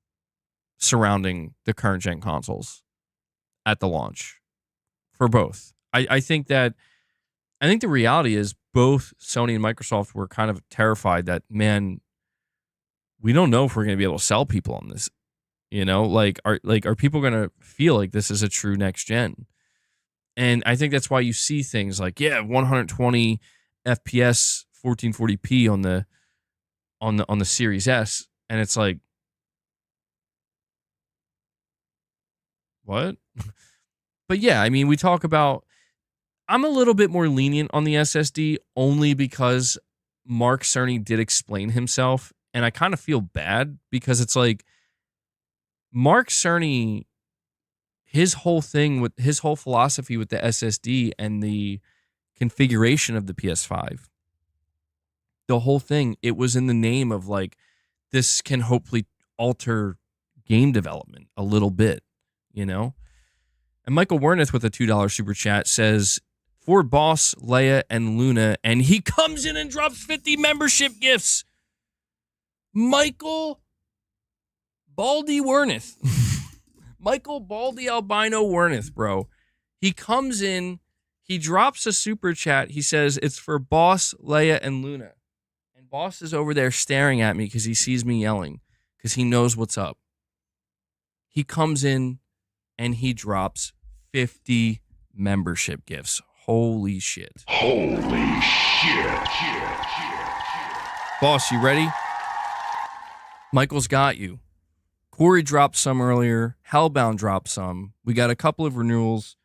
Speaker 1: surrounding the current gen consoles at the launch for both. I think the reality is both Sony and Microsoft were kind of terrified that, man, we don't know if we're going to be able to sell people on this. Are people going to feel like this is a true next gen? And I think that's why you see things like, 120 FPS, 1440p on the Series S, and it's like, what? But yeah, I mean, we talk about, I'm a little bit more lenient on the SSD only because Mark Cerny did explain himself, and I kind of feel bad because it's like Mark Cerny, his whole philosophy with the SSD and the configuration of the PS5, the whole thing, it was in the name of like, this can hopefully alter game development a little bit, And Michael Wernick with a $2 super chat says, for Boss, Leia, and Luna, and he comes in and drops 50 membership gifts. Michael Baldy Wernick. Michael Baldy Albino Wernick, bro. He comes in, he drops a super chat. He says, it's for Boss, Leia, and Luna. And Boss is over there staring at me because he sees me yelling, because he knows what's up. He comes in and he drops 50 membership gifts. Holy shit.
Speaker 3: Holy shit.
Speaker 1: Boss, you ready? Michael's got you. Corey dropped some earlier. Hellbound dropped some. We got a couple of renewals.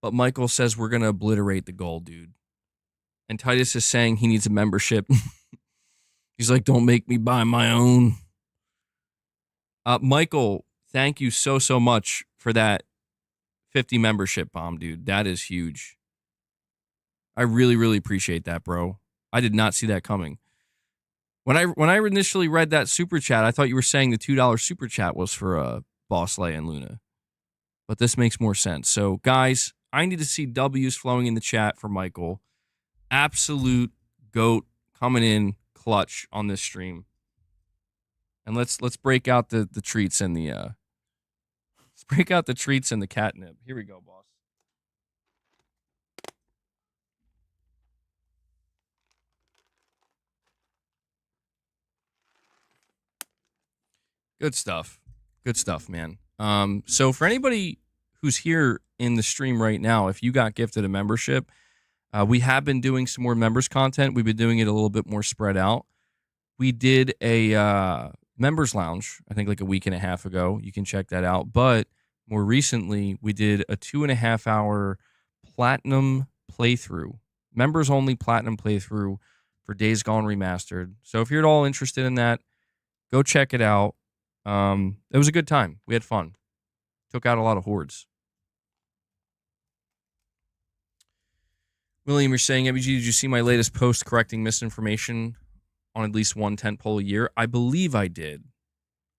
Speaker 1: But Michael says we're going to obliterate the goal, dude. And Titus is saying he needs a membership. He's like, don't make me buy my own. Michael, thank you so much for that 50 membership bomb, dude. That is huge. I really appreciate that, bro. I did not see that coming. When I initially read that super chat, I thought you were saying the $2 super chat was for Boss Leia and Luna. But this makes more sense. So, guys, I need to see W's flowing in the chat for Michael. Absolute GOAT coming in clutch on this stream. And let's break out the treats and the let's break out the treats and the catnip. Here we go, boss. Good stuff. Good stuff, man. So for anybody who's here in the stream right now, if you got gifted a membership, we have been doing some more members content. We've been doing it a little bit more spread out. We did a members lounge, I think like a week and a half ago. You can check that out. But more recently, we did a 2.5 hour platinum playthrough, members only platinum playthrough for Days Gone Remastered. So if you're at all interested in that, go check it out. It was a good time. We had fun. Took out a lot of hordes. William, you're saying, MBG, did you see my latest post correcting misinformation on at least one tentpole a year? I believe I did.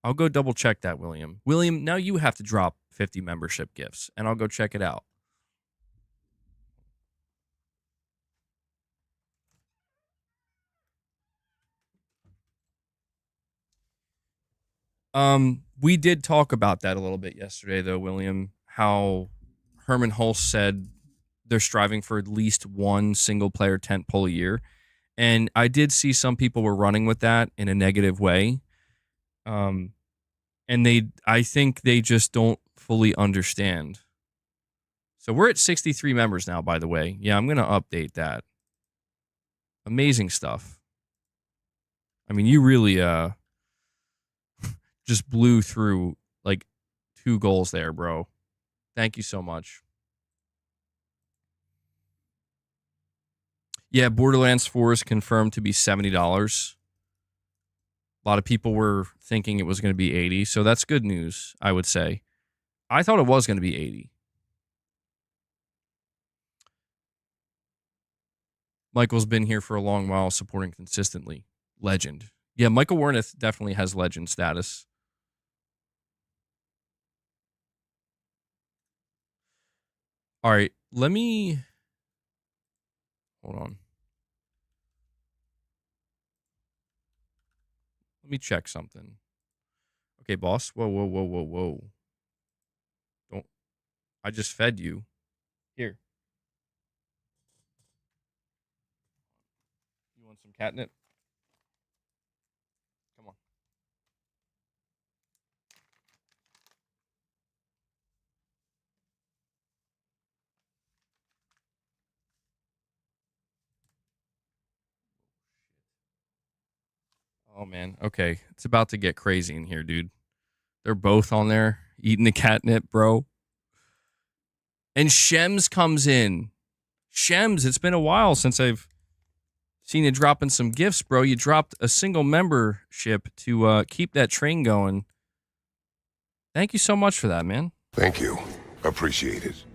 Speaker 1: I'll go double check that, William. William, now you have to drop 50 membership gifts, and I'll go check it out. We did talk about that a little bit yesterday, though, William, how Herman Hulse said they're striving for at least one single-player tentpole a year. And I did see some people were running with that in a negative way. And I think they just don't fully understand. So we're at 63 members now, by the way. Yeah, I'm going to update that. Amazing stuff. I mean, you really just blew through like 2 goals there, bro. Thank you so much. Yeah, Borderlands 4 is confirmed to be $70. A lot of people were thinking it was going to be $80, so that's good news, I would say. I thought it was going to be $80. Michael's been here for a long while, supporting consistently. Legend. Yeah, Michael Wernick definitely has legend status. All right, let me... Hold on. Let me check something. Okay, boss. Whoa. Don't. I just fed you. Here. You want some catnip? Come on. Oh, man. Okay. It's about to get crazy in here, dude. They're both on there eating the catnip, bro. And Shems comes in. Shems, it's been a while since I've seen you dropping some gifts, bro. You dropped a single membership to keep that train going. Thank you so much for that, man.
Speaker 3: Thank you. Appreciate it.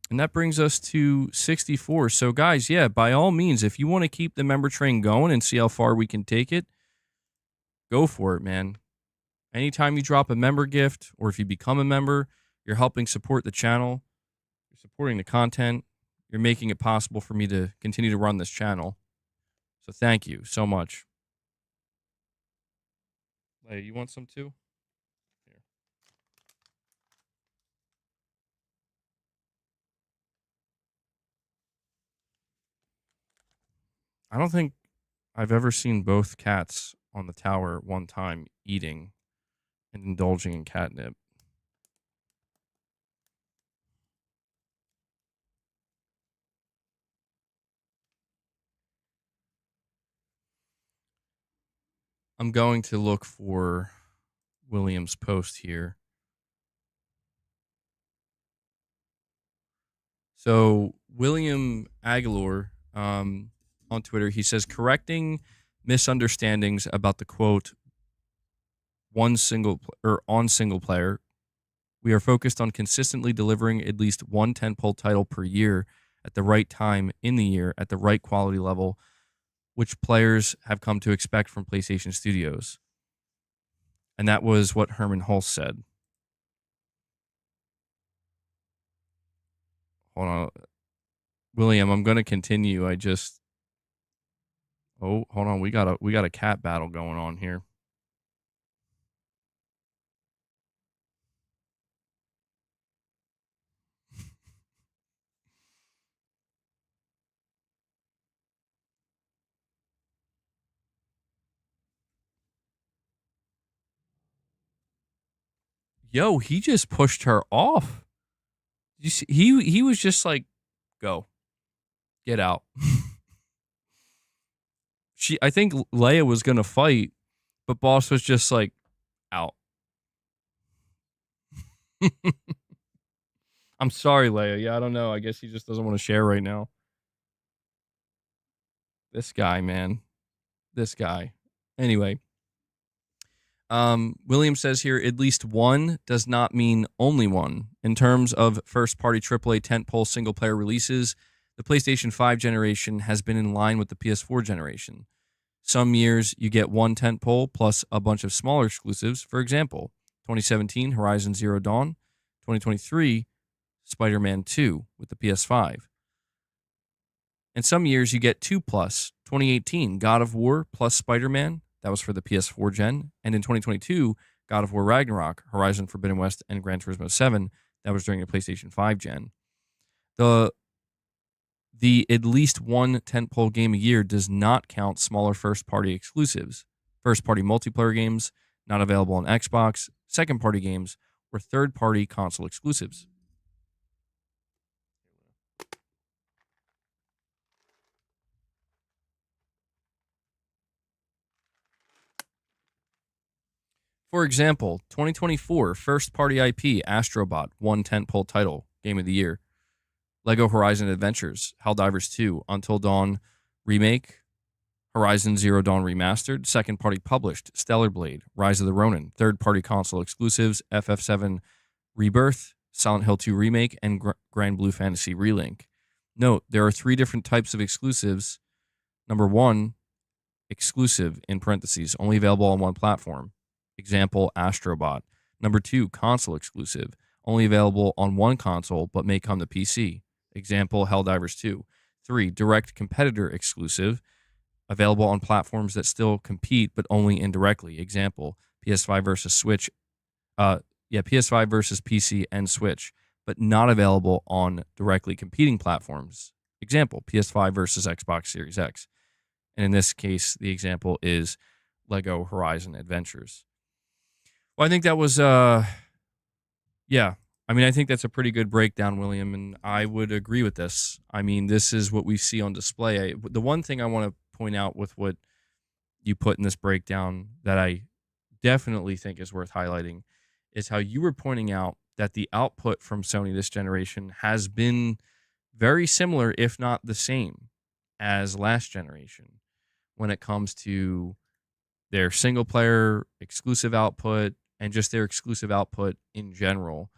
Speaker 1: And that brings us to 64. So, guys, yeah, by all means, if you want to keep the member train going and see how far we can take it, go for it, man. Anytime you drop a member gift or if you become a member, you're helping support the channel. You're supporting the content. You're making it possible for me to continue to run this channel. So thank you so much. Hey, you want some too? Here. I don't think I've ever seen both cats on the tower at one time eating and indulging in catnip. I'm going to look for William's post here. So William Aguilar on Twitter, he says, correcting misunderstandings about the quote on single player. We are focused on consistently delivering at least one tentpole title per year at the right time in the year at the right quality level, which players have come to expect from PlayStation Studios. And that was what Herman Hulse said. Hold on. William, I'm going to continue. Oh, hold on. We got a cat battle going on here. Yo, he just pushed her off. You see, he was just like, go. Get out. I think Leia was going to fight, but Boss was just like, out. I'm sorry, Leia. Yeah, I don't know. I guess he just doesn't want to share right now. This guy, man. This guy. Anyway. William says here, at least one does not mean only one. In terms of first-party AAA tentpole single-player releases, the PlayStation 5 generation has been in line with the PS4 generation. Some years you get one tentpole plus a bunch of smaller exclusives. For example, 2017, Horizon Zero Dawn. 2023, Spider-Man 2 with the PS5. And some years you get 2 plus. 2018, God of War plus Spider-Man. That was for the PS4 gen. And in 2022, God of War Ragnarok, Horizon Forbidden West, and Gran Turismo 7. That was during the PlayStation 5 gen. The at least one tentpole game a year does not count smaller first-party exclusives, first-party multiplayer games not available on Xbox, second-party games, or third-party console exclusives. For example, 2024 first-party IP Astrobot won tentpole title Game of the Year. Lego Horizon Adventures, Helldivers 2, Until Dawn Remake, Horizon Zero Dawn Remastered, second-party published, Stellar Blade, Rise of the Ronin, third-party console exclusives, FF7 Rebirth, Silent Hill 2 Remake, and Grand Blue Fantasy Relink. Note, there are 3 different types of exclusives. Number 1, exclusive, in parentheses, only available on one platform. Example, Astrobot. Number 2, console exclusive, only available on one console but may come to PC. Example, Helldivers 2. 3, direct competitor exclusive, available on platforms that still compete but only indirectly. Example, PS5 versus Switch. PS5 versus PC and Switch, but not available on directly competing platforms. Example, PS5 versus Xbox Series X. And in this case, the example is Lego Horizon Adventures. Well, I think that was, I think that's a pretty good breakdown, William, and I would agree with this. I mean, this is what we see on display. The one thing I want to point out with what you put in this breakdown that I definitely think is worth highlighting is how you were pointing out that the output from Sony this generation has been very similar, if not the same, as last generation when it comes to their single-player exclusive output and just their exclusive output in general.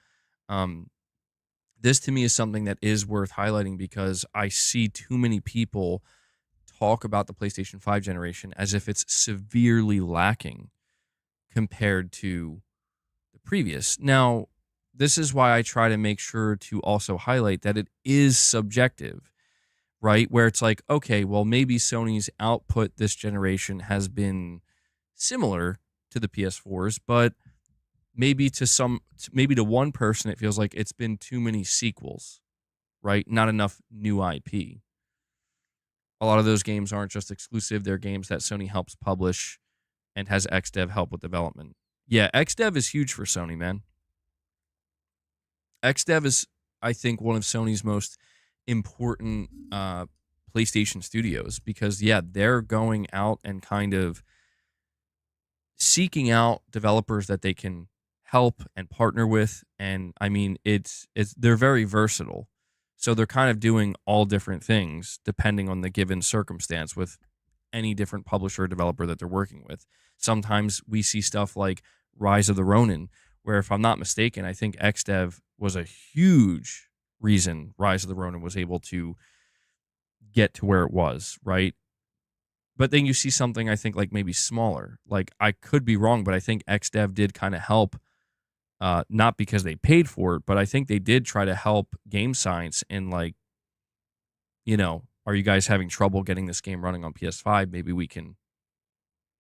Speaker 1: This to me is something that is worth highlighting because I see too many people talk about the PlayStation 5 generation as if it's severely lacking compared to the previous. Now, this is why I try to make sure to also highlight that it is subjective, right? Where it's like, okay, well, maybe Sony's output this generation has been similar to the PS4's, but maybe to one person it feels like it's been too many sequels, right? Not enough new IP. A lot of those games aren't just exclusive. They're games that Sony helps publish and has XDev help with development. Yeah, XDev is huge for Sony, man. XDev is, I think, one of Sony's most important PlayStation studios because, yeah, they're going out and kind of seeking out developers that they can help and partner with. And I mean, they're very versatile. So they're kind of doing all different things depending on the given circumstance with any different publisher or developer that they're working with. Sometimes we see stuff like Rise of the Ronin, where if I'm not mistaken, I think XDev was a huge reason Rise of the Ronin was able to get to where it was, right? But then you see something I think like maybe smaller. Like I could be wrong, but I think XDev did kind of help, not because they paid for it, but I think they did try to help Game Science in like, are you guys having trouble getting this game running on PS5? Maybe we can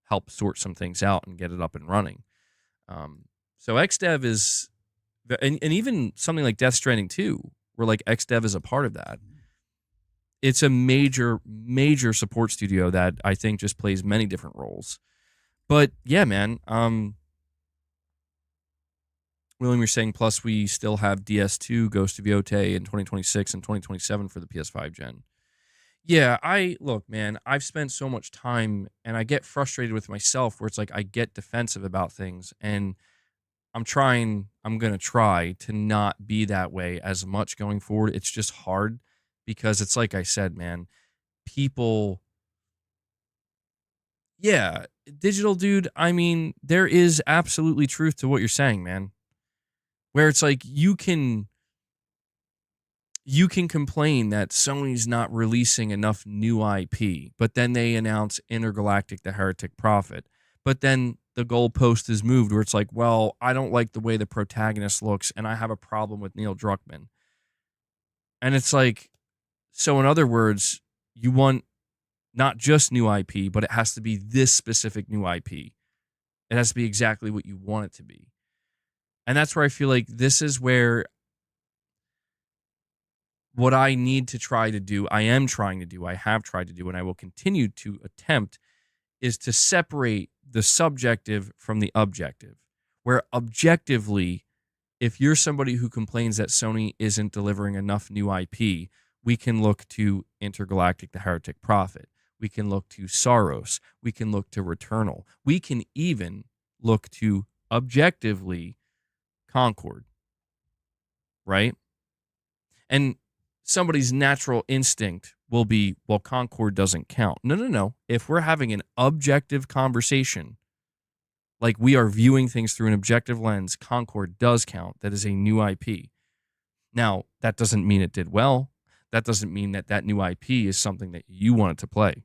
Speaker 1: help sort some things out and get it up and running. So XDev is, and even something like Death Stranding 2, where like XDev is a part of that. It's a major, major support studio that I think just plays many different roles. But yeah, man. William, you're saying plus we still have DS2, Ghost of Yotei in 2026 and 2027 for the PS5 gen. Yeah, look, man, I've spent so much time and I get frustrated with myself where it's like I get defensive about things and I'm going to try to not be that way as much going forward. It's just hard because it's like I said, man, people, yeah, digital dude, I mean, there is absolutely truth to what you're saying, man. Where it's like you can complain that Sony's not releasing enough new IP, but then they announce Intergalactic, the Heretic Prophet. But then the goalpost is moved where it's like, well, I don't like the way the protagonist looks, and I have a problem with Neil Druckmann. And it's like, so in other words, you want not just new IP, but it has to be this specific new IP. It has to be exactly what you want it to be. And that's where I feel like this is where what I need to try to do, I am trying to do, I have tried to do, and I will continue to attempt, is to separate the subjective from the objective. Where objectively, if you're somebody who complains that Sony isn't delivering enough new IP, we can look to Intergalactic, the Heretic Prophet. We can look to Saros. We can look to Returnal. We can even look to, objectively, Concord. Right? And somebody's natural instinct will be, well, Concord doesn't count. No. If we're having an objective conversation, like we are viewing things through an objective lens, Concord does count. That is a new IP. Now, that doesn't mean it did well. That doesn't mean that that new IP is something that you wanted to play.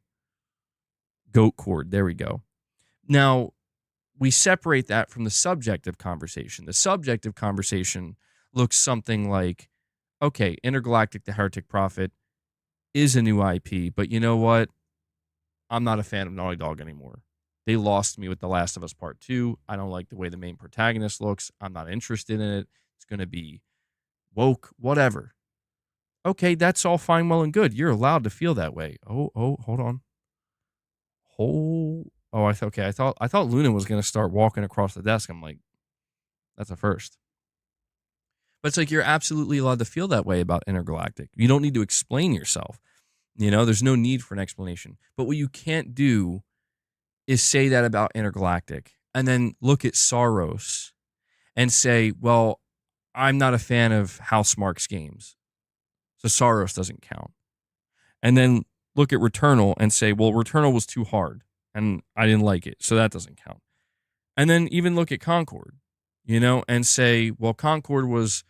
Speaker 1: Goat Cord, there we go. Now, we separate that from the subjective conversation. The subjective conversation looks something like, okay, Intergalactic, the Heretic Prophet is a new IP, but you know what? I'm not a fan of Naughty Dog anymore. They lost me with The Last of Us Part 2. I don't like the way the main protagonist looks. I'm not interested in it. It's going to be woke, whatever. Okay, that's all fine, well, and good. You're allowed to feel that way. Oh, hold on. I thought Luna was going to start walking across the desk. I'm like, that's a first. But it's like you're absolutely allowed to feel that way about Intergalactic. You don't need to explain yourself. There's no need for an explanation. But what you can't do is say that about Intergalactic and then look at Saros and say, well, I'm not a fan of Housemarque's games, so Saros doesn't count. And then look at Returnal and say, well, Returnal was too hard and I didn't like it, so that doesn't count. And then even look at Concord, and say, well, Concord was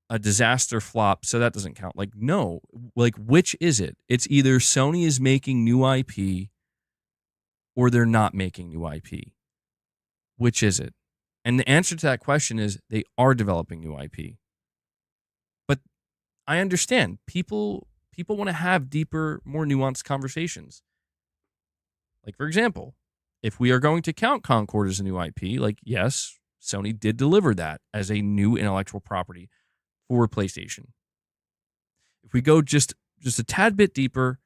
Speaker 1: a disaster flop, so that doesn't count. Like, no, like, which is it? It's either Sony is making new IP or they're not making new IP. Which is it? And the answer to that question is they are developing new IP. But I understand people want to have deeper, more nuanced conversations. Like, for example, if we are going to count Concord as a new IP, like, yes, Sony did deliver that as a new intellectual property for PlayStation. If we go just a tad bit deeper,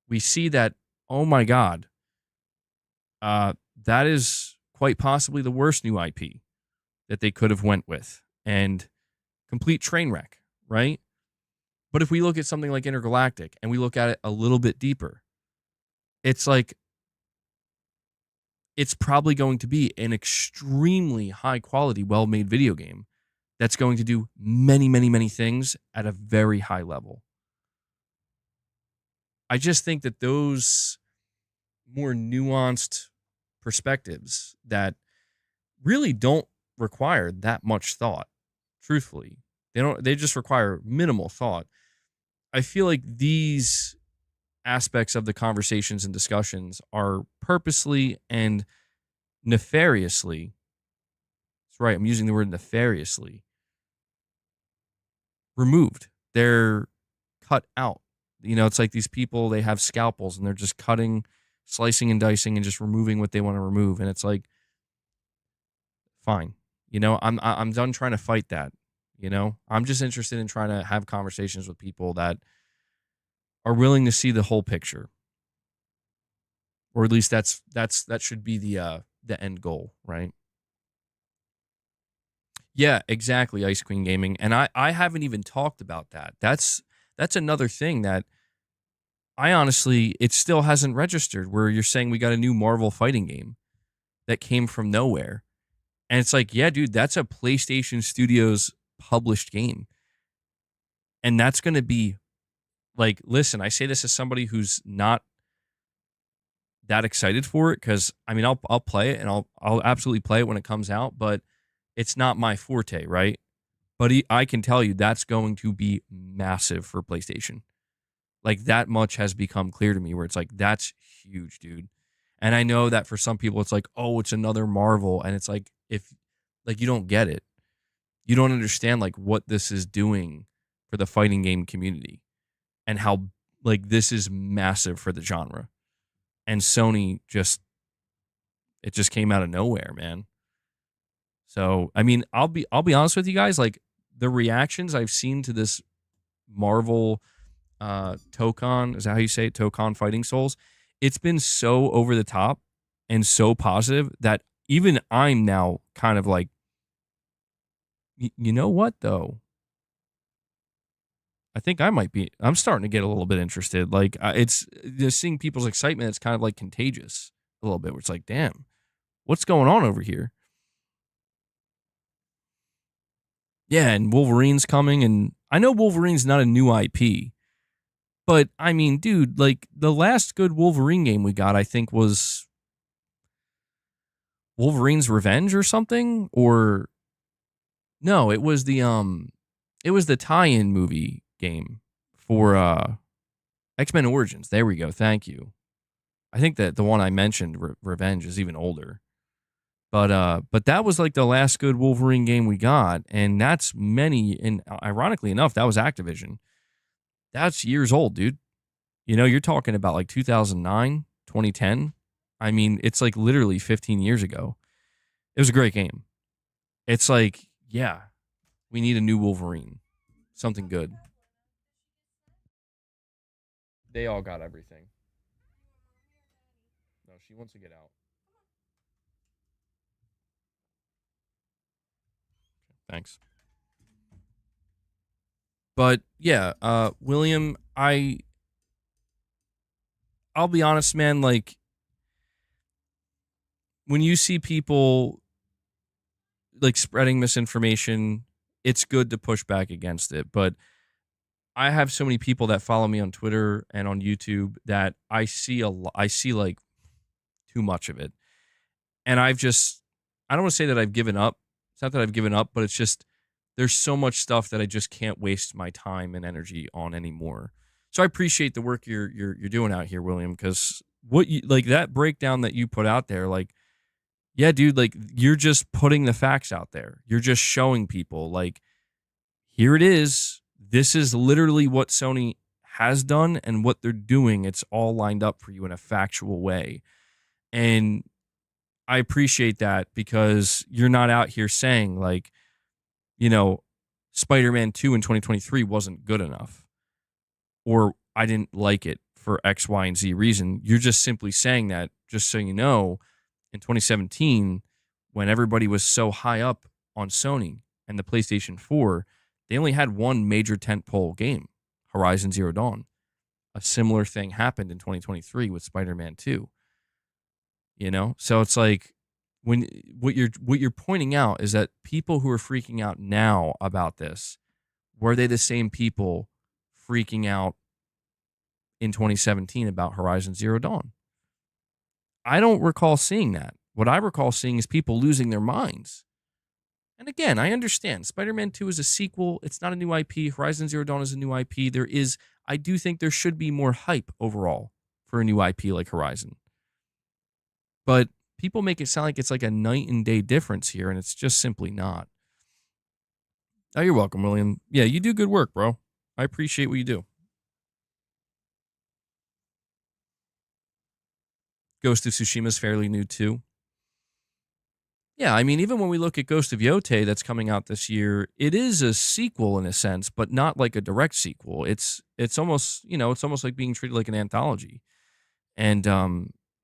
Speaker 1: we see that, oh my God, that is quite possibly the worst new IP that they could have went with, and complete train wreck, right? But if we look at something like Intergalactic and we look at it a little bit deeper, it's like, it's probably going to be an extremely high quality, well-made video game that's going to do many, many, many things at a very high level. I just think that those more nuanced perspectives that really don't require that much thought, truthfully, they just require minimal thought. I feel like these aspects of the conversations and discussions are purposely and nefariously, that's right, I'm using the word nefariously, removed. They're cut out. You know, it's like these people, they have scalpels and they're just cutting, slicing and dicing and just removing what they want to remove. And it's like, fine. You know, I'm done trying to fight that. You know, I'm just interested in trying to have conversations with people that are willing to see the whole picture. Or at least that should be the end goal, right? Yeah, exactly, Ice Queen Gaming. And I haven't even talked about that. That's another thing that I honestly, it still hasn't registered, where you're saying we got a new Marvel fighting game that came from nowhere. And it's like, yeah, dude, that's a PlayStation Studios published game. And that's going to be like, listen, I say this as somebody who's not that excited for it, because I mean, I'll play it and I'll absolutely play it when it comes out, but it's not my forte, right? But I can tell you that's going to be massive for PlayStation. Like, that much has become clear to me, where it's like, that's huge, dude. And I know that for some people it's like, oh, it's another Marvel, and it's like, if like, you don't get it, you don't understand like what this is doing for the fighting game community, and how like this is massive for the genre. And Sony it just came out of nowhere, man. So, I mean, I'll be honest with you guys, like, the reactions I've seen to this Marvel Tokon, is that how you say it? Tokon Fighting Souls. It's been so over the top and so positive that even I'm now kind of like, you know what though? I think I'm starting to get a little bit interested. Like, it's just seeing people's excitement. It's kind of like contagious a little bit, where it's like, damn, what's going on over here? Yeah, and Wolverine's coming, and I know Wolverine's not a new IP, but I mean, dude, like, the last good Wolverine game we got, I think, was Wolverine's Revenge or something, or no, it was the tie-in movie game for X-Men Origins. There we go. Thank you. I think that the one I mentioned, Revenge, is even older. But that was like the last good Wolverine game we got, and that's and ironically enough, that was Activision. That's years old, dude. You know, you're talking about like 2009, 2010. I mean, it's like literally 15 years ago. It was a great game. It's like, yeah, we need a new Wolverine. Something good. They all got everything. No, she wants to get out. Thanks. But yeah, William, I'll be honest, man, like, when you see people like spreading misinformation, it's good to push back against it. But I have so many people that follow me on Twitter and on YouTube that I see like too much of it. And I don't want to say that I've given up. It's not that I've given up, but it's just, there's so much stuff that I just can't waste my time and energy on anymore. So I appreciate the work you're doing out here, William, because what you like, that breakdown that you put out there, like, yeah, dude, like, you're just putting the facts out there. You're just showing people, like, here it is. This is literally what Sony has done and what they're doing. It's all lined up for you in a factual way. And I appreciate that, because you're not out here saying, like, you know, Spider-Man 2 in 2023 wasn't good enough, or I didn't like it for X, Y, and Z reason. You're just simply saying that, just so you know, in 2017, when everybody was so high up on Sony and the PlayStation 4, they only had one major tentpole game, Horizon Zero Dawn. A similar thing happened in 2023 with Spider-Man 2. You know? So it's like when what you're pointing out is that people who are freaking out now about this, were they the same people freaking out in 2017 about Horizon Zero Dawn? I don't recall seeing that. What I recall seeing is people losing their minds. And again, I understand Spider-Man 2 is a sequel. It's not a new IP. Horizon Zero Dawn is a new IP. I do think there should be more hype overall for a new IP like Horizon. But people make it sound like it's like a night and day difference here, and it's just simply not. Oh, you're welcome, William. Yeah, you do good work, bro. I appreciate what you do. Ghost of Tsushima is fairly new too. Yeah, I mean, even when we look at Ghost of Yotei that's coming out this year, it is a sequel in a sense, but not like a direct sequel. It's almost, it's almost like being treated like an anthology. And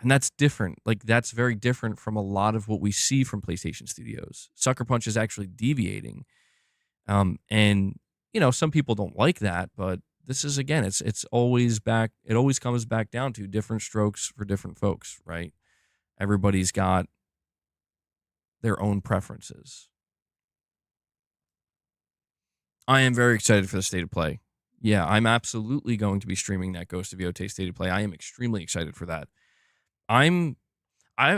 Speaker 1: that's different. Like that's very different from a lot of what we see from PlayStation Studios. Sucker Punch is actually deviating. And some people don't like that, but this is again, it's always back. It always comes back down to different strokes for different folks, right? Everybody's got their own preferences. I am very excited for the State of Play. Yeah, I'm absolutely going to be streaming that Ghost of Yotei State of Play. I am extremely excited for that. I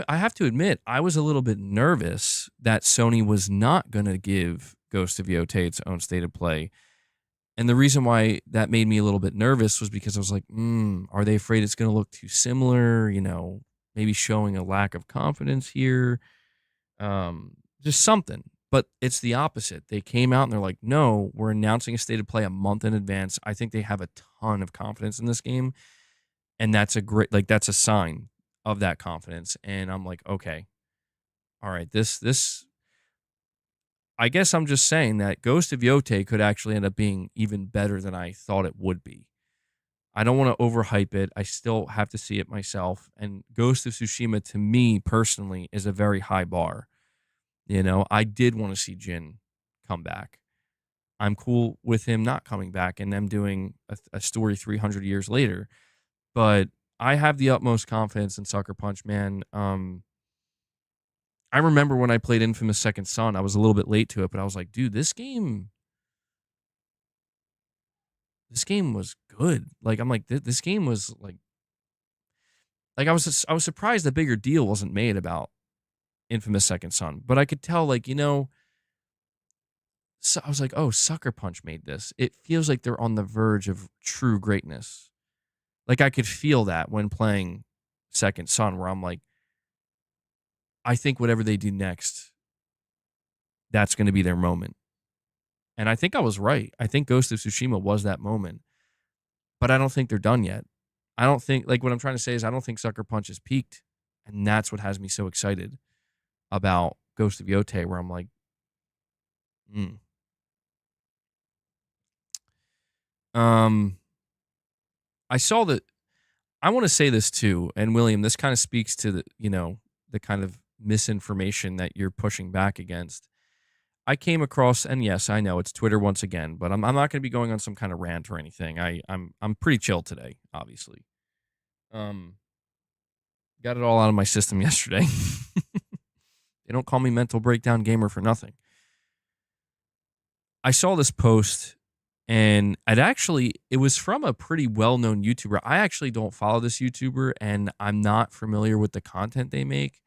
Speaker 1: have to admit, I was a little bit nervous that Sony was not going to give Ghost of Yotei its own State of Play. And the reason why that made me a little bit nervous was because I was like, are they afraid it's going to look too similar? Maybe showing a lack of confidence here. Just something. But it's the opposite. They came out and they're like, no, we're announcing a State of Play a month in advance. I think they have a ton of confidence in this game. And that's that's a sign of that confidence. And I'm like, okay, all right, this, I guess I'm just saying that Ghost of Yotei could actually end up being even better than I thought it would be. I don't want to overhype it. I still have to see it myself. And Ghost of Tsushima, to me personally, is a very high bar. I did want to see Jin come back. I'm cool with him not coming back and them doing a story 300 years later. But I have the utmost confidence in Sucker Punch, man. I remember when I played Infamous Second Son, I was a little bit late to it, but I was like, dude, this game was good. Like, I'm like, this game was like I was surprised a bigger deal wasn't made about Infamous Second Son, but I could tell, so I was like, oh, Sucker Punch made this. It feels like they're on the verge of true greatness. Like, I could feel that when playing Second Son, where I'm like, I think whatever they do next, that's going to be their moment. And I think I was right. I think Ghost of Tsushima was that moment. But I don't think they're done yet. I don't think, what I'm trying to say is I don't think Sucker Punch has peaked. And that's what has me so excited about Ghost of Yotei, where I'm like, I saw that. I want to say this too, and William, this kind of speaks to the kind of misinformation that you're pushing back against. I came across, and yes, I know it's Twitter once again, but I'm not going to be going on some kind of rant or anything. I'm pretty chill today, obviously. Got it all out of my system yesterday. They don't call me mental breakdown gamer for nothing. I saw this post, and it was from a pretty well-known YouTuber. I actually don't follow this YouTuber, and I'm not familiar with the content they make,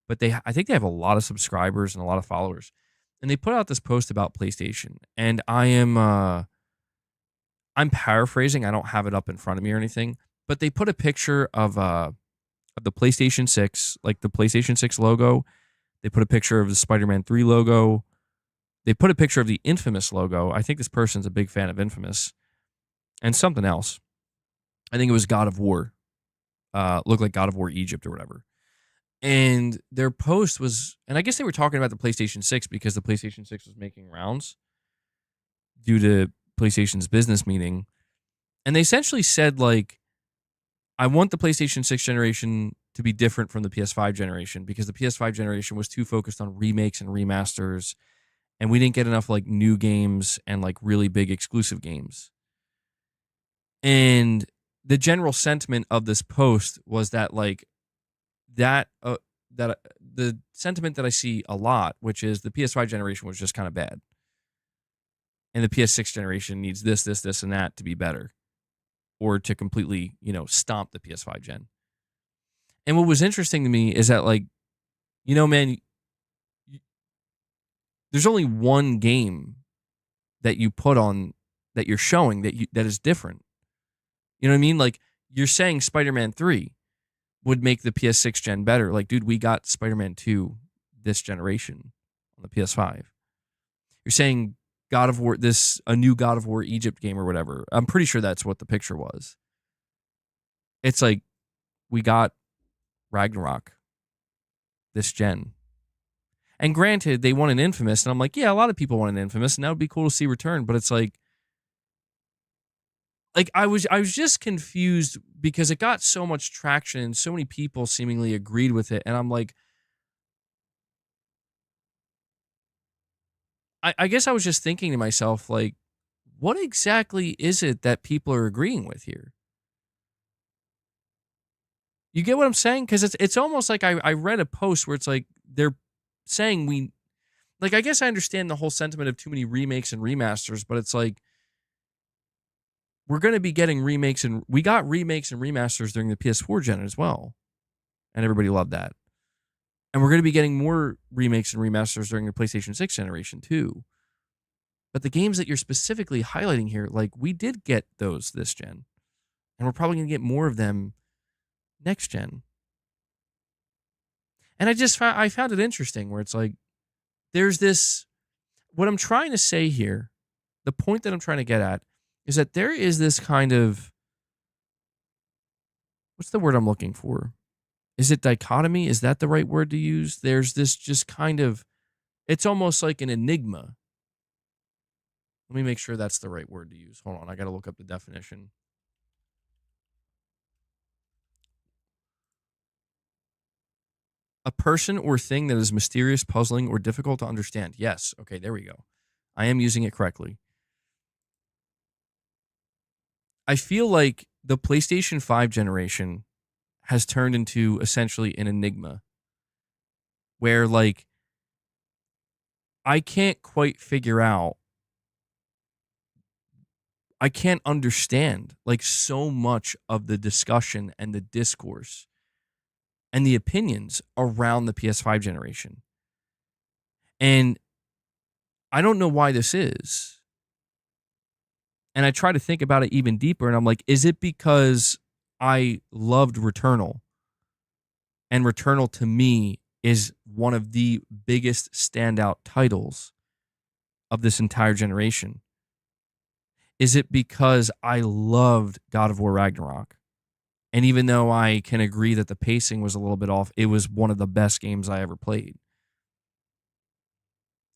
Speaker 1: but I think they have a lot of subscribers and a lot of followers. And they put out this post about PlayStation, and I'm paraphrasing. I don't have it up in front of me or anything, but they put a picture of the PlayStation 6, like the PlayStation 6 logo. They put a picture of the Spider-Man 3 logo. They put a picture of the Infamous logo. I think this person's a big fan of Infamous. And something else. I think it was God of War. Looked like God of War Egypt or whatever. And their post was, and I guess they were talking about the PlayStation 6 because the PlayStation 6 was making rounds due to PlayStation's business meeting. And they essentially said, I want the PlayStation 6 generation to be different from the PS5 generation because the PS5 generation was too focused on remakes and remasters, and we didn't get enough like new games and like really big exclusive games. And the general sentiment of this post was that like the sentiment that I see a lot, which is the PS5 generation was just kind of bad, and the PS6 generation needs this, and that to be better, or to completely, stomp the PS5 gen. And what was interesting to me is that, like, man, there's only one game that you put on that you're showing that is different. You know what I mean? Like, you're saying Spider-Man 3 would make the PS6 gen better. Like, dude, we got Spider-Man 2 this generation on the PS5. You're saying God of War, a new God of War Egypt game or whatever. I'm pretty sure that's what the picture was. It's like, we got Ragnarok this gen. And granted, they want an Infamous, and I'm like, yeah, a lot of people want an Infamous, and that would be cool to see return, but it's like I was just confused because it got so much traction and so many people seemingly agreed with it, and I'm like, I guess I was just thinking to myself, like, what exactly is it that people are agreeing with here? You get what I'm saying? Because it's almost like I read a post where it's like they're saying I guess I understand the whole sentiment of too many remakes and remasters, but it's like we're going to be getting remakes, and we got remakes and remasters during the PS4 gen as well, and everybody loved that. And we're going to be getting more remakes and remasters during the PlayStation 6 generation too. But the games that you're specifically highlighting here, like, we did get those this gen, and we're probably going to get more of them next gen. And I found it interesting where it's like there's this, what I'm trying to say here, the point that I'm trying to get at is that there is this kind of, what's the word I'm looking for? Is it dichotomy? Is that the right word to use? There's this just kind of, it's almost like an enigma. Let me make sure that's the right word to use. Hold on, I got to look up the definition. A person or thing that is mysterious, puzzling, or difficult to understand. Yes. Okay, there we go. I am using it correctly. I feel like the PlayStation 5 generation has turned into essentially an enigma where, like, I can't quite figure out, I can't understand, like, so much of the discussion and the discourse and the opinions around the PS5 generation. And I don't know why this is. And I try to think about it even deeper, and I'm like, is it because I loved Returnal? And Returnal, to me, is one of the biggest standout titles of this entire generation. Is it because I loved God of War Ragnarok? And even though I can agree that the pacing was a little bit off, it was one of the best games I ever played.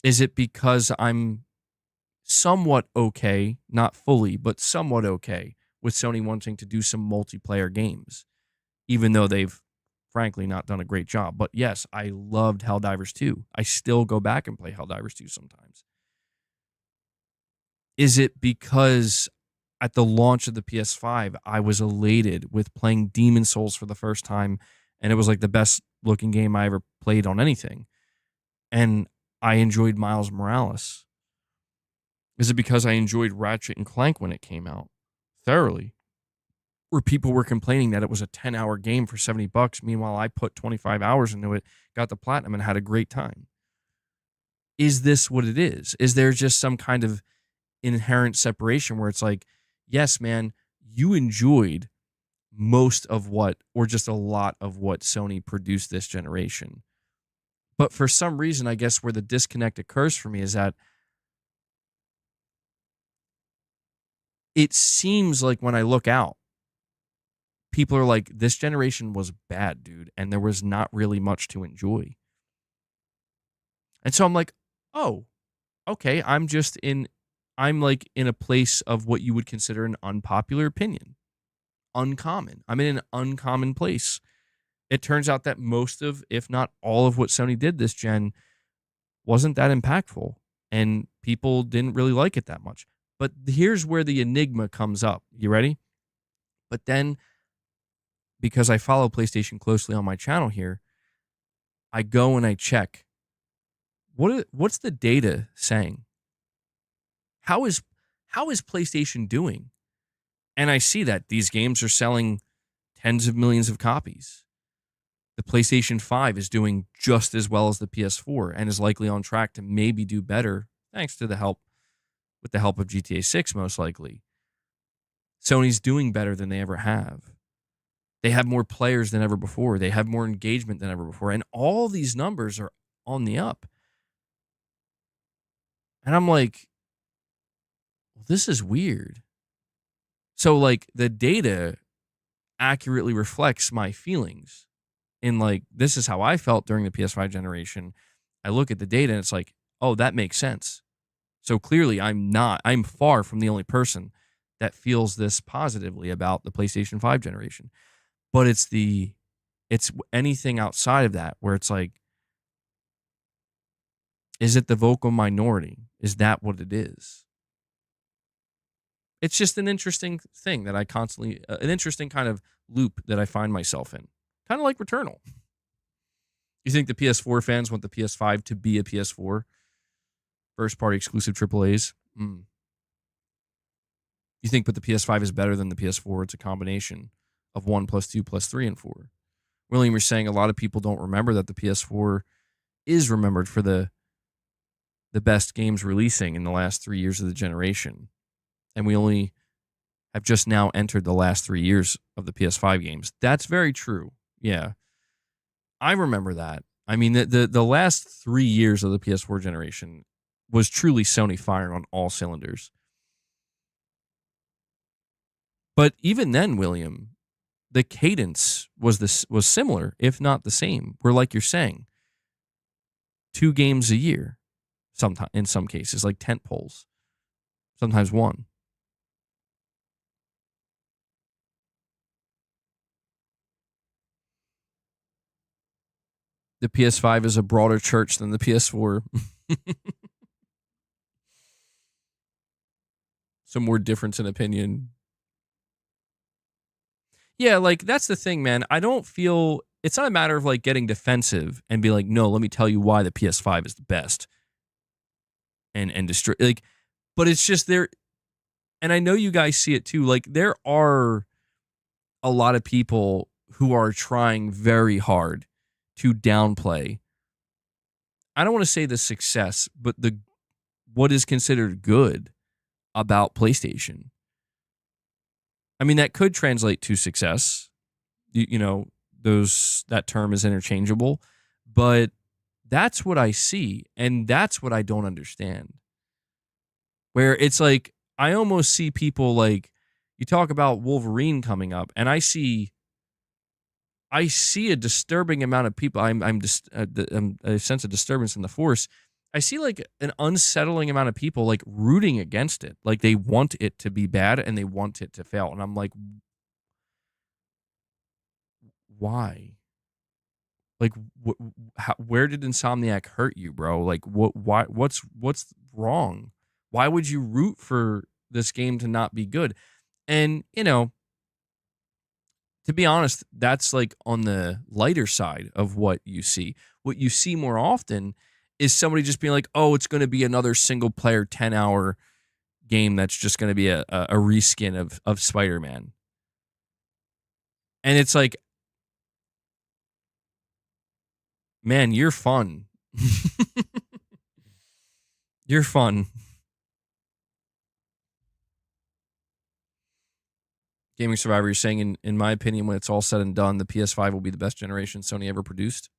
Speaker 1: Is it because I'm somewhat okay, not fully, but somewhat okay with Sony wanting to do some multiplayer games, even though they've frankly not done a great job? But yes, I loved Helldivers 2. I still go back and play Helldivers 2 sometimes. Is it because at the launch of the PS5, I was elated with playing Demon Souls for the first time, and it was like the best looking game I ever played on anything, and I enjoyed Miles Morales? Is it because I enjoyed Ratchet and Clank when it came out thoroughly, where people were complaining that it was a 10-hour game for $70? Meanwhile, I put 25 hours into it, got the platinum, and had a great time. Is this what it is? Is there just some kind of inherent separation where it's like, yes, man, you enjoyed most of what, or just a lot of what Sony produced this generation. But for some reason, I guess where the disconnect occurs for me is that it seems like when I look out, people are like, this generation was bad, dude, and there was not really much to enjoy. And so I'm like, oh, okay, I'm like in a place of what you would consider an unpopular opinion. uncommon. I'm in an uncommon place. It turns out that most of, if not all of what Sony did this gen wasn't that impactful, and people didn't really like it that much. But here's where the enigma comes up. You ready? But then, because I follow PlayStation closely on my channel here, I go and I check. What's the data saying? How is PlayStation doing? And I see that these games are selling tens of millions of copies. The PlayStation 5 is doing just as well as the PS4 and is likely on track to maybe do better thanks to the help of GTA 6 most likely. Sony's doing better than they ever have. They have more players than ever before. They have more engagement than ever before. And all these numbers are on the up. And I'm like, well, this is weird. So, like, the data accurately reflects my feelings. In, like, this is how I felt during the PS5 generation. I look at the data and it's like, oh, that makes sense. So clearly I'm far from the only person that feels this positively about the PlayStation 5 generation. But it's anything outside of that where it's like, is it the vocal minority? Is that what it is? It's just an interesting thing that I constantly, an interesting kind of loop that I find myself in. Kind of like Returnal. You think the PS4 fans want the PS5 to be a PS4? First party exclusive AAAs? You think but the PS5 is better than the PS4? It's a combination of 1 plus 2 plus 3 and 4. William, you're saying a lot of people don't remember that the PS4 is remembered for the best games releasing in the last 3 years of the generation. And we only have just now entered the last 3 years of the PS5 games. That's very true. Yeah. I remember that. I mean, the last 3 years of the PS4 generation was truly Sony firing on all cylinders. But even then, William, the cadence was similar, if not the same. Where, like you're saying, 2 games a year, sometimes in some cases, like tent poles, sometimes 1. The PS5 is a broader church than the PS4. Some more difference in opinion. Yeah, like, that's the thing, man. I don't feel... It's not a matter of, like, getting defensive and be like, no, let me tell you why the PS5 is the best. And destroy... Like, but it's just there... And I know you guys see it, too. Like, there are a lot of people who are trying very hard to downplay, I don't want to say the success, but what is considered good about PlayStation. I mean, that could translate to success. You know, that term is interchangeable, but that's what I see, and that's what I don't understand. Where it's like, I almost see people like, you talk about Wolverine coming up, and I see a disturbing amount of people. I sense a disturbance in the force. I see like an unsettling amount of people like rooting against it. Like they want it to be bad and they want it to fail. And I'm like, why? Like, where did Insomniac hurt you, bro? Like, why? What's wrong? Why would you root for this game to not be good? And you know, to be honest, that's like on the lighter side of what you see. What you see more often is somebody just being like, oh, it's going to be another single player 10-hour game that's just going to be a reskin of Spider-Man. And it's like, man, you're fun. You're fun. Gaming Survivor, you're saying, in my opinion, when it's all said and done, the PS5 will be the best generation Sony ever produced.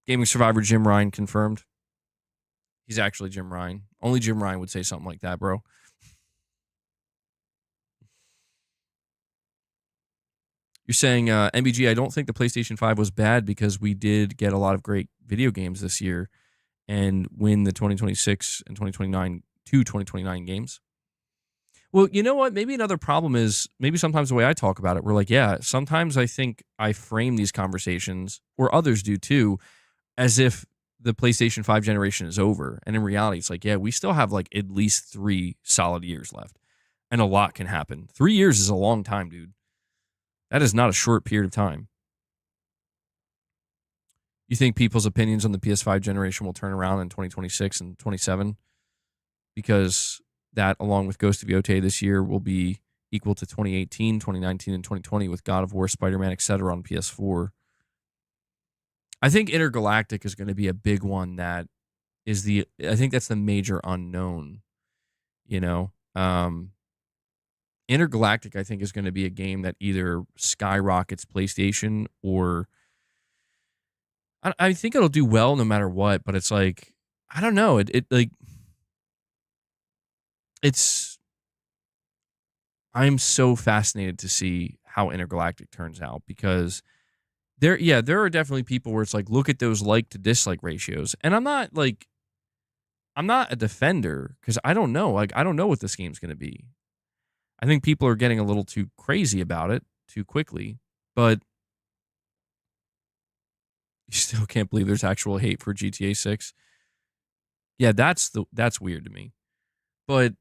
Speaker 1: Gaming Survivor Jim Ryan confirmed. He's actually Jim Ryan. Only Jim Ryan would say something like that, bro. You're saying, MBG, I don't think the PlayStation 5 was bad because we did get a lot of great video games this year and win the 2026 and 2029 games. Well, you know what? Maybe another problem is maybe sometimes the way I talk about it, we're like, yeah, sometimes I think I frame these conversations, or others do too, as if the PlayStation 5 generation is over. And in reality, it's like, yeah, we still have like at least 3 solid years left. And a lot can happen. 3 years is a long time, dude. That is not a short period of time. You think people's opinions on the PS5 generation will turn around in 2026 and 27? Because that, along with Ghost of Yotei this year, will be equal to 2018, 2019, and 2020 with God of War, Spider-Man, etc. on PS4. I think Intergalactic is going to be a big one that is I think that's the major unknown, you know? Intergalactic, I think, is going to be a game that either skyrockets PlayStation or I think it'll do well no matter what, but it's like, I don't know. I'm so fascinated to see how Intergalactic turns out because there are definitely people where it's like, look at those like to dislike ratios. And I'm not a defender because I don't know. Like, I don't know what this game's going to be. I think people are getting a little too crazy about it too quickly, but you still can't believe there's actual hate for GTA 6. Yeah, that's weird to me. But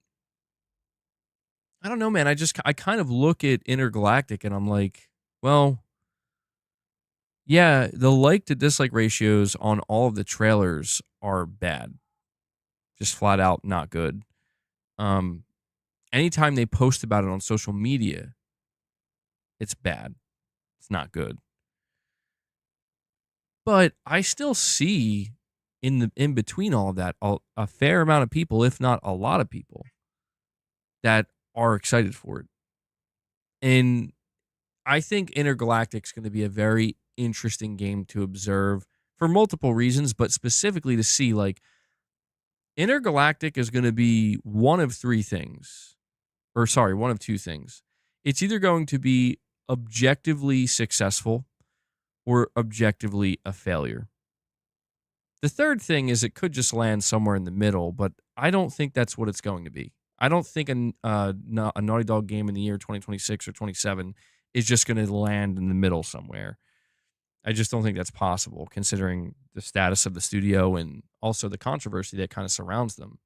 Speaker 1: I don't know, man. I kind of look at Intergalactic and I'm like, well, yeah, the like to dislike ratios on all of the trailers are bad. Just flat out not good. Anytime they post about it on social media, it's bad. It's not good. But I still see in between all of that a fair amount of people, if not a lot of people, that are excited for it. And I think Intergalactic's going to be a very interesting game to observe for multiple reasons, but specifically to see, like, Intergalactic is going to be one of two things. It's either going to be objectively successful or objectively a failure. The third thing is it could just land somewhere in the middle, but I don't think that's what it's going to be. I don't think a Naughty Dog game in the year 2026 or 27 is just going to land in the middle somewhere. I just don't think that's possible, considering the status of the studio and also the controversy that kind of surrounds them.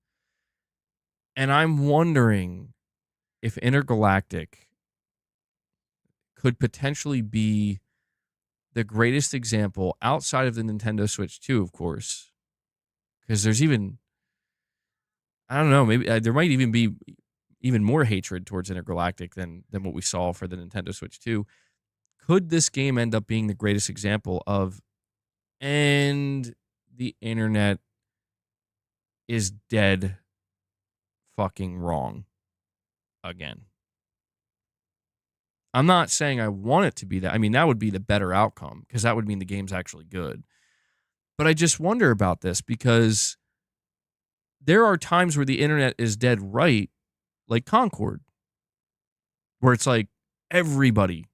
Speaker 1: And I'm wondering if Intergalactic could potentially be the greatest example outside of the Nintendo Switch 2, of course, because there's even, I don't know, maybe there might even be even more hatred towards Intergalactic than what we saw for the Nintendo Switch 2. Could this game end up being the greatest example of, and the internet is dead fucking wrong again? I'm not saying I want it to be that. I mean, that would be the better outcome because that would mean the game's actually good. But I just wonder about this because there are times where the internet is dead right, like Concord, where it's like everybody.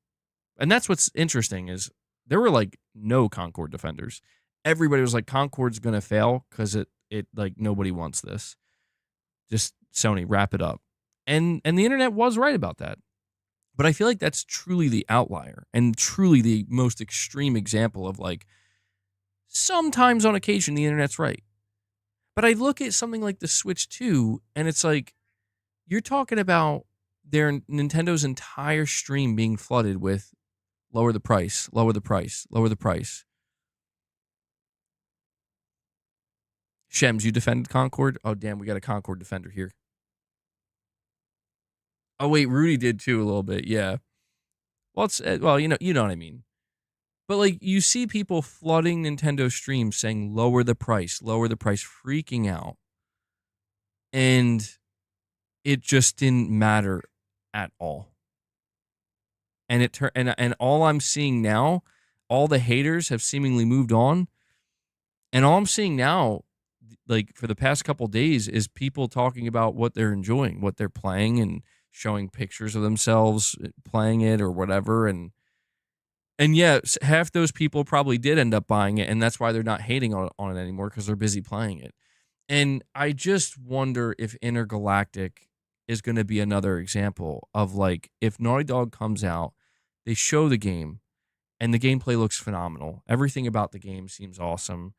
Speaker 1: And that's what's interesting is there were like no Concord defenders. Everybody was like, Concord's going to fail because it like nobody wants this. Just Sony, wrap it up. And the internet was right about that. But I feel like that's truly the outlier and truly the most extreme example of, like, sometimes on occasion the internet's right. But I look at something like the Switch 2 and it's like you're talking about Nintendo's entire stream being flooded with lower the price, lower the price, lower the price. Shems, you defended Concord? Oh, damn, we got a Concord defender here. Oh, wait, Rudy did too a little bit, yeah. Well, you know what I mean. But, like, you see people flooding Nintendo streams saying lower the price, freaking out. And it just didn't matter at all. And and all I'm seeing now, all the haters have seemingly moved on. And all I'm seeing now, like, for the past couple days, is people talking about what they're enjoying, what they're playing, and showing pictures of themselves playing it or whatever. And yeah, half those people probably did end up buying it, and that's why they're not hating on it anymore, because they're busy playing it. And I just wonder if Intergalactic is going to be another example of like if Naughty Dog comes out, they show the game and the gameplay looks phenomenal. Everything about the game seems awesome.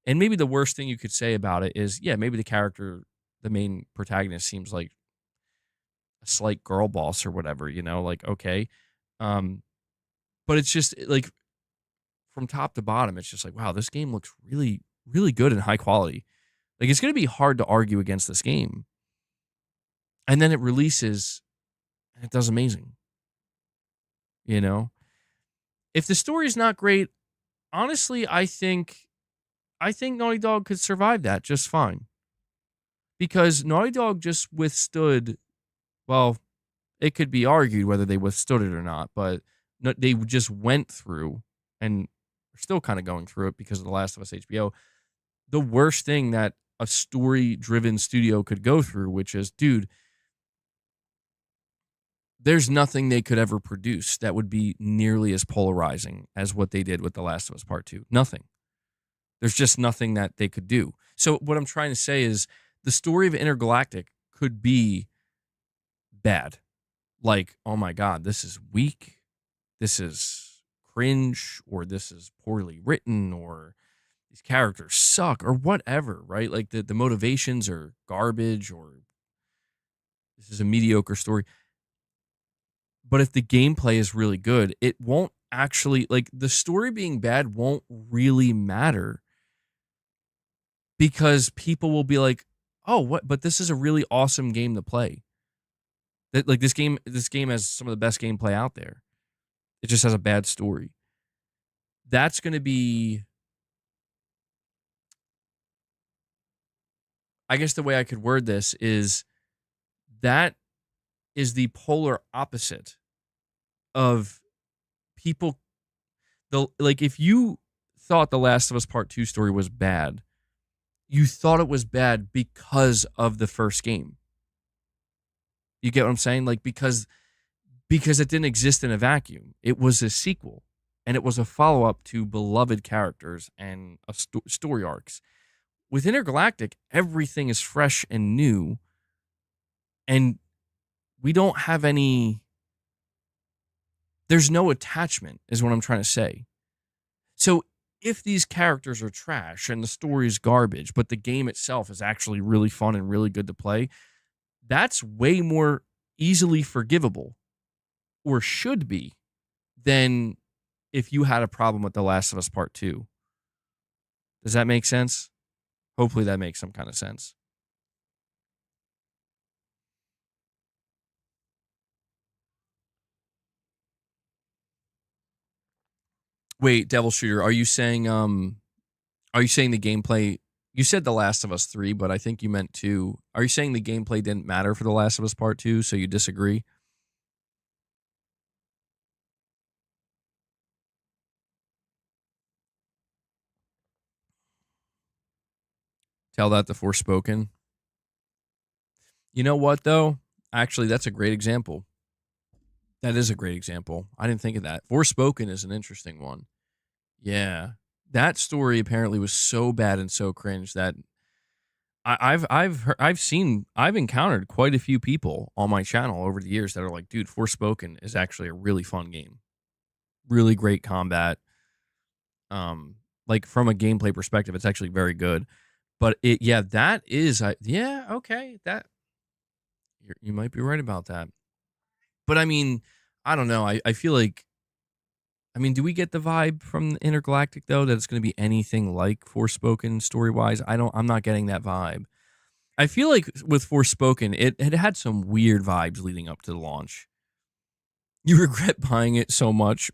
Speaker 1: And maybe the worst thing you could say about it is, yeah, maybe the character, the main protagonist seems like a slight girl boss or whatever, like okay. Um but it's just like from top to bottom, it's just like, wow, this game looks really, really good and high quality. Like it's going to be hard to argue against this game. And then it releases and it does amazing. If the story's not great, honestly, I think Naughty Dog could survive that just fine. Because Naughty Dog just withstood, well, it could be argued whether they withstood it or not, but they just went through and are still kind of going through it because of The Last of Us HBO. The worst thing that a story-driven studio could go through, which is, dude, there's nothing they could ever produce that would be nearly as polarizing as what they did with The Last of Us Part 2. Nothing. There's just nothing that they could do. So what I'm trying to say is the story of Intergalactic could be bad. Like, oh my God, this is weak. This is cringe, or this is poorly written, or these characters suck, or whatever, right? Like the motivations are garbage, or this is a mediocre story. But if the gameplay is really good, it won't actually, like, the story being bad won't really matter because people will be like, oh, what? But this is a really awesome game to play. That, like, this game has some of the best gameplay out there. It just has a bad story. That's going to be, I guess the way I could word this is that is the polar opposite of people. Like, if you thought The Last of Us Part 2 story was bad, you thought it was bad because of the first game. You get what I'm saying? Like, because it didn't exist in a vacuum. It was a sequel, and it was a follow-up to beloved characters and story arcs. With Intergalactic, everything is fresh and new, and we don't have any... There's no attachment, is what I'm trying to say. So if these characters are trash and the story is garbage, but the game itself is actually really fun and really good to play, that's way more easily forgivable, or should be, than if you had a problem with The Last of Us Part 2. Does that make sense? Hopefully that makes some kind of sense. Wait, Devil Shooter, are you saying the gameplay, you said The Last of Us 3, but I think you meant 2. Are you saying the gameplay didn't matter for The Last of Us Part 2, so you disagree? Tell that to Forspoken. You know what, though? Actually, that's a great example. That is a great example. I didn't think of that. Forspoken is an interesting one. Yeah. That story apparently was so bad and so cringe that I've encountered quite a few people on my channel over the years that are like, dude, Forspoken is actually a really fun game. Really great combat. Like from a gameplay perspective, it's actually very good. But that is, okay, that you might be right about that. But I mean, I don't know. I feel like, I mean, do we get the vibe from Intergalactic though that it's going to be anything like Forspoken story wise? I'm not getting that vibe. I feel like with Forspoken, it had some weird vibes leading up to the launch. You regret buying it so much.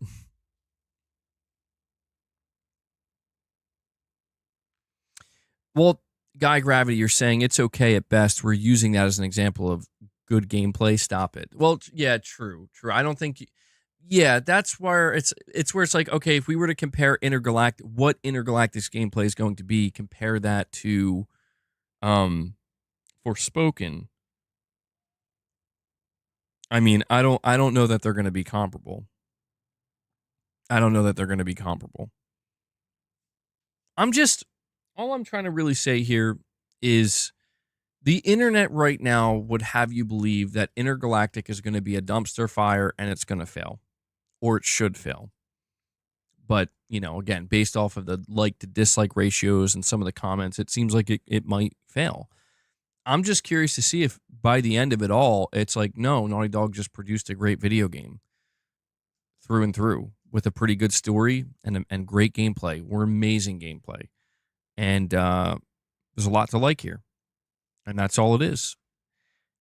Speaker 1: Well, Guy Gravity, you're saying it's okay at best. We're using that as an example of good gameplay. Stop it. Well, yeah, true. I don't think. Yeah, that's where it's where it's like, okay, if we were to compare what Intergalactic's gameplay is going to be, compare that to Forspoken. I mean, I don't know that they're going to be comparable. All I'm trying to really say here is The internet right now would have you believe that Intergalactic is going to be a dumpster fire and it's going to fail, or it should fail. But, again, based off of the like to dislike ratios and some of the comments, it seems like it might fail. I'm just curious to see if by the end of it all, it's like, no, Naughty Dog just produced a great video game through and through with a pretty good story and great gameplay or amazing gameplay. And there's a lot to like here. And that's all it is.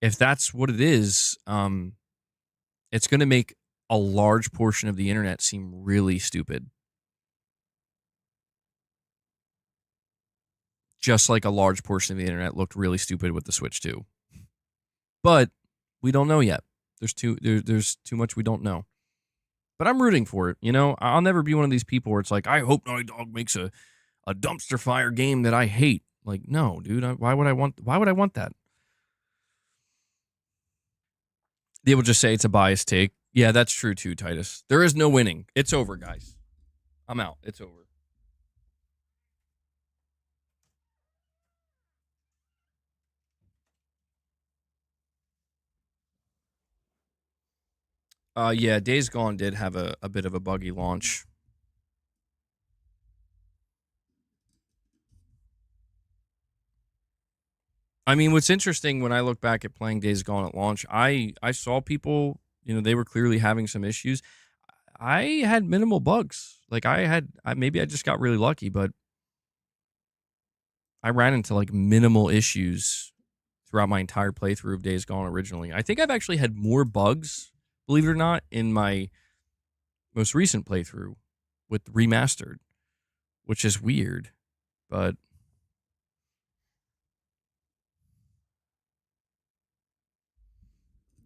Speaker 1: If that's what it is, it's going to make a large portion of the internet seem really stupid. Just like a large portion of the internet looked really stupid with the Switch 2. But we don't know yet. There's too much we don't know. But I'm rooting for it. I'll never be one of these people where it's like, I hope Naughty Dog makes a dumpster fire game that I hate. Like, no, dude. Why would I want that? They will just say it's a biased take. Yeah, that's true too, Titus. There is no winning. It's over, guys. I'm out. It's over. Yeah, Days Gone did have a bit of a buggy launch. I mean, what's interesting when I look back at playing Days Gone at launch, I saw people, they were clearly having some issues. I had minimal bugs. Like maybe I just got really lucky, but I ran into like minimal issues throughout my entire playthrough of Days Gone originally. I think I've actually had more bugs, believe it or not, in my most recent playthrough with remastered, which is weird, but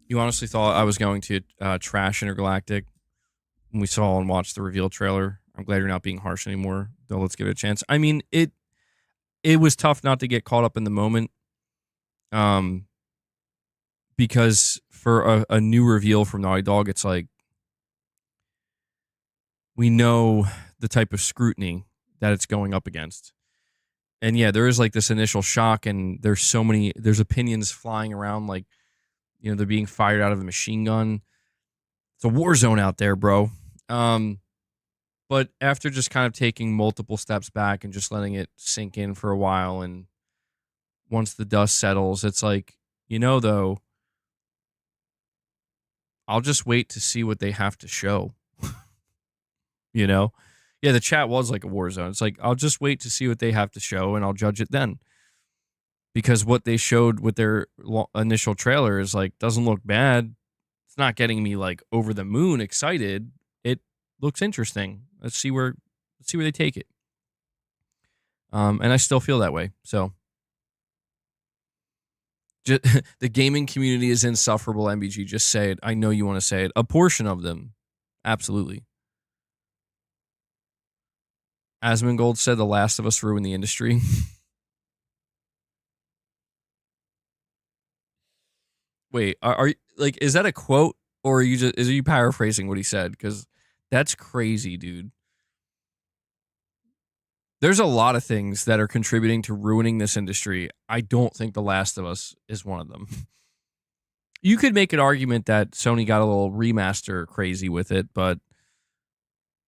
Speaker 1: you honestly thought I was going to trash Intergalactic when we saw and watched the reveal trailer? I'm glad you're not being harsh anymore, though. Let's give it a chance. I mean, it was tough not to get caught up in the moment, because for a new reveal from Naughty Dog, it's like we know the type of scrutiny that it's going up against. And yeah, there is like this initial shock, and there's opinions flying around like, they're being fired out of a machine gun. It's a war zone out there, bro. But after just kind of taking multiple steps back and just letting it sink in for a while, and once the dust settles, it's like, though, I'll just wait to see what they have to show. Yeah, the chat was like a war zone. It's like, I'll just wait to see what they have to show, and I'll judge it then. Because what they showed with their initial trailer is like, doesn't look bad. It's not getting me like over the moon excited. It looks interesting. Let's see where they take it. And I still feel that way. So the gaming community is insufferable, MBG. Just say it. I know you want to say it. A portion of them. Absolutely. Asmongold said The Last of Us ruined the industry. Wait, are like, is that a quote, or are you paraphrasing what he said? Because that's crazy, dude. There's a lot of things that are contributing to ruining this industry. I don't think The Last of Us is one of them. You could make an argument that Sony got a little remaster crazy with it, but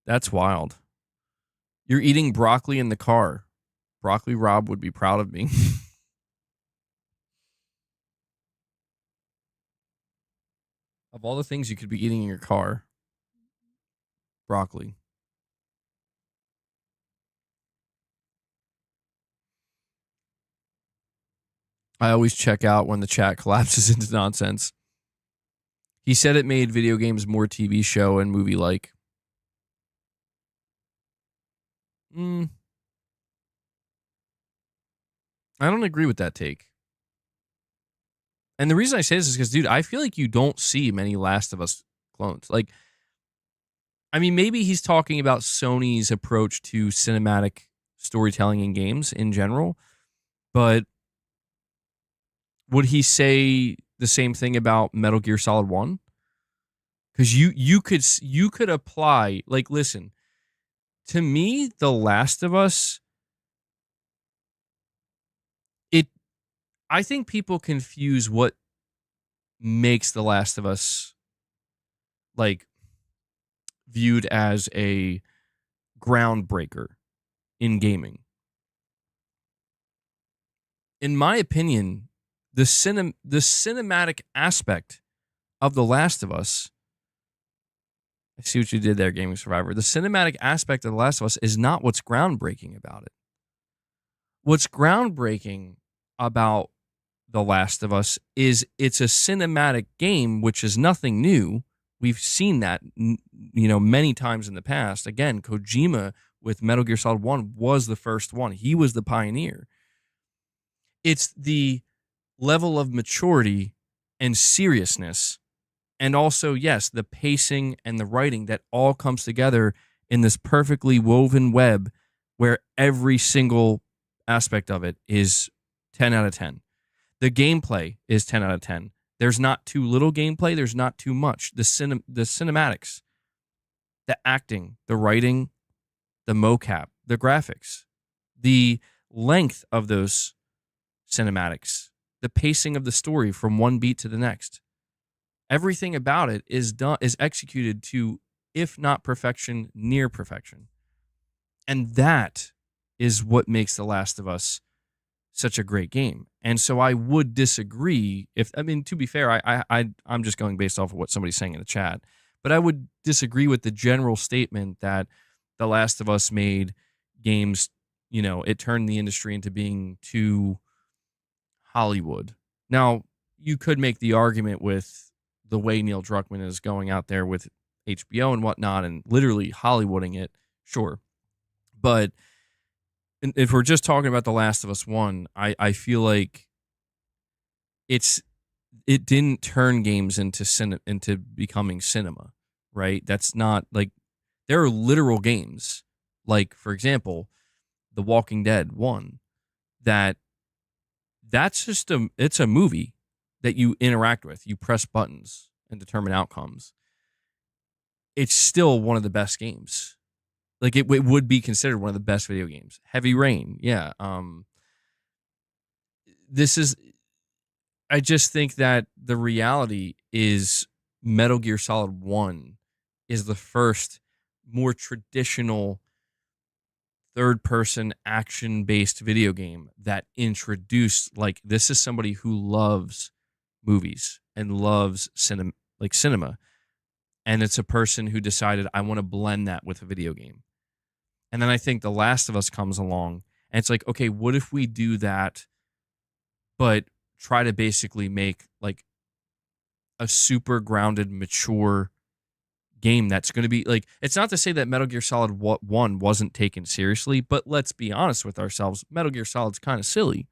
Speaker 1: that's wild. You're eating broccoli in the car. Broccoli Rob would be proud of me. Of all the things you could be eating in your car, broccoli. I always check out when the chat collapses into nonsense. He said it made video games more TV show and movie-like. I don't agree with that take. And the reason I say this is because, dude, I feel like you don't see many Last of Us clones. Like, I mean, maybe he's talking about Sony's approach to cinematic storytelling in games in general, but would he say the same thing about Metal Gear Solid 1? Because you could apply, like, listen, to me, The Last of Us, I think people confuse what makes The Last of Us like viewed as a groundbreaker in gaming. In my opinion, the cinematic aspect of The Last of Us, I see what you did there, Gaming Survivor. The cinematic aspect of The Last of Us is not what's groundbreaking about it. What's groundbreaking about The Last of Us is it's a cinematic game, which is nothing new. We've seen that, many times in the past. Again, Kojima with Metal Gear Solid 1 was the first one. He was the pioneer. It's the level of maturity and seriousness, and also, yes, the pacing and the writing that all comes together in this perfectly woven web where every single aspect of it is 10 out of 10. The gameplay is 10 out of 10. There's not too little gameplay. There's not too much. The cinematics, the acting, the writing, the mocap, the graphics, the length of those cinematics, the pacing of the story from one beat to the next. Everything about it is executed to, if not perfection, near perfection. And that is what makes The Last of Us such a great game. And so I would disagree to be fair, I'm just going based off of what somebody's saying in the chat, but I would disagree with the general statement that The Last of Us made games, it turned the industry into being too Hollywood. Now, you could make the argument with the way Neil Druckmann is going out there with HBO and whatnot and literally Hollywooding it, sure. But if we're just talking about The Last of Us 1, I feel like it didn't turn games into becoming cinema, right? That's not like, there are literal games, like, for example, The Walking Dead 1, that's just it's a movie that you interact with. You press buttons and determine outcomes. It's still one of the best games. Like, it would be considered one of the best video games. Heavy Rain, yeah. I just think that the reality is Metal Gear Solid 1 is the first more traditional third-person action-based video game that introduced, like, this is somebody who loves movies and loves cinema. And it's a person who decided, I want to blend that with a video game. And then I think The Last of Us comes along, and it's like, okay, what if we do that, but try to basically make, like, a super grounded, mature game that's going to be, like, it's not to say that Metal Gear Solid 1 wasn't taken seriously, but let's be honest with ourselves, Metal Gear Solid's kind of silly.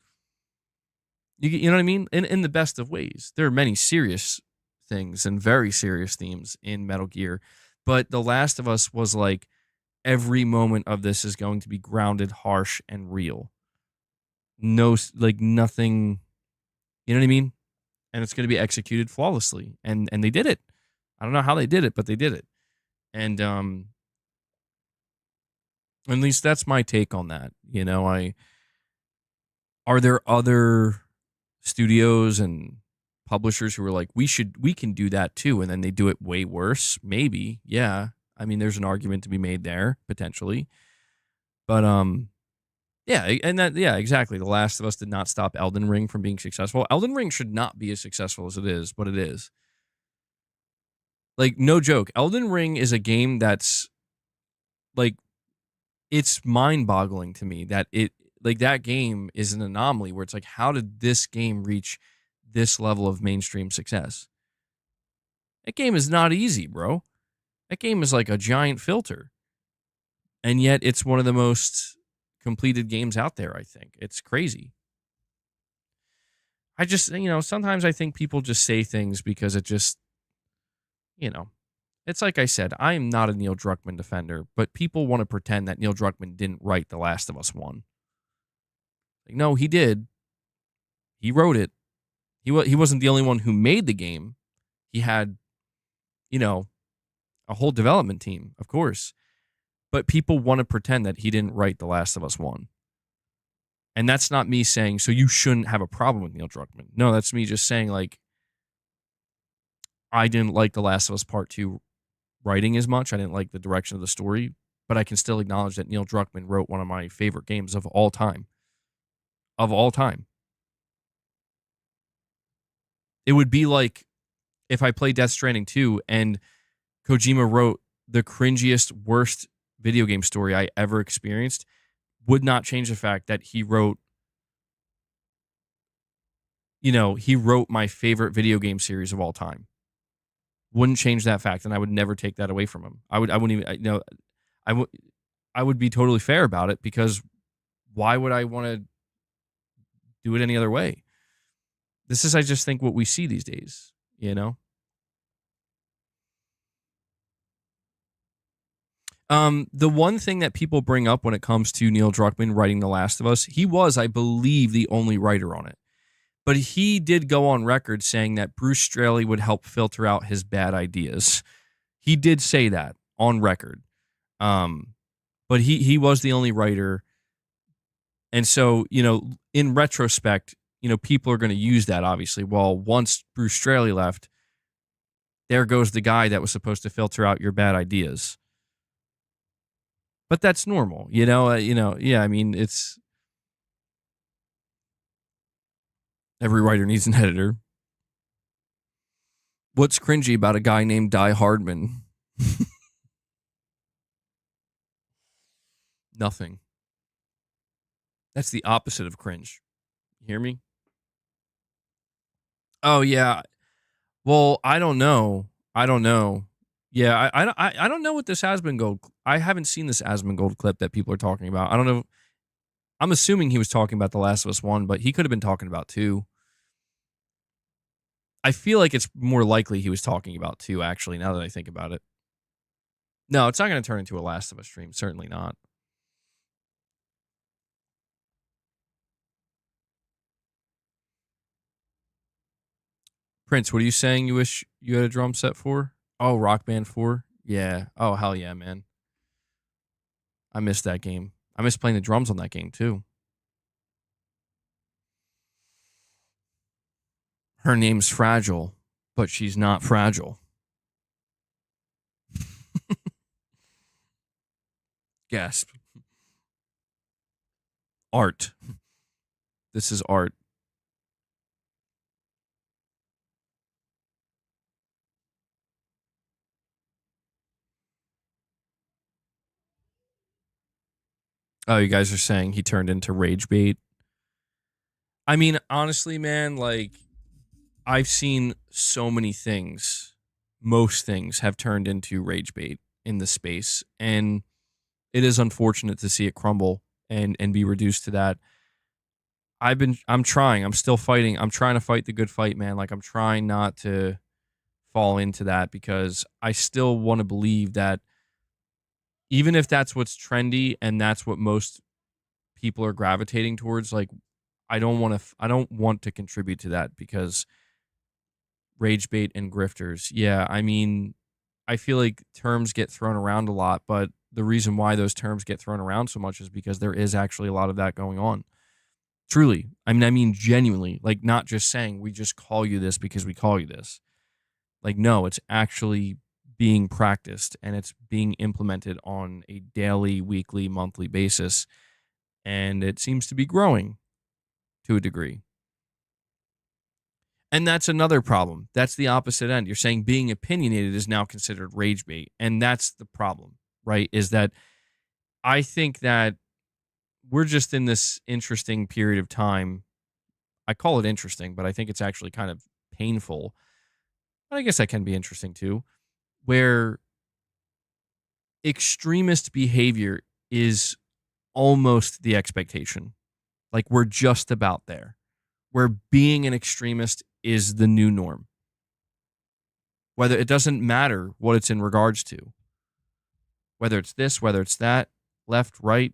Speaker 1: You know what I mean? In the best of ways. There are many serious things and very serious themes in Metal Gear, but The Last of Us was like, every moment of this is going to be grounded, harsh, and real. No, like, nothing, you know what I mean? And it's going to be executed flawlessly. And they did it. I don't know how they did it, but they did it. And at least that's my take on that. Are there other studios and publishers who are like, we can do that too, and then they do it way worse? Maybe, yeah. I mean, there's an argument to be made there potentially, but yeah, and that, yeah, exactly. The Last of Us did not stop Elden Ring from being successful. Elden Ring should not be as successful as it is, but it is. Like, no joke, Elden Ring is a game that's, like, it's mind-boggling to me that that game is an anomaly where it's like, how did this game reach this level of mainstream success? That game is not easy, bro. That game is like a giant filter. And yet it's one of the most completed games out there, I think. It's crazy. I just, sometimes I think people just say things because it just, it's like I said, I am not a Neil Druckmann defender, but people want to pretend that Neil Druckmann didn't write The Last of Us 1. Like, no, he did. He wrote it. He wasn't the only one who made the game. He had, a whole development team, of course. But people want to pretend that he didn't write The Last of Us 1. And that's not me saying, so you shouldn't have a problem with Neil Druckmann. No, that's me just saying, like, I didn't like The Last of Us Part 2 writing as much. I didn't like the direction of the story, but I can still acknowledge that Neil Druckmann wrote one of my favorite games of all time. Of all time. It would be like if I played Death Stranding 2 and Kojima wrote the cringiest, worst video game story I ever experienced, would not change the fact that he wrote, he wrote my favorite video game series of all time. Wouldn't change that fact, and I would never take that away from him. I wouldn't even, I would be totally fair about it, because why would I want to do it any other way? This is, I just think, what we see these days, The one thing that people bring up when it comes to Neil Druckmann writing The Last of Us, he was, I believe, the only writer on it. But he did go on record saying that Bruce Straley would help filter out his bad ideas. He did say that on record. But he was the only writer. And so, in retrospect, people are going to use that, obviously. Well, once Bruce Straley left, there goes the guy that was supposed to filter out your bad ideas. But that's normal, yeah, I mean, it's... Every writer needs an editor. What's cringy about a guy named Die Hardman? Nothing. That's the opposite of cringe. You hear me? Oh, yeah. Well, I don't know. Yeah, I don't know what this Asmongold... I haven't seen this Asmongold clip that people are talking about. I don't know. I'm assuming he was talking about The Last of Us 1, but he could have been talking about 2. I feel like it's more likely he was talking about 2, actually, now that I think about it. No, it's not going to turn into a Last of Us stream. Certainly not. Prince, what are you saying you wish you had a drum set for? Oh, Rock Band 4? Yeah. Oh, hell yeah, man. I missed that game. I miss playing the drums on that game, too. Her name's Fragile, but she's not fragile. Gasp. Art. This is art. Oh, you guys are saying he turned into rage bait? I mean, honestly, man, like, I've seen so many things. Most things have turned into rage bait in the space, and it is unfortunate to see it crumble and be reduced to that. I'm trying. I'm still fighting. I'm trying to fight the good fight, man. Like, I'm trying not to fall into that, because I still want to believe that even if that's what's trendy and that's what most people are gravitating towards, like, I don't want to contribute to that, because rage bait and grifters. Yeah, I mean, I feel like terms get thrown around a lot, but the reason why those terms get thrown around so much is because there is actually a lot of that going on. Truly. I mean genuinely, like, not just saying we just call you this because we call you this. Like, no, it's actually being practiced, and it's being implemented on a daily, weekly, monthly basis. And it seems to be growing to a degree. And that's another problem. That's the opposite end. You're saying being opinionated is now considered rage bait. And that's the problem, right? Is that I think that we're just in this interesting period of time. I call it interesting, but I think it's actually kind of painful. But I guess that can be interesting too, where extremist behavior is almost the expectation. Like, we're just about there, where being an extremist is the new norm. Whether it doesn't matter what it's in regards to, whether it's this, whether it's that, left, right,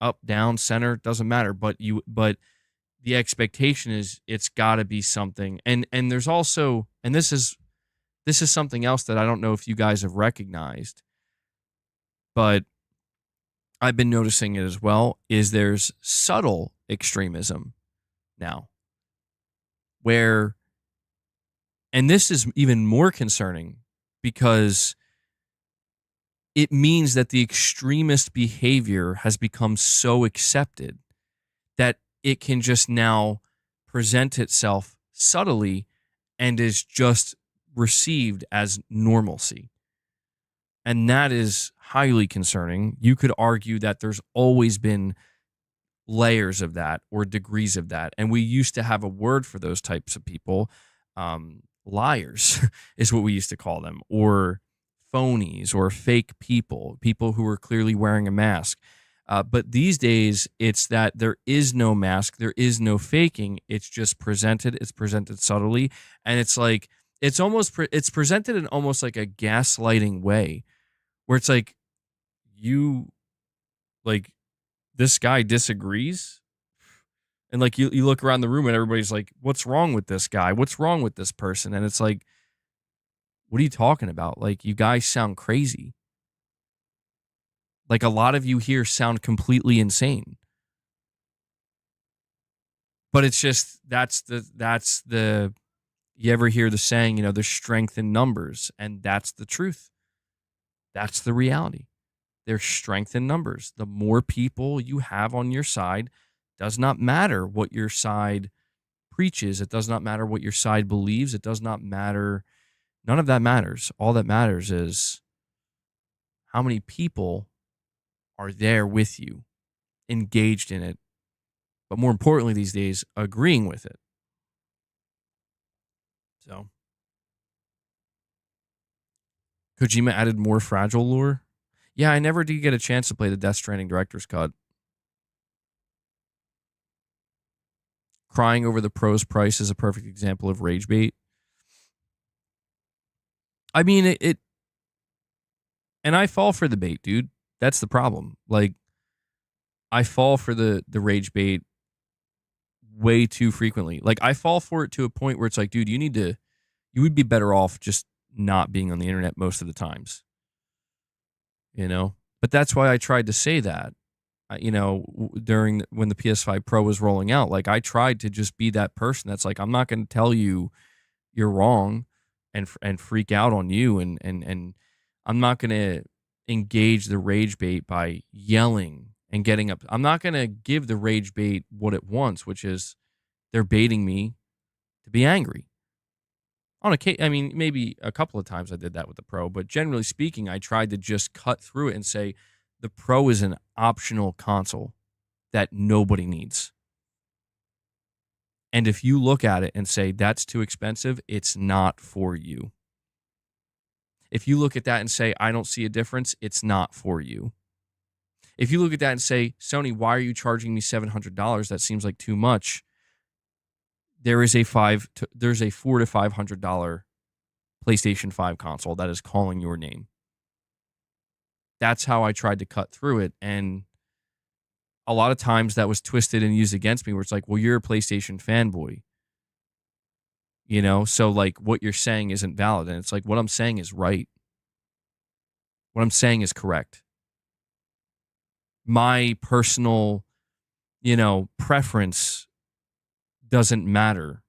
Speaker 1: up, down, center, doesn't matter. But the expectation is it's got to be something. And there's also, and this is something else that I don't know if you guys have recognized, but I've been noticing it as well, is there's subtle extremism now where, and this is even more concerning because it means that the extremist behavior has become so accepted that it can just now present itself subtly and is just received as normalcy. And that is highly concerning. You could argue that there's always been layers of that or degrees of that. And we used to have a word for those types of people. Liars is what we used to call them, or phonies or fake people, people who are clearly wearing a mask. But these days, it's that there is no mask, there is no faking. It's just presented. It's presented subtly, and it's like it's presented in almost like a gaslighting way, where it's like you like this guy disagrees, and like you look around the room and everybody's like, "What's wrong with this guy? What's wrong with this person?" And it's like, "What are you talking about? Like, you guys sound crazy." Like, a lot of you here sound completely insane. But it's just that's the you ever hear the saying, there's strength in numbers, and that's the truth. That's the reality. There's strength in numbers. The more people you have on your side, does not matter what your side preaches. It does not matter what your side believes. It does not matter. None of that matters. All that matters is how many people are there with you, engaged in it, but more importantly these days, agreeing with it. So, Kojima added more Fragile lore. Yeah, I never did get a chance to play the Death Stranding Director's Cut. Crying over the pro's price is a perfect example of rage bait. I mean, it and I fall for the bait, dude. That's the problem. Like, I fall for the rage bait way too frequently. Like, I fall for it to a point where it's like, dude, you would be better off just not being on the internet most of the times. But that's why I tried to say that, during when the PS5 Pro was rolling out. Like, I tried to just be that person that's like, I'm not going to tell you you're wrong and freak out on you. And I'm not going to engage the rage bait by yelling and getting up. I'm not going to give the rage bait what it wants, which is they're baiting me to be angry. On occasion, I mean, maybe a couple of times I did that with the Pro, but generally speaking, I tried to just cut through it and say the Pro is an optional console that nobody needs. And if you look at it and say that's too expensive, it's not for you. If you look at that and say, I don't see a difference, it's not for you. If you look at that and say, Sony, why are you charging me $700? That seems like too much. There's a $400 to $500 PlayStation 5 console that is calling your name. That's how I tried to cut through it. And a lot of times that was twisted and used against me, where it's like, well, you're a PlayStation fanboy. So like what you're saying isn't valid. And it's like, what I'm saying is right. What I'm saying is correct. My personal, preference doesn't matter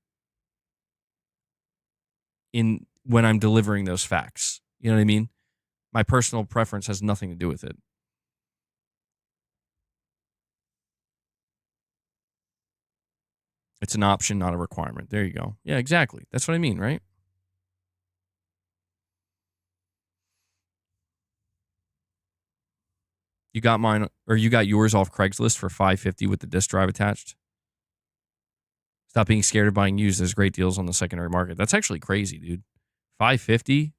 Speaker 1: when I'm delivering those facts. You know what I mean? My personal preference has nothing to do with it. It's an option, not a requirement. There you go. Yeah, exactly. That's what I mean, right? You got mine, or you got yours off Craigslist for $550 with the disk drive attached. Stop being scared of buying used. There's great deals on the secondary market. That's actually crazy, dude. $550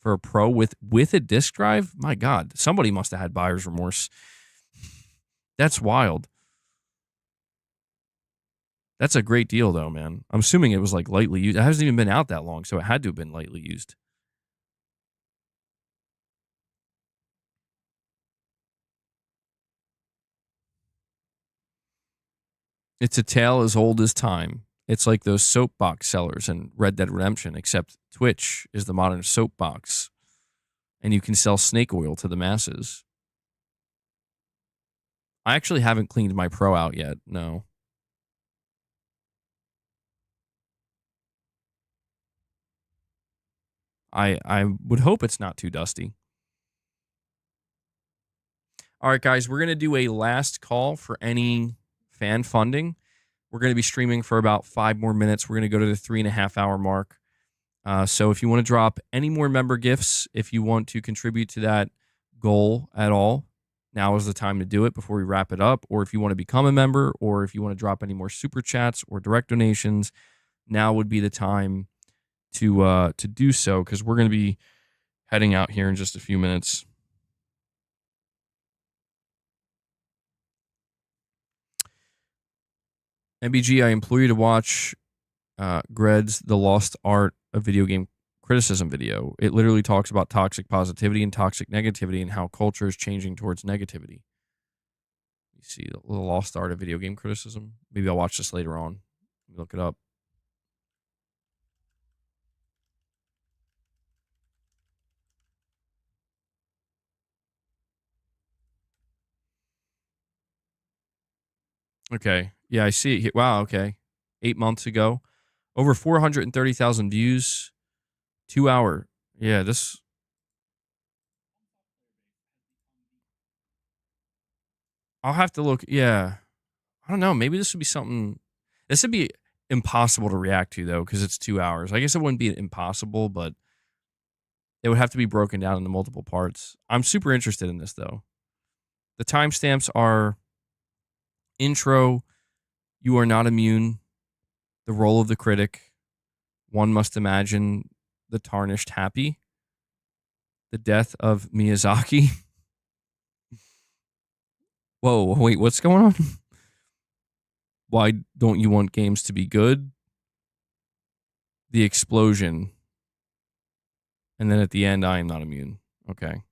Speaker 1: for a Pro with a disk drive? My God, somebody must have had buyer's remorse. That's wild. That's a great deal, though, man. I'm assuming it was like lightly used. It hasn't even been out that long, so it had to have been lightly used. It's a tale as old as time. It's like those soapbox sellers in Red Dead Redemption, except Twitch is the modern soapbox, and you can sell snake oil to the masses. I actually haven't cleaned my Pro out yet. No. I would hope it's not too dusty. All right, guys, we're going to do a last call for any fan funding. We're going to be streaming for about 5 more minutes. We're going to go to the 3.5 hour mark. So if you want to drop any more member gifts, if you want to contribute to that goal at all, now is the time to do it before we wrap it up. Or if you want to become a member, or if you want to drop any more super chats or direct donations, now would be the time to do so, because we're going to be heading out here in just a few minutes. MBG, I implore you to watch Gred's The Lost Art of Video Game Criticism video. It literally talks about toxic positivity and toxic negativity and how culture is changing towards negativity. You see The Lost Art of Video Game Criticism. Maybe I'll watch this later on. Look it up. Okay. Yeah, I see it here. Wow, okay. 8 months ago. Over 430,000 views. 2 hour. Yeah, this... I'll have to look. Yeah. I don't know. Maybe this would be something... This would be impossible to react to, though, because it's 2 hours. I guess it wouldn't be impossible, but it would have to be broken down into multiple parts. I'm super interested in this, though. The timestamps are... Intro, You Are Not Immune, The Role of the Critic, One Must Imagine the Tarnished Happy, The Death of Miyazaki. Whoa, wait, what's going on? Why Don't You Want Games to Be Good? The Explosion. And then at the end, I Am Not Immune. Okay.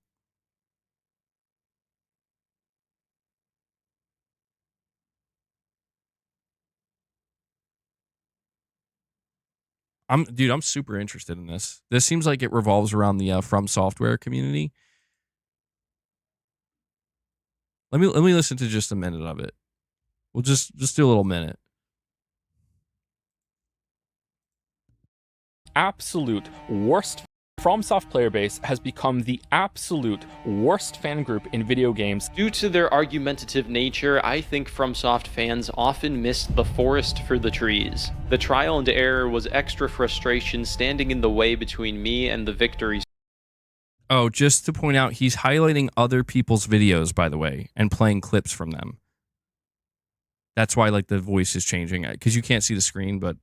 Speaker 1: Dude, I'm super interested in this. This seems like it revolves around the From Software community. Let me listen to just a minute of it. We'll just do a little minute.
Speaker 4: Absolute worst. FromSoft player base has become the absolute worst fan group in video games.
Speaker 5: Due to their argumentative nature, I think FromSoft fans often missed the forest for the trees. The trial and error was extra frustration standing in the way between me and the victory.
Speaker 1: Oh, just to point out, he's highlighting other people's videos, by the way, and playing clips from them. That's why, like, the voice is changing, because you can't see the screen, but...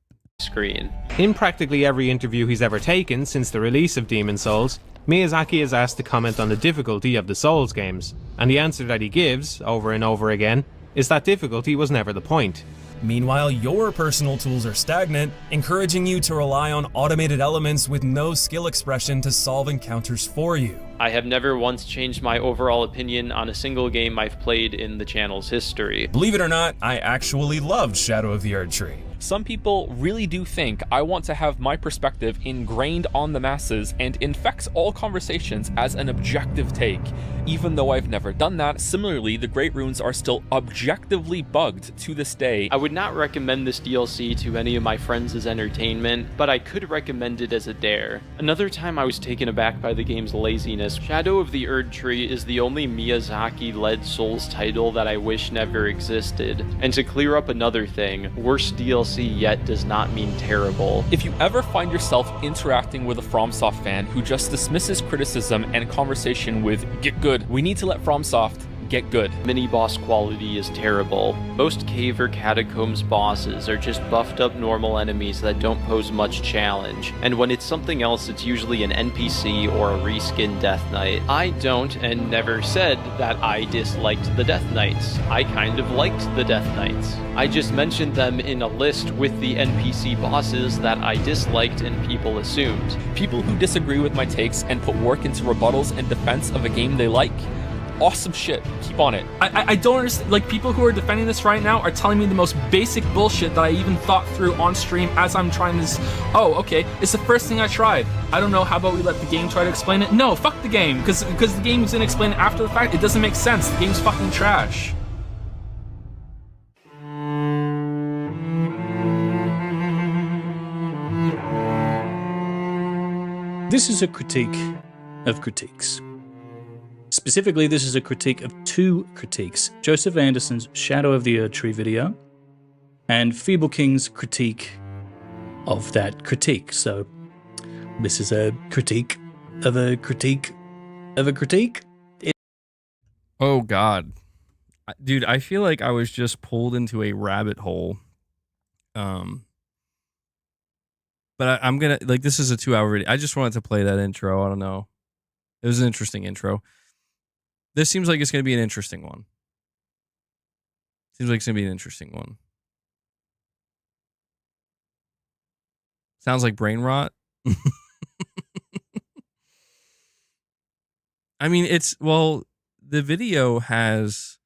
Speaker 6: In practically every interview he's ever taken since the release of Demon's Souls, Miyazaki is asked to comment on the difficulty of the Souls games, and the answer that he gives, over and over again, is that difficulty was never the point.
Speaker 7: Meanwhile, your personal tools are stagnant, encouraging you to rely on automated elements with no skill expression to solve encounters for you.
Speaker 5: I have never once changed my overall opinion on a single game I've played in the channel's history.
Speaker 7: Believe it or not, I actually loved Shadow of the Erdtree.
Speaker 4: Some people really do think I want to have my perspective ingrained on the masses and infects all conversations as an objective take. Even though I've never done that, similarly, the Great Runes are still objectively bugged to this day.
Speaker 5: I would not recommend this DLC to any of my friends as entertainment, but I could recommend it as a dare. Another time I was taken aback by the game's laziness. Shadow of the Erdtree is the only Miyazaki-led Souls title that I wish never existed. And to clear up another thing, worst DLC yet does not mean terrible.
Speaker 4: If you ever find yourself interacting with a FromSoft fan who just dismisses criticism and conversation with "get good," we need to let FromSoft get good.
Speaker 5: Mini-boss quality is terrible. Most cave or catacombs bosses are just buffed up normal enemies that don't pose much challenge, and when it's something else it's usually an NPC or a reskin Death Knight. I don't and never said that I disliked the Death Knights. I kind of liked the Death Knights. I just mentioned them in a list with the NPC bosses that I disliked and people assumed.
Speaker 4: People who disagree with my takes and put work into rebuttals and defense of a game they like, awesome shit. Keep on it.
Speaker 8: I don't understand. Like, people who are defending this right now are telling me the most basic bullshit that I even thought through on stream as I'm trying this. Oh, okay. It's the first thing I tried. I don't know. How about we let the game try to explain it? No, fuck the game. Because the game is gonna explain it after the fact. It doesn't make sense. The game's fucking trash.
Speaker 9: This is a critique of critiques. Specifically, this is a critique of two critiques. Joseph Anderson's Shadow of the Erdtree video and Feeble King's critique of that critique. So this is a critique of a critique of a critique.
Speaker 1: Oh, God. Dude, I feel like I was just pulled into a rabbit hole. But I'm going to, like, this is a 2-hour video. I just wanted to play that intro. I don't know. It was an interesting intro. This seems like it's going to be an interesting one. Seems like it's going to be an interesting one. Sounds like brain rot. I mean, the video has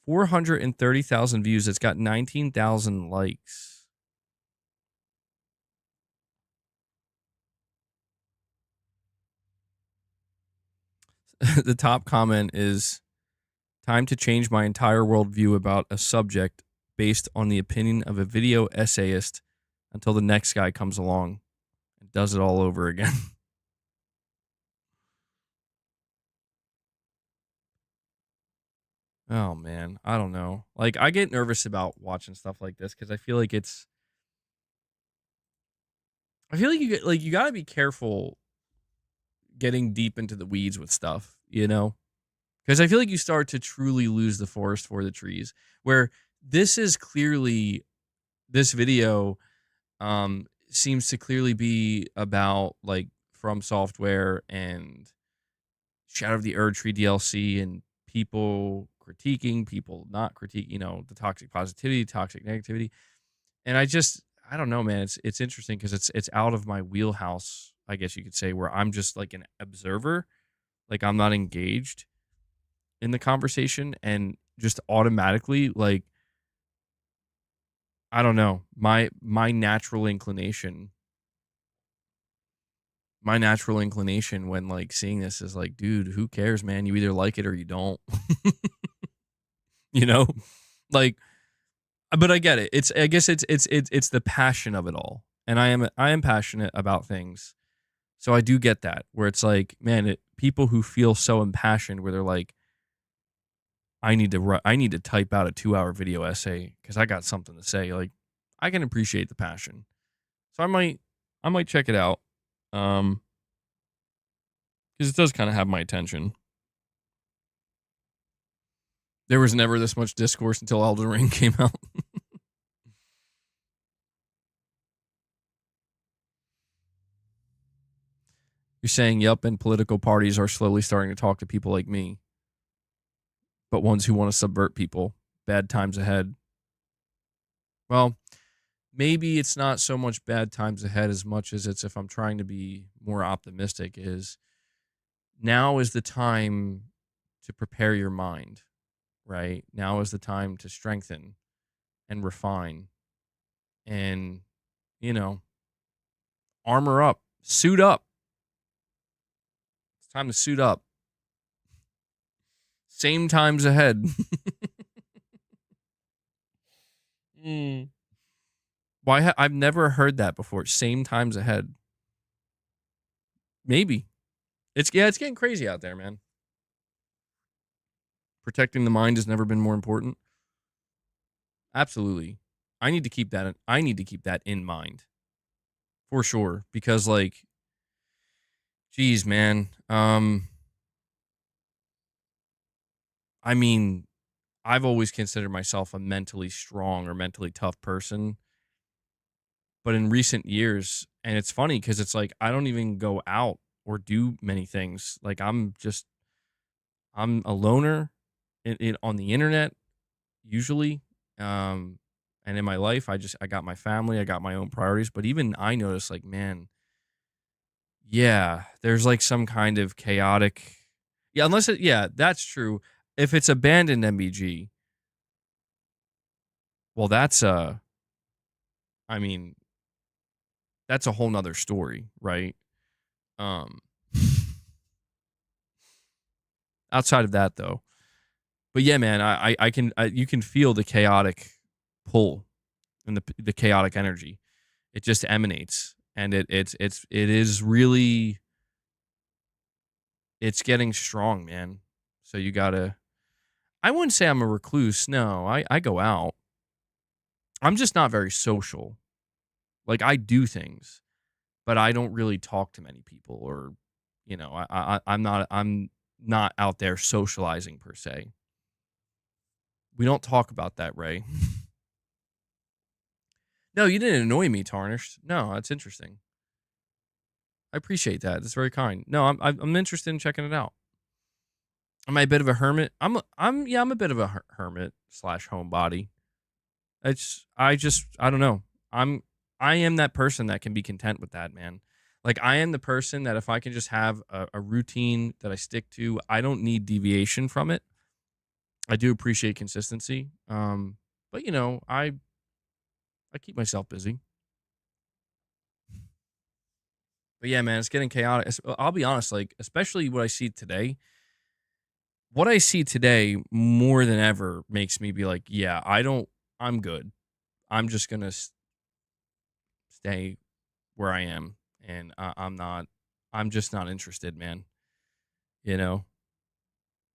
Speaker 1: 430,000 views. It's got 19,000 likes. The top comment is, time to change my entire worldview about a subject based on the opinion of a video essayist until the next guy comes along and does it all over again. Oh, man. I don't know. Like, I get nervous about watching stuff like this because I feel like you got to be careful getting deep into the weeds with stuff, you know? Because I feel like you start to truly lose the forest for the trees, where this video seems to clearly be about, like, From Software and Shadow of the Erdtree DLC and people critiquing, people not critiquing, you know, the toxic positivity, toxic negativity. And I don't know, man. It's interesting because it's out of my wheelhouse, I guess you could say, where I'm just like an observer, like I'm not engaged in the conversation, and just automatically, like, I don't know, my natural inclination when like seeing this is like, dude, who cares, man? You either like it or you don't. You know, like, but I get it. I guess it's the passion of it all, and I am passionate about things. So I do get that, where it's like, man, people who feel so impassioned, where they're like, I need to type out a 2-hour video essay because I got something to say. Like, I can appreciate the passion, so I might check it out, because it does kind of have my attention. There was never this much discourse until Elden Ring came out. You're saying, yep, and political parties are slowly starting to talk to people like me, but ones who want to subvert people. Bad times ahead. Well, maybe it's not so much bad times ahead as much as it's, if I'm trying to be more optimistic, is now is the time to prepare your mind, right? Now is the time to strengthen and refine and, you know, armor up, suit up. Time to suit up. Same times ahead. Why? I've never heard that before. Same times ahead. Maybe. It's getting crazy out there, man. Protecting the mind has never been more important. Absolutely. I need to keep that in mind. For sure. Because, like, geez, man. I mean, I've always considered myself a mentally strong or mentally tough person. But in recent years, and it's funny because it's like I don't even go out or do many things. Like, I'm a loner on the internet usually. And in my life, I got my family, I got my own priorities. But even I notice, like, man, yeah, there's like some kind of chaotic. Yeah, that's true. If it's abandoned MBG, well, that's a whole nother story, right? Outside of that, though, but yeah, man, you can feel the chaotic pull and the chaotic energy. It just emanates. and it is really, it's getting strong, man. So you gotta. I wouldn't say I'm a recluse. No, I go out. I'm just not very social. Like, I do things, but I don't really talk to many people, or, you know, I'm not out there socializing per se. We don't talk about that, Ray. No, you didn't annoy me, Tarnished. No, that's interesting. I appreciate that. That's very kind. No, I'm interested in checking it out. Am I a bit of a hermit? I'm a bit of a hermit / homebody. I don't know. I am that person that can be content with that, man. Like, I am the person that if I can just have a routine that I stick to, I don't need deviation from it. I do appreciate consistency. But you know, I keep myself busy. But yeah, man, it's getting chaotic. I'll be honest, like, especially what I see today. What I see today more than ever makes me be like, yeah, I'm good. I'm just going to stay where I am. And I'm just not interested, man. You know,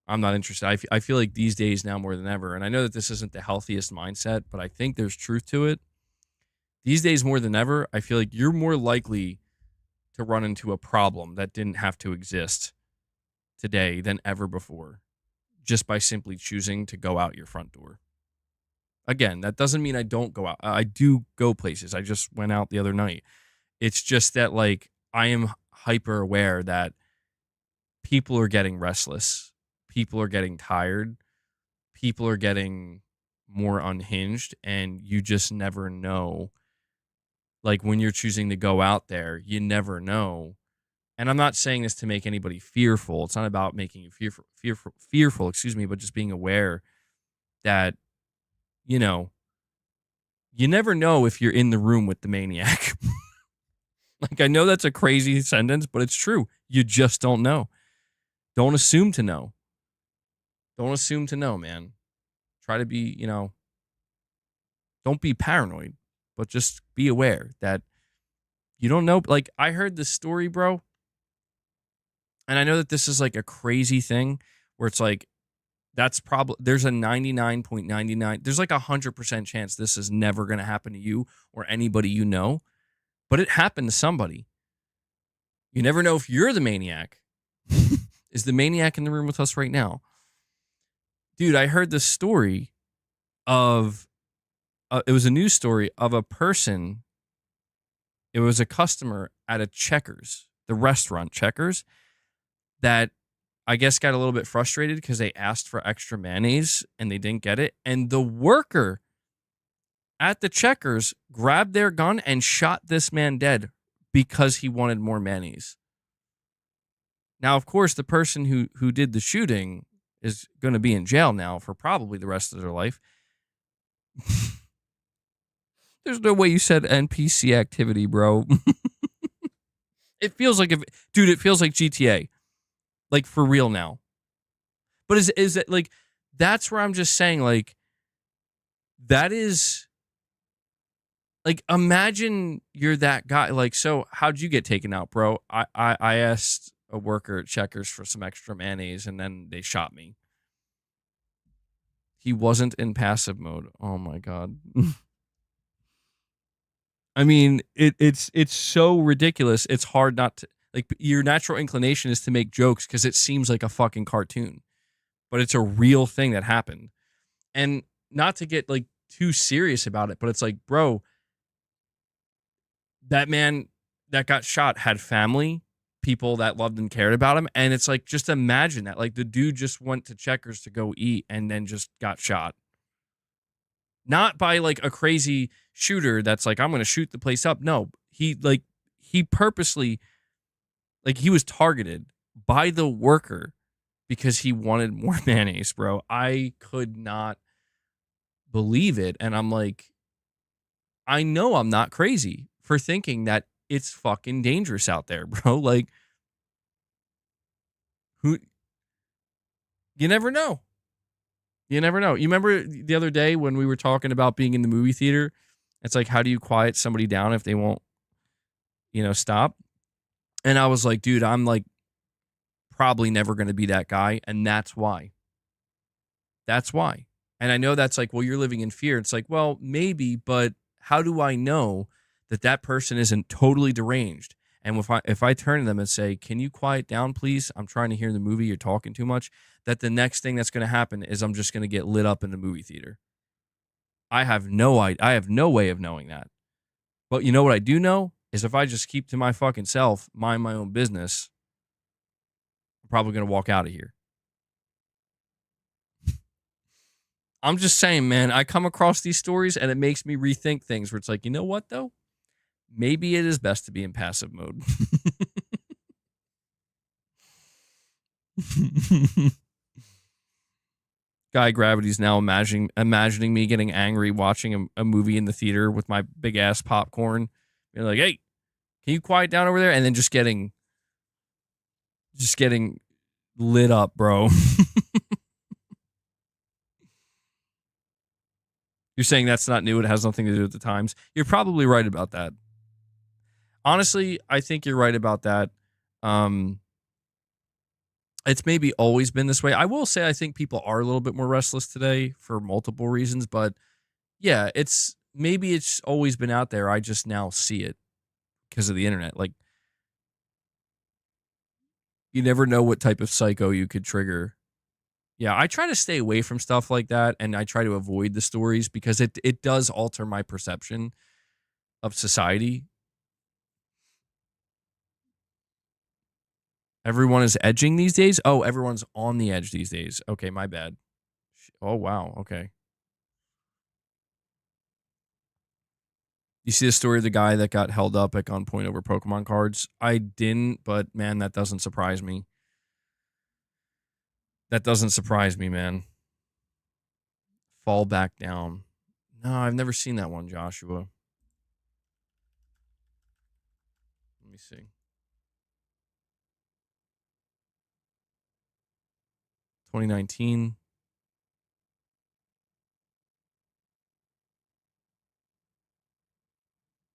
Speaker 1: I'm not interested. I feel like these days now more than ever, and I know that this isn't the healthiest mindset, but I think there's truth to it. These days more than ever, I feel like you're more likely to run into a problem that didn't have to exist today than ever before, just by simply choosing to go out your front door. Again, that doesn't mean I don't go out. I do go places. I just went out the other night. It's just that, like, I am hyper aware that people are getting restless. People are getting tired. People are getting more unhinged, and you just never know. Like, when you're choosing to go out there, you never know. And I'm not saying this to make anybody fearful. It's not about making you fearful, but just being aware that, you know, you never know if you're in the room with the maniac. Like, I know that's a crazy sentence, but it's true. You just don't know. Don't assume to know. Don't assume to know, man. Try to be, you know, don't be paranoid, but just be aware that you don't know. Like, I heard this story, bro. And I know that this is like a crazy thing where it's like, that's probably, there's a 99.99, there's like 100% chance this is never going to happen to you or anybody you know, but it happened to somebody. You never know if you're the maniac. Is the maniac in the room with us right now? Dude, I heard this story of, it was a news story of a person, it was a customer at a Checkers, the restaurant Checkers, that I guess got a little bit frustrated because they asked for extra mayonnaise and they didn't get it. And the worker at the Checkers grabbed their gun and shot this man dead because he wanted more mayonnaise. Now, of course, the person who did the shooting is going to be in jail now for probably the rest of their life. There's no way you said NPC activity, bro. It feels like, it feels like GTA. Like, for real now. But is it like, that's where I'm just saying, like, that is, like, imagine you're that guy. Like, so how'd you get taken out, bro? I asked a worker at Checkers for some extra mayonnaise and then they shot me. He wasn't in passive mode. Oh my God. I mean, it's so ridiculous. It's hard not to. Like, your natural inclination is to make jokes because it seems like a fucking cartoon, but it's a real thing that happened. And not to get, like, too serious about it, but it's like, bro, that man that got shot had family, people that loved and cared about him. And it's like, just imagine that. Like, the dude just went to Checkers to go eat and then just got shot. Not by, like, a crazy shooter that's like, I'm going to shoot the place up. No, he purposely, like, he was targeted by the worker because he wanted more mayonnaise, bro. I could not believe it. And I'm like, I know I'm not crazy for thinking that it's fucking dangerous out there, bro. Like, you never know. You never know. You remember the other day when we were talking about being in the movie theater? It's like, how do you quiet somebody down if they won't, stop. And I was like, dude, I'm like probably never going to be that guy. And that's why. That's why. And I know that's like, well, you're living in fear. It's like, well, maybe, but how do I know that that person isn't totally deranged? And if I turn to them and say, can you quiet down, please? I'm trying to hear the movie. You're talking too much. That the next thing that's going to happen is I'm just going to get lit up in the movie theater. I have no way of knowing that. But you know what I do know is if I just keep to my fucking self, mind my own business, I'm probably going to walk out of here. I'm just saying, man, I come across these stories and it makes me rethink things where it's like, you know what, though? Maybe it is best to be in passive mode. Guy Gravity's now imagining me getting angry watching a movie in the theater with my big ass popcorn. You're like, hey, can you quiet down over there? And then just getting lit up, bro. You're saying that's not new. It has nothing to do with the times. You're probably right about that. Honestly, I think you're right about that. It's maybe always been this way. I will say I think people are a little bit more restless today for multiple reasons, but yeah, it's always been out there. I just now see it because of the internet. Like, you never know what type of psycho you could trigger. Yeah, I try to stay away from stuff like that, and I try to avoid the stories because it does alter my perception of society. Everyone is edging these days? Oh, everyone's on the edge these days. Okay, my bad. Oh, wow. Okay. You see the story of the guy that got held up at gunpoint over Pokemon cards? I didn't, but man, that doesn't surprise me. That doesn't surprise me, man. Fall back down. No, I've never seen that one, Joshua. Let me see. 2019.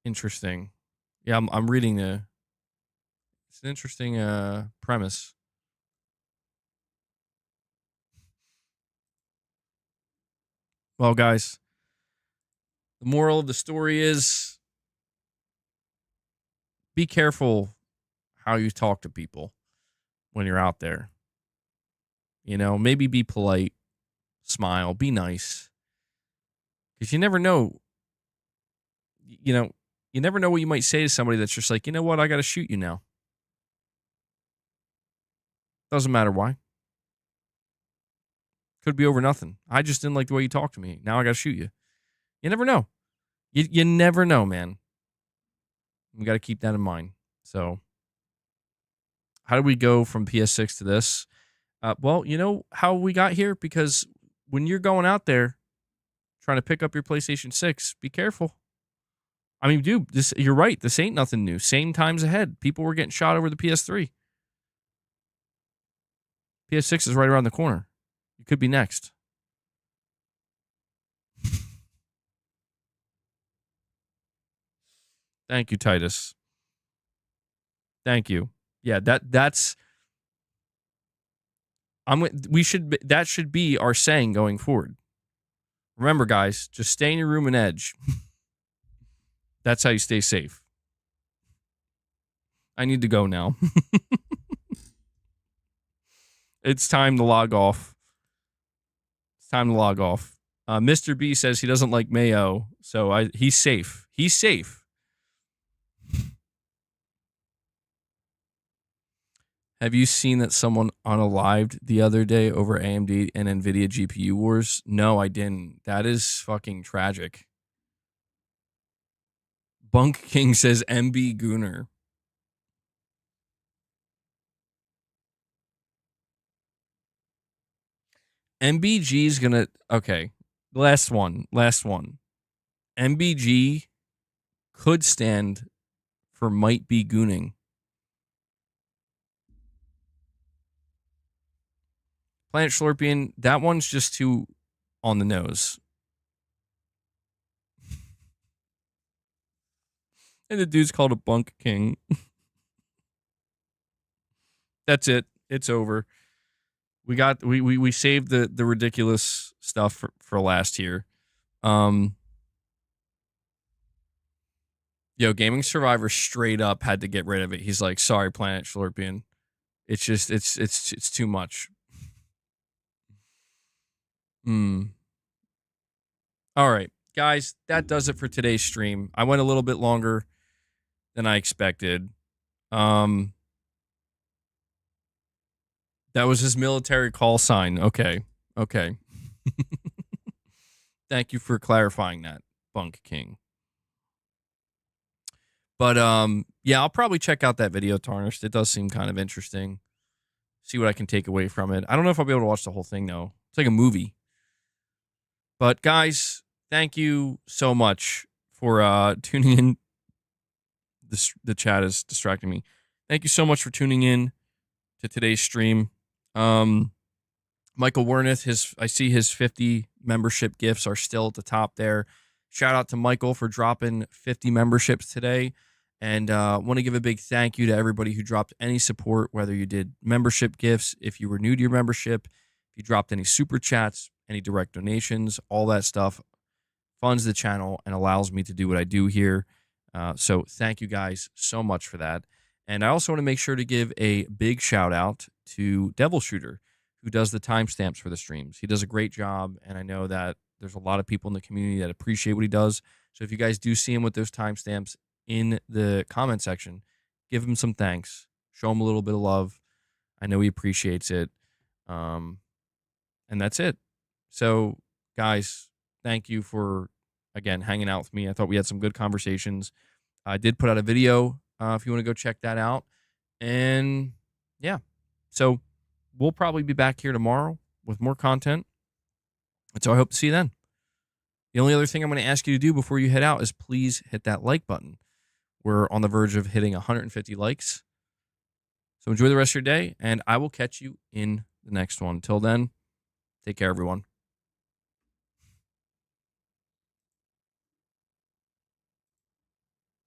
Speaker 1: Interesting. Yeah, I'm reading it's an interesting premise. Well, guys, the moral of the story is be careful how you talk to people when you're out there. Maybe be polite, smile, be nice. Because you never know. You never know what you might say to somebody that's just like, you know what, I got to shoot you now. Doesn't matter why. Could be over nothing. I just didn't like the way you talked to me. Now I got to shoot you. You never know. You never know, man. We got to keep that in mind. So, how do we go from PS6 to this? Well, you know how we got here? Because when you're going out there trying to pick up your PlayStation 6, be careful. I mean, dude, you're right. This ain't nothing new. Same times ahead. People were getting shot over the PS3. PS6 is right around the corner. You could be next. Thank you, Titus. Thank you. Yeah, that should be our saying going forward. Remember, guys, just stay in your room and edge. That's how you stay safe. I need to go now. It's time to log off. Mr. B says he doesn't like mayo, so he's safe. He's safe. Have you seen that someone unalived the other day over AMD and NVIDIA GPU wars? No, I didn't. That is fucking tragic. Bunk King says MB Gooner. MBG's gonna... Okay. Last one. MBG could stand for might be gooning. Planet Schlorpian, that one's just too on the nose. And the dude's called a bunk king. That's it. It's over. We saved the ridiculous stuff for last here. Gaming Survivor straight up had to get rid of it. He's like, sorry, Planet Schlorpian. It's just it's too much. All right, guys, that does it for today's stream. I went a little bit longer than I expected. That was his military call sign. Okay. Thank you for clarifying that, Bunk King. But yeah, I'll probably check out that video, Tarnished. It does seem kind of interesting. See what I can take away from it. I don't know if I'll be able to watch the whole thing though. It's like a movie. But guys, thank you so much for tuning in. The chat is distracting me. Thank you so much for tuning in to today's stream. Michael Werneth, I see his 50 membership gifts are still at the top there. Shout out to Michael for dropping 50 memberships today. And want to give a big thank you to everybody who dropped any support, whether you did membership gifts, if you were new to your membership, if you dropped any super chats, any direct donations, all that stuff funds the channel and allows me to do what I do here. So thank you guys so much for that. And I also want to make sure to give a big shout out to Devil Shooter, who does the timestamps for the streams. He does a great job, and I know that there's a lot of people in the community that appreciate what he does. So if you guys do see him with those timestamps in the comment section, give him some thanks. Show him a little bit of love. I know he appreciates it. And that's it. So, guys, thank you for, again, hanging out with me. I thought we had some good conversations. I did put out a video if you want to go check that out. And, yeah. So, we'll probably be back here tomorrow with more content. And so I hope to see you then. The only other thing I'm going to ask you to do before you head out is please hit that like button. We're on the verge of hitting 150 likes. So enjoy the rest of your day, and I will catch you in the next one. Till then, take care, everyone.